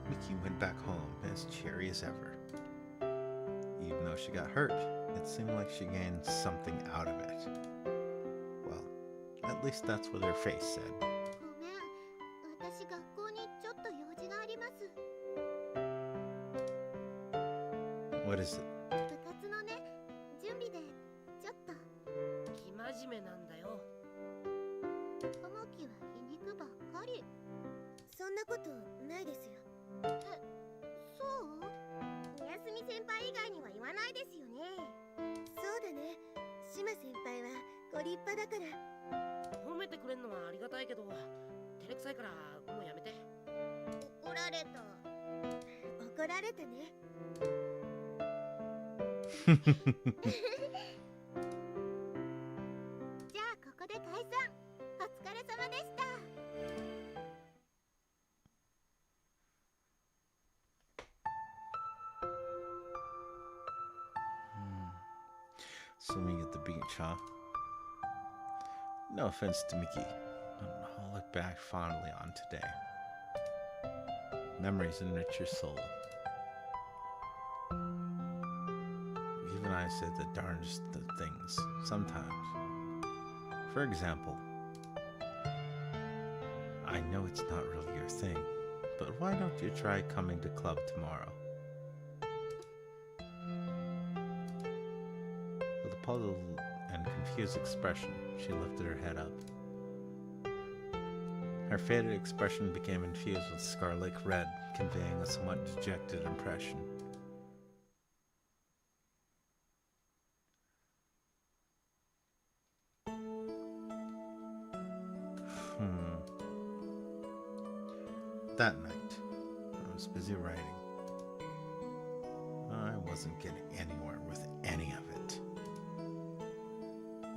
Mickey went back home as cheery as ever. Even though she got hurt, it seemed like she gained something out of it. Well, at least that's what her face said. ごめん。私学校にちょっと用事があります。 What is it? 部活のね、準備でちょっと。生真面目なんだよ。ともきは皮肉ばっかり。そんなことないですよ。え、そう？おやすみ先輩以外には言わないですよね。そうだね。シマ先輩はご立派だから。褒めてくれんのはありがたいけど、照れくさいからもうやめて。怒られた。怒られたね。じゃあここで解散。お疲れ様でした。 Swimming at the beach, huh? No offense to Mickey, but I'll look back fondly on today. Memories enrich your soul. Even I said the darndest of things, sometimes. For example, I know it's not really your thing, but why don't you try coming to club tomorrow? With a puzzled and confused expression, she lifted her head up. Her faded expression became infused with scarlet red, conveying a somewhat dejected impression. That night, I was busy writing. I wasn't getting anywhere with any of it.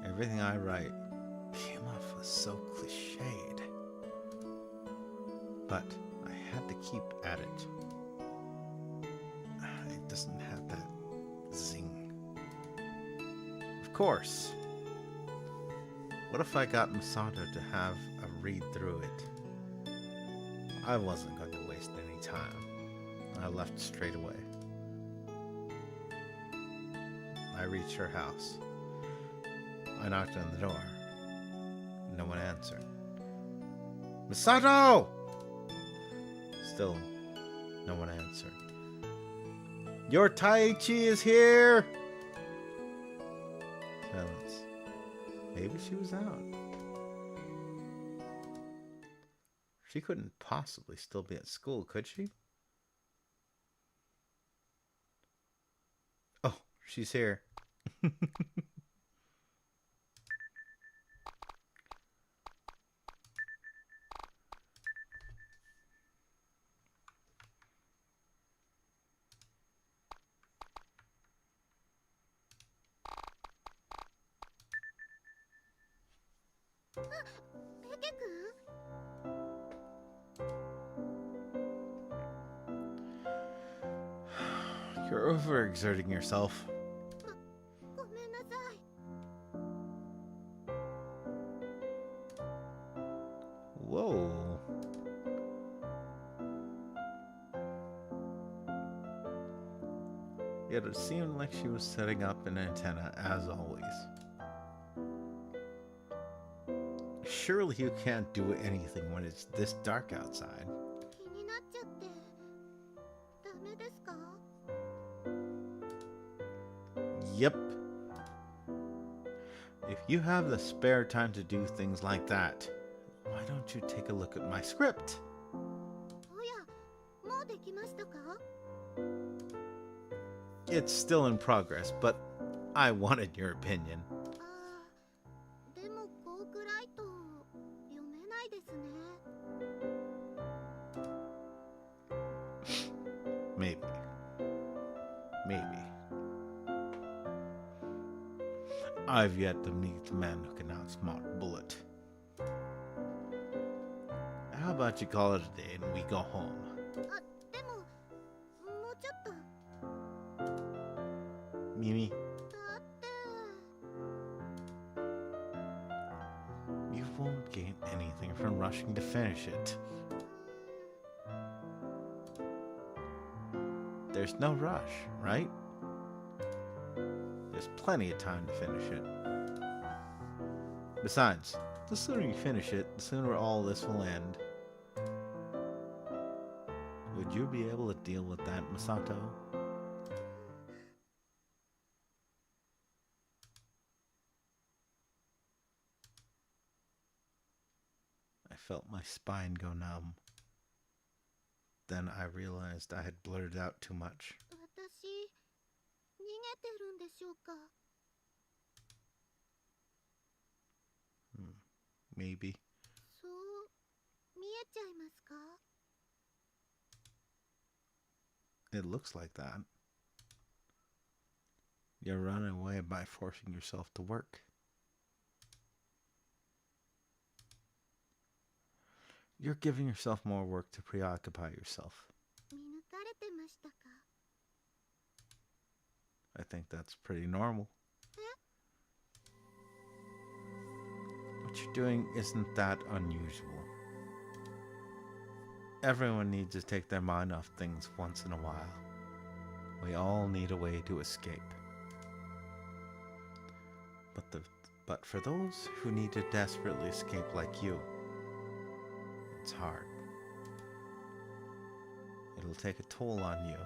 Everything I write came off as so cliched. But I had to keep at it. It doesn't have that zing. Of course. What if I got Masato to have a read through it? I wasn't going to waste any time. I left straight away. I reached her house. I knocked on the door. No one answered. Masato! Still, no one answered. Your Taichi is here! Silence. Maybe she was out. She couldn't possibly still be at school, could she? Oh, she's here. You're overexerting yourself. ごめんなさい。 Whoa. Yet it seemed like she was setting up an antenna as always. Surely you can't do anything when it's this dark outside. 気になっちゃってダメですか？ Yep. If you have the spare time to do things like that, why don't you take a look at my script? おや、もうできましたか？ It's still in progress, but I wanted your opinion. あー、でもこうくらいと読めないですね。 Maybe. Maybe. I've yet to meet the man who can outsmart Bullet. How about you call it a day and we go home? あ、でももうちょっと。 Mimi, だって。 you won't gain anything from rushing to finish it. There's no rush, right? There's plenty of time to finish it. Besides, the sooner you finish it, the sooner all this will end. Would you be able to deal with that, Masato? I felt my spine go numb. Then I realized I had blurted out too much. 私逃げてるんでしょうか？ Maybe. そう見えちゃいますか？ It looks like that. You're running away by forcing yourself to work. You're giving yourself more work to preoccupy yourself. 見抜かれてましたか？ I think that's pretty normal. What you're doing isn't that unusual. Everyone needs to take their mind off things once in a while. We all need a way to escape. But for those who need to desperately escape like you, it's hard. It'll take a toll on you.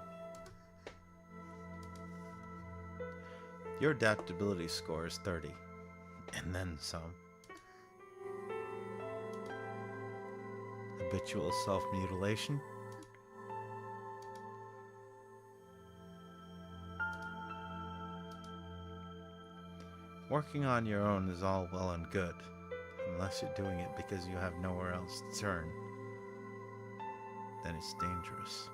Your adaptability score is 30, and then some. Habitual self-mutilation. Working on your own is all well and good, unless you're doing it because you have nowhere else to turn. Then it's dangerous.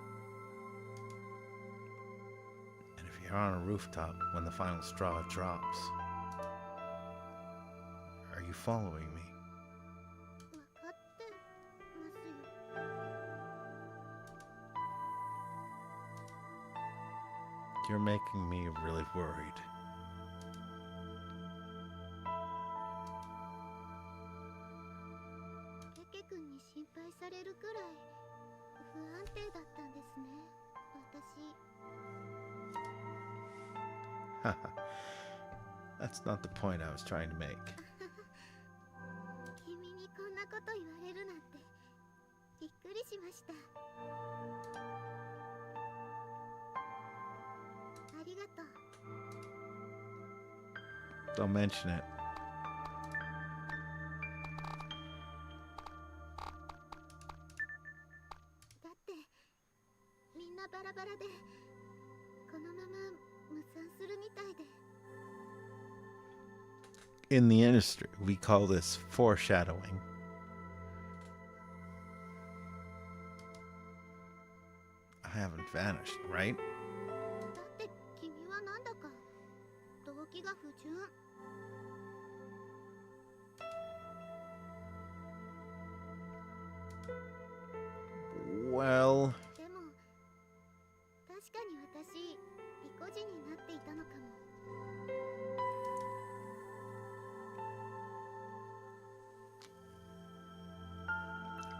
And if you're on a rooftop when the final straw drops, are you following me? 分かってますよ。 You're making me really worried. ケケ君に心配されるくらい不安定だったんですね。私。 That's not the point I was trying to make. 君にこんなこと言われるなんてびっくりしました。た。 Don't mention it. だってみんなバラバラでこのまま無賛するみたいで。 In the industry, we call this foreshadowing. I haven't vanished, right? だって君はなんだか動機が不純。 Well, でも確かに私意固地になっていたのかも。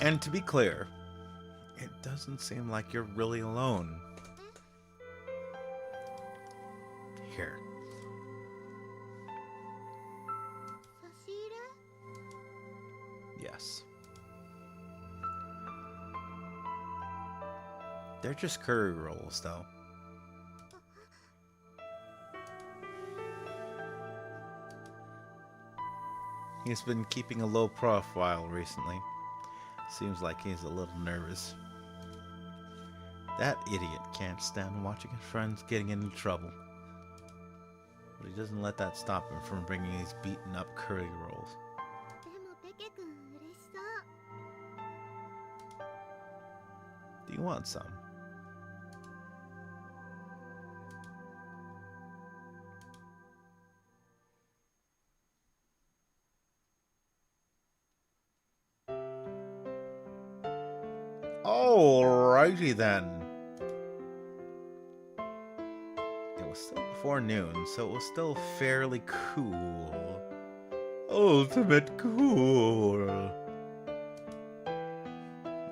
and to be clear, it doesn't seem like you're really alone. Here. 差し入れ？ Yes. They're just curry rolls, though. He's been keeping a low profile recently. Seems like he's a little nervous. That idiot can't stand watching his friends getting into trouble. But he doesn't let that stop him from bringing these beaten up curry rolls. でもペケ君嬉しそう。 Do you want some? Alrighty then. It was still before noon, so it was still fairly cool. Ultimate cool.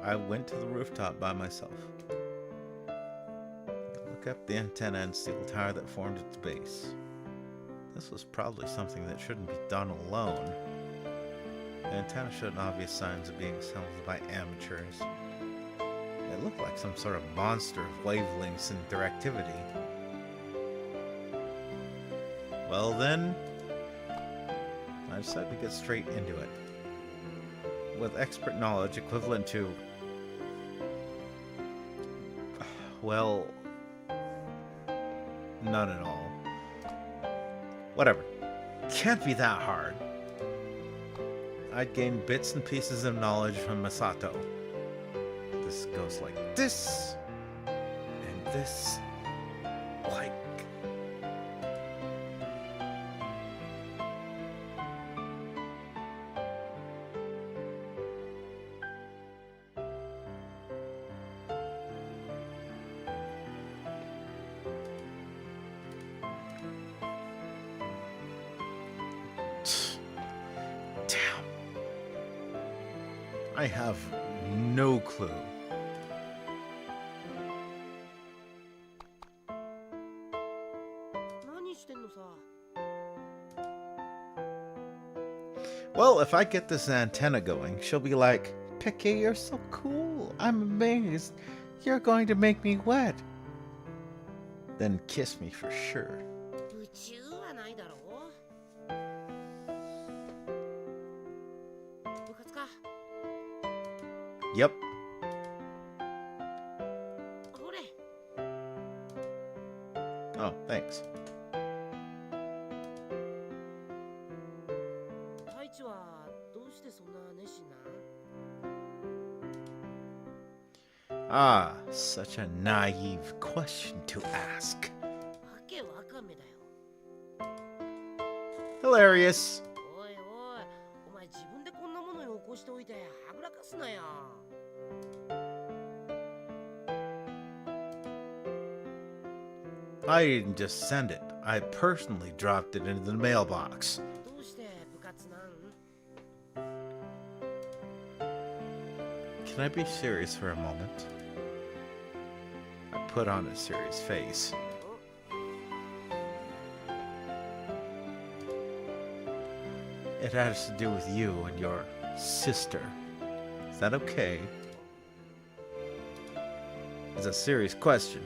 I went to the rooftop by myself. Look up the antenna and steel tower that formed its base. This was probably something that shouldn't be done alone. The antenna showed obvious signs of being assembled by amateurs. It looked like some sort of monster of wavelengths and directivity. Well then, I decided to get straight into it. With expert knowledge equivalent to... well... none at all. Whatever. Can't be that hard. I'd gained bits and pieces of knowledge from Masato. This goes like this, and this, like... Damn. I have no clue. Well, if I get this antenna going, she'll be like, Picky, you're so cool. I'm amazed. You're going to make me wet. Then kiss me for sure. 宇宙はないだろう。部活か。 Yep. ほれ。 Oh, thanks. 太一はどうしてそんな熱心なん？ Ah, such a naive question to ask. わけわかめだよ。 Hilarious. おいおい、お前自分でこんなものを起こしておいてはぐらかすなよ。 I didn't just send it. I personally dropped it into the mailbox. どうして部活なん？ Can I be serious for a moment? I put on a serious face. It has to do with you and your sister. Is that okay? It's a serious question.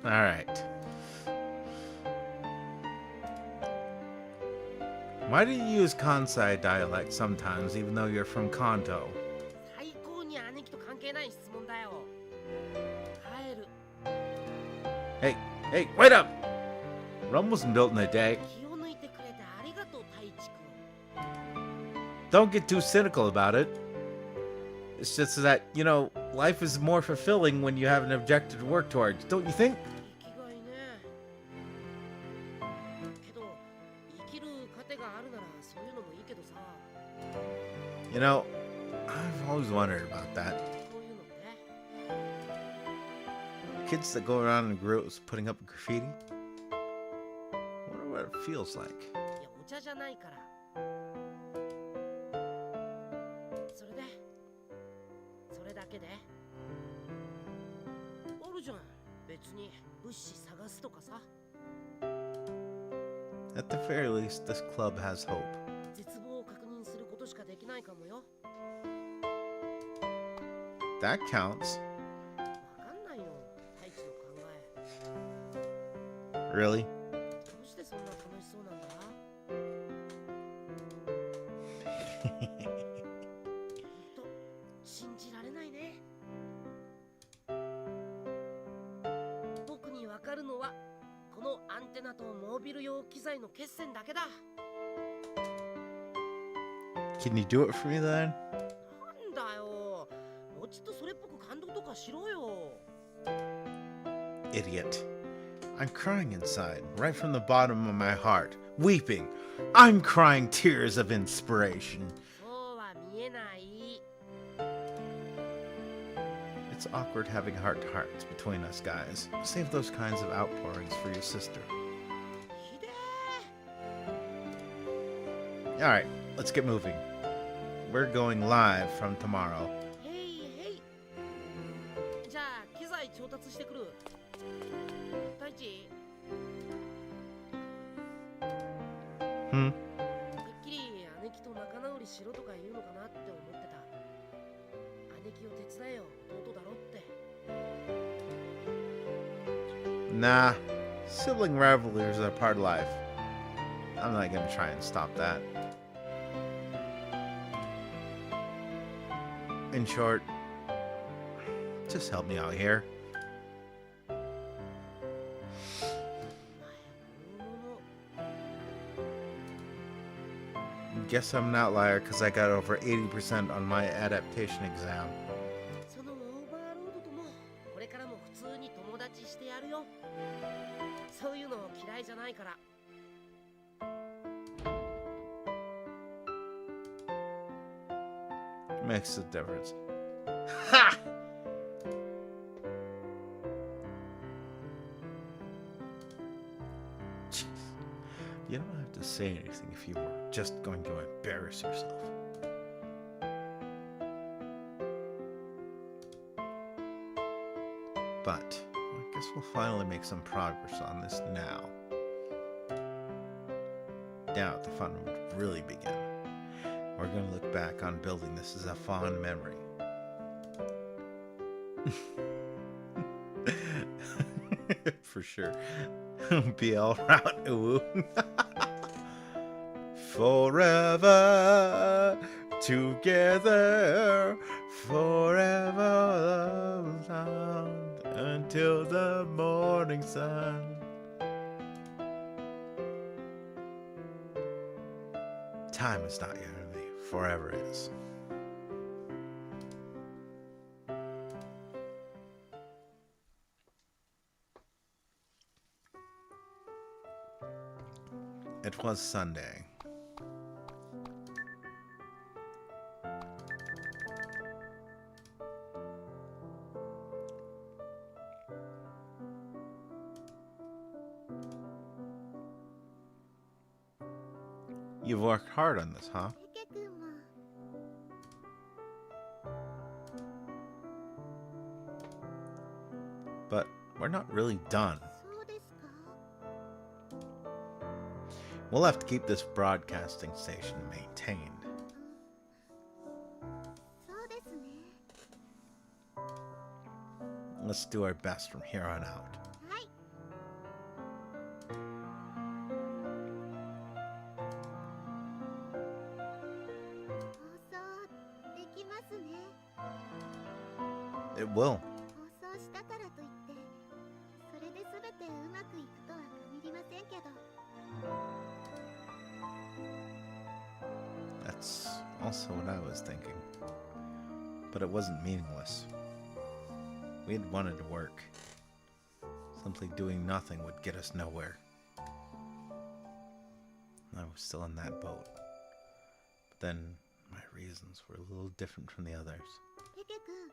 Alright. Why do you use Kansai dialect sometimes, even though you're from Kanto? 最高に兄貴と関係ない質問だよ。帰る。 Hey, hey, wait up! Rome wasn't built in a day. 気を抜いてくれてありがとう、太一くん。 Don't get too cynical about it. It's just that, you know, life is more fulfilling when you have an objective to work towards, don't you think? 生きがいね。けど、生きる糧があるならそういうのもいいけどさ。 You know, I've always wondered about that. そういうのって。 Kids that go around in groups putting up graffiti? Wonder what it feels like. いや、お茶じゃないから。それで、それだけで。あるじゃん。別に物資探すとかさ。 At the very least, this club has hope. 絶望を確認することしかできないかもよ。 That counts. わかんないよ、太一の考え。 Really? どうしてそんな楽しそうなんだ？ほんと信じられないね。僕にわかるのはこのアンテナとモービル用機材の決戦だけだ。 Can you do it for me then? なんだよ。もうちょっとそれっぽく感動とかしろよ。 Idiot. I'm crying inside, right from the bottom of my heart. Weeping. I'm crying tears of inspiration. そうは見えない。 It's awkward having heart-to-hearts between us guys. Save those kinds of outpourings for your sister. ひでえ。 Alright, let's get moving. We're going live from tomorrow. へいへい。じゃあ機材調達してくる。太一。 Hmm? てっきり姉貴と仲直りしろとか言うのかなって思ってた。姉貴を手伝えよ、弟だろって。 Nah. Sibling rivalries are part of life. I'm not gonna try and stop that. In short, just help me out here. お前大物。 Guess I'm an outlier because I got over 80% on my adaptation exam. そのオーバーロードともこれからも普通に友達してやるよ。そういうの嫌いじゃないから。 Makes a difference. Ha! Jeez. You don't have to say anything if you were just going to embarrass yourself. But I guess we'll finally make some progress on this now. Now the fun would really begin. We're going to look back on building this as a fond memory. For sure. BL route. Ooh. Forever together, forever sound until the morning sun. Time is not your enemy, forever is. It was Sunday. You've worked hard on this, huh? ケ君も But we're not really done. そうですか。 We'll have to keep this broadcasting station maintained. そうですね。 Let's do our best from here on out. はい。It will. 放送したからといってそれで全てうまくいくとは限りませんけど。 That's also what I was thinking. But it wasn't meaningless. We had wanted to work. Simply doing nothing would get us nowhere. I was still in that boat. But then my reasons were a little different from the others. ペケ君、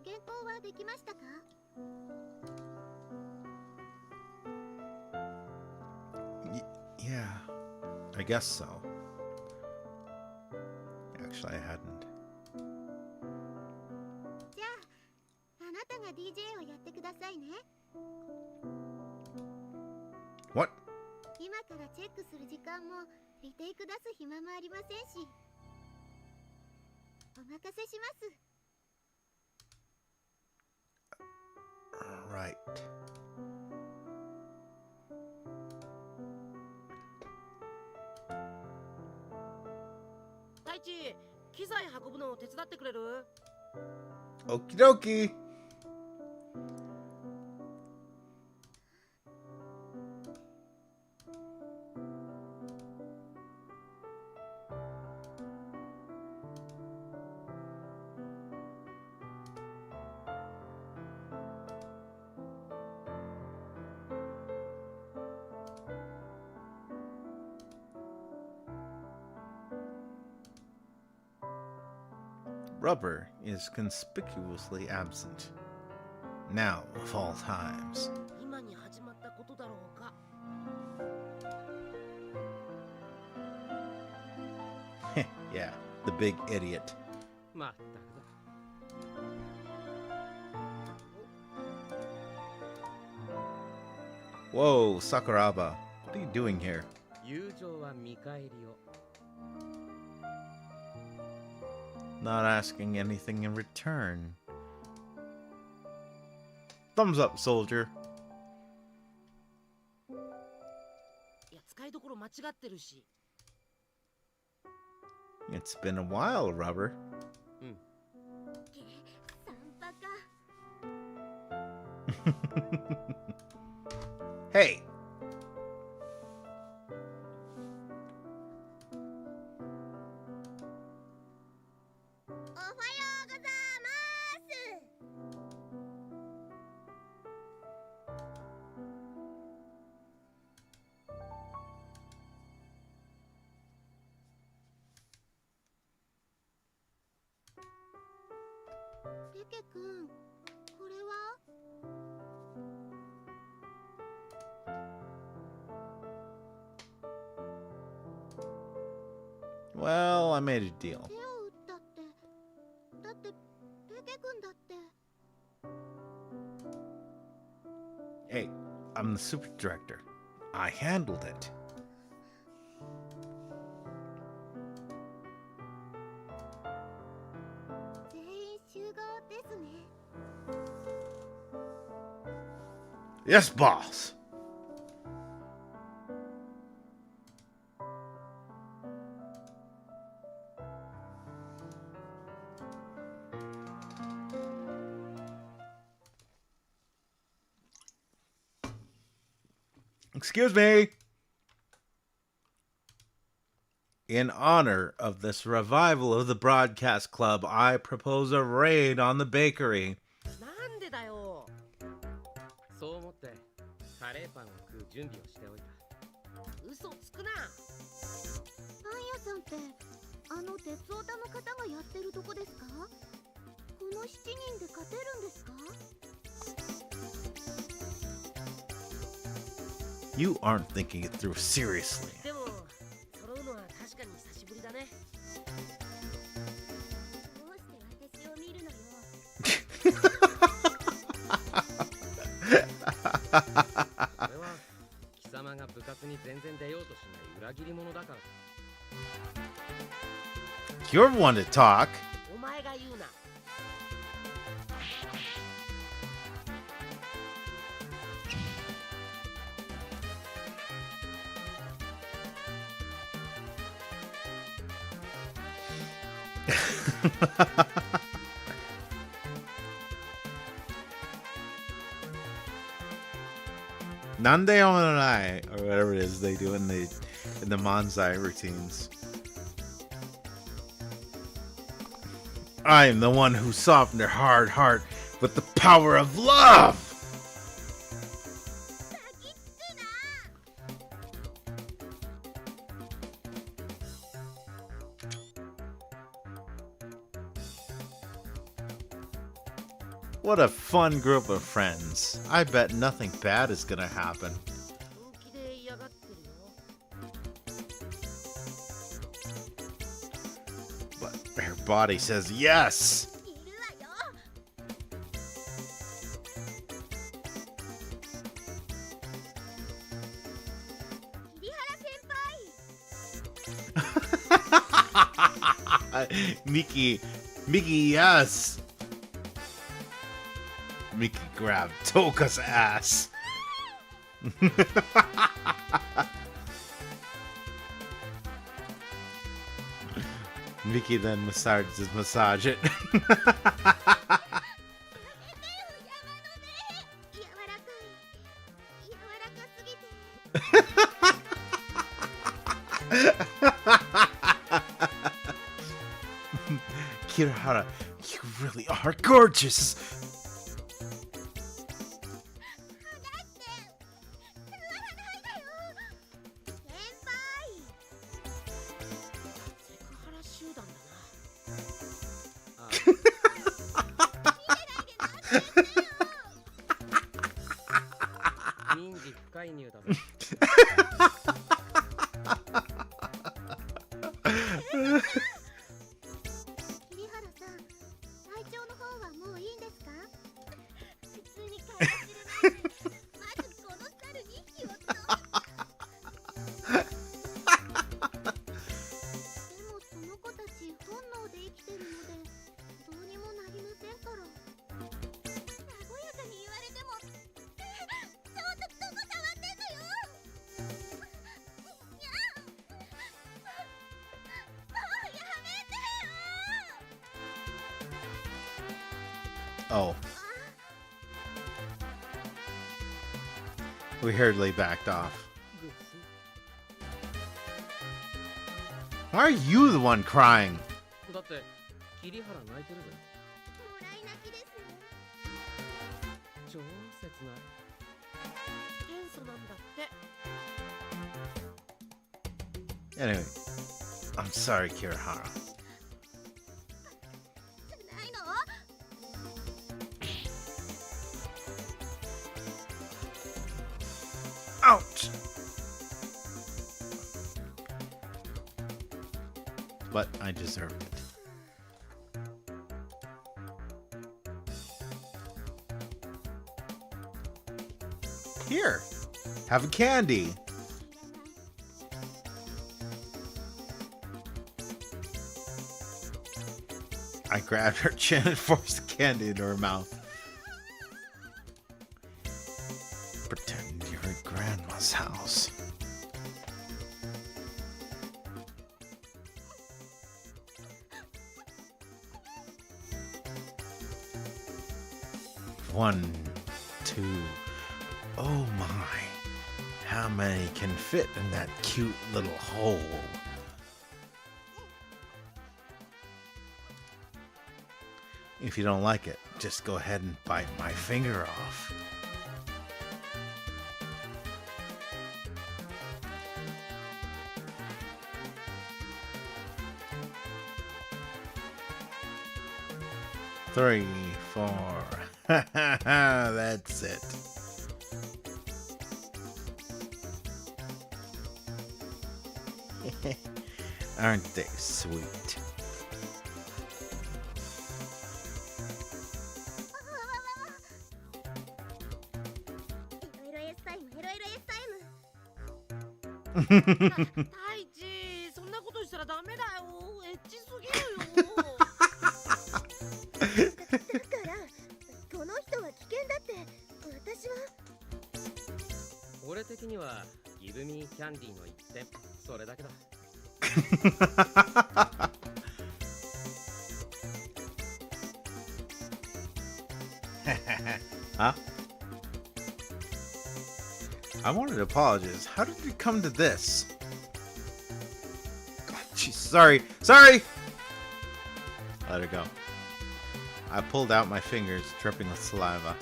原稿はできましたか？ Yeah, I guess so. Actually, I hadn't. じゃあ、あなたが DJ をやってくださいね。 What? 今からチェックする時間もリテイク出す暇もありませんし。お任せします。 Right. 太一、機材運ぶのを手伝ってくれる？ Okie dokie. Rubber is conspicuously absent. Now of all times. 今に始まったことだろうか。 Yeah, the big idiot. まったくだ。 Whoa, Sakuraba. What are you doing here? 友情は見返りを。 Not asking anything in return. Thumbs up, soldier. いや、使いどころ間違ってるし。 It's been a while, Rubber. サンパか。 Hey! おはようございます。 ペケ君、これは？ Well, I made a deal. 手を打ったって。だってペケ君だって。 Hey, I'm the super director. I handled it. 全員集合ですね。 Yes, boss! Excuse me! In honor of this revival of the Broadcast Club, I propose a raid on the bakery. なんでだよ。そう思ってカレーパンを食う準備をしておいた。嘘つくな。パン屋さんってあの鉄オタの方がやってるとこですか？この7人で勝てるんですか？ You aren't thinking it through seriously. でも揃うのは確かに久しぶりだね。どうして私を見るのよ。俺は貴様が部活に全然出ようとしない裏切り者だからだ。 You're one to talk. お前が言うな。Nande onarai, or whatever it is they do in the manzai routines. I am the one who softened her hard heart with the power of love. What a fun group of friends. I bet nothing bad is gonna happen. 本気で嫌がってるよ。 But her body says yes. いるわよ。桐原先輩。 Mickey, yes. Mickey grabbed Toka's ass. Mickey then massaged it. 柔らかすぎて。 Kirihara, you really are gorgeous. 先輩。セクハラ集団だな。民事不介入だぞ。桐原さん、体調の方はもういいんですか？普通に会話する前に、まずこの猿2匹をと。でもその子たち本能で生きてるので、どうにもなりませんから。和やかに言われても、ちょっとどこ触ってんのよ。にゃん。もうやめてよ。 Oh. We hurriedly backed off. Why are you the one crying? だって桐原泣いてるぜ。もらい泣きですね。超切ない。元素なんだって。 Anyway, I'm sorry, Kirihara. ないの？ Ouch! But I deserve it. Here, have a candy. I grabbed her chin and forced the candy into her mouth. Pretend you're at Grandma's house. One, two. Oh my. How many can fit in that cute little hole? If you don't like it, just go ahead and bite my finger off. Three, four. That's it. Aren't they sweet? いろいろ S タイム、いろいろ S タイム。太一、そんなことしたらダメだよ。エッチすぎるよ。だからこの人は危険だって私は。俺的にはギブミーキャンディーの一点、それだけだ。Huh? apologies. How did we come to this? God, jeez, sorry. Sorry! Let it go. I pulled out my fingers, dripping with saliva.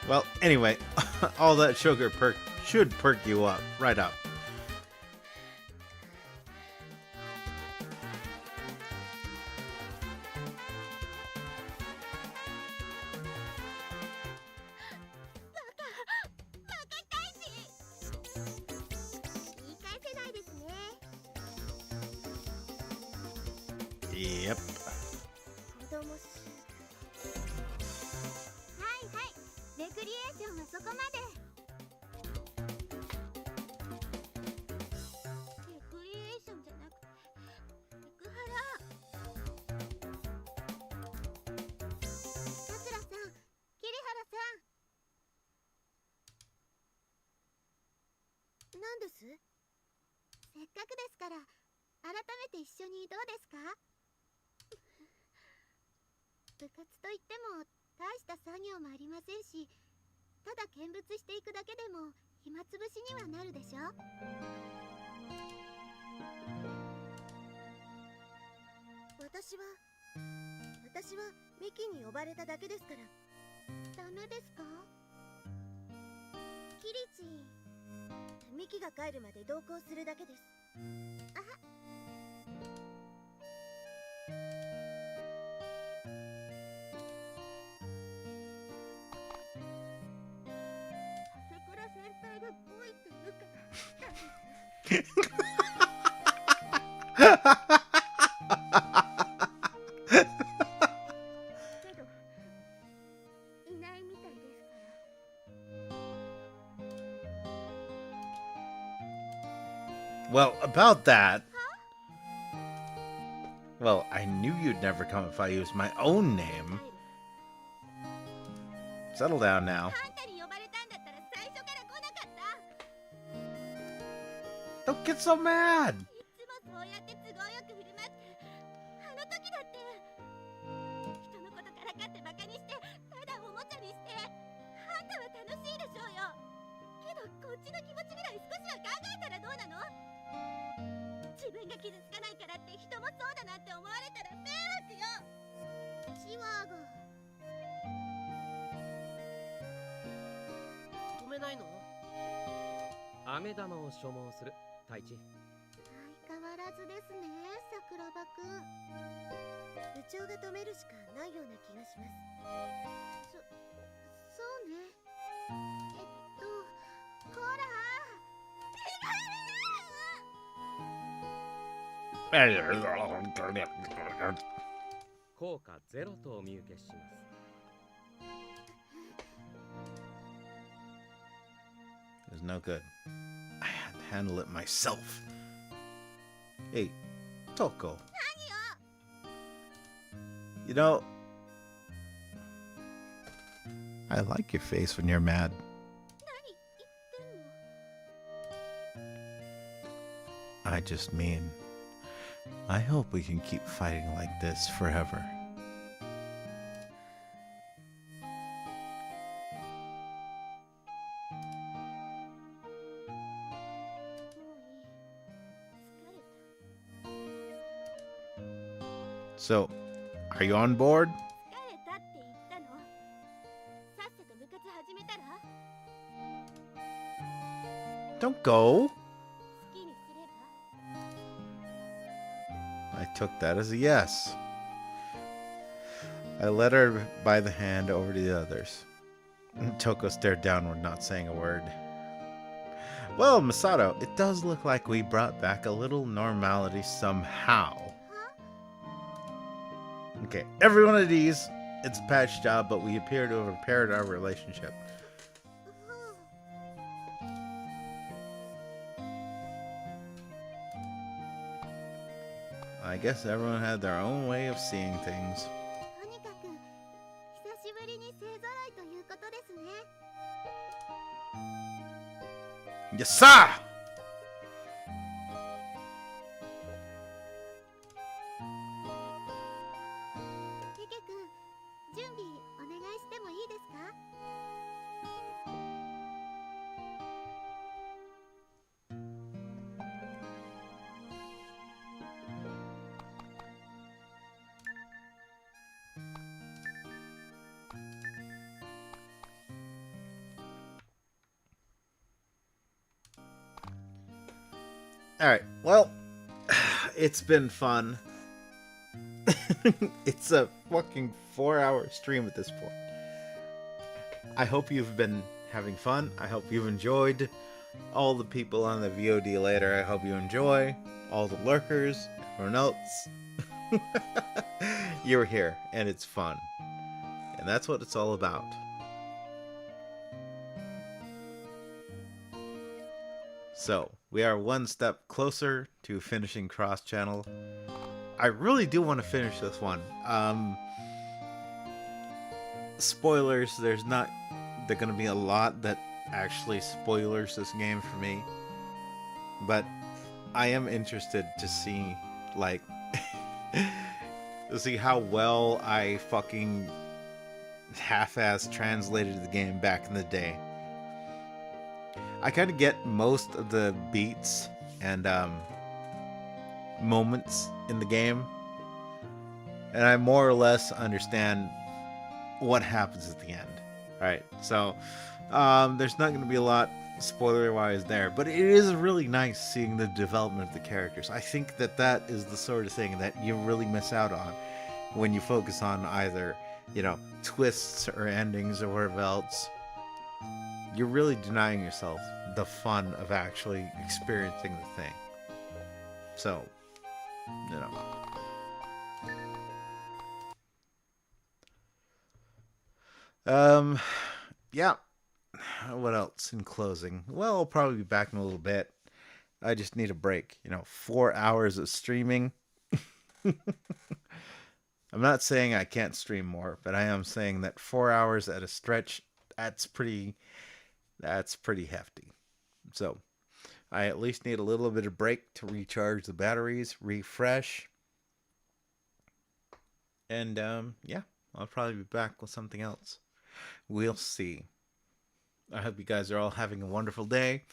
Well, anyway, all that sugar should perk you up, right up. Yep. 子供しはいはいレクリエーションはそこまでレクリエーションじゃなくてセクハラさくらさん桐原さんなんですせっかくですから改めて一緒にどうですか部活といっても大した作業もありませんし、ただ見物していくだけでも暇つぶしにはなるでしょ。私はミキに呼ばれただけですから。ダメですか？キリチン、ミキが帰るまで同行するだけです。あは。先輩がボイって言うからけどいないみたいですから。 Well, about that. Well, I knew you'd never come if I used my own name. Settle down now. Don't get so mad! いつもそうやって都合よく振る舞って、あの時だって人のことからかってバカにしてただおもちゃにしてあんたは楽しいでしょうよ。けどこっちの気持ちぐらい少しは考えたらどうなの？自分が傷つかないからって人もそうだなって思われたら迷惑よ。シワが止めないの？飴玉を所望する太一。相変わらずですね、桜庭くん。部長が止めるしかないような気がします。そうね。こら効果ゼロとお見受けします。It was no good. I had to handle it myself. Hey, Toko. You know, I like your face when you're mad. I just mean, I hope we can keep fighting like this forever. So, are you on board? Don't go. I took that as a yes. I led her by the hand over to the others. Toko stared downward, not saying a word. Well, Masato, it does look like we brought back a little normality somehow. Okay, every one of these, it's a patch job, but we appear to have repaired our relationship. I guess everyone had their own way of seeing things. Yes, sir! Alright, well, it's been fun. It's a fucking 4-hour stream at this point. I hope you've been having fun. I hope you've enjoyed all the people on the VOD later. I hope you enjoy all the lurkers, everyone else. You're here, and it's fun. And that's what it's all about. So, we are one step closer to finishing Cross Channel. I really do want to finish this one. Spoilers, there's going to be a lot that actually spoilers this game for me. But I am interested to see, like, to see how well I fucking half-ass translated the game back in the day. I kind of get most of the beats and moments in the game, and I more or less understand what happens at the end. Alright, so there's not going to be a lot spoiler-wise there, but it is really nice seeing the development of the characters. I think that is the sort of thing that you really miss out on when you focus on either, you know, twists or endings or whatever else. You're really denying yourself the fun of actually experiencing the thing. So, you know. Yeah. What else in closing? Well, I'll probably be back in a little bit. I just need a break. You know, 4 hours of streaming. I'm not saying I can't stream more, but I am saying that 4 hours at a stretch, that's pretty hefty. So, I at least need a little bit of break to recharge the batteries, refresh. And, yeah, I'll probably be back with something else. We'll see. I hope you guys are all having a wonderful day.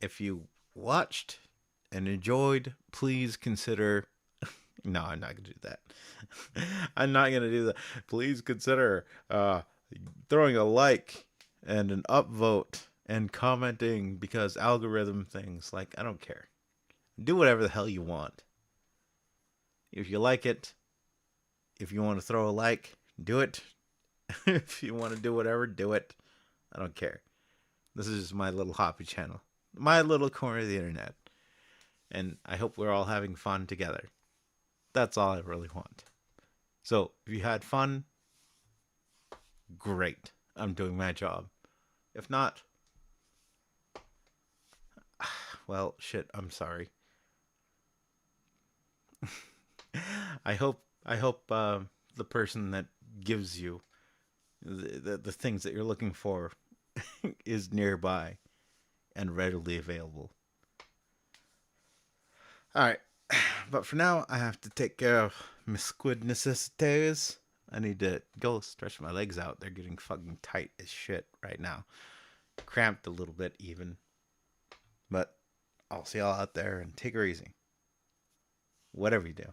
If you watched and enjoyed, please consider... No, I'm not going to do that. I'm not going to do that. Please consider throwing a like and an upvote and commenting, because algorithm things, like, I don't care. Do whatever the hell you want. If you like it, if you want to throw a like, do it. If you want to do whatever, do it. I don't care. This is just my little hobby channel. My little corner of the internet. And I hope we're all having fun together. That's all I really want. So, if you had fun, great. I'm doing my job. If not, well, shit, I'm sorry. I hope the person that gives you the things that you're looking for is nearby and readily available. Alright, but for now, I have to take care of my squid necessities. I need to go stretch my legs out. They're getting fucking tight as shit right now. Cramped a little bit even. But I'll see y'all out there, and take her easy. Whatever you do.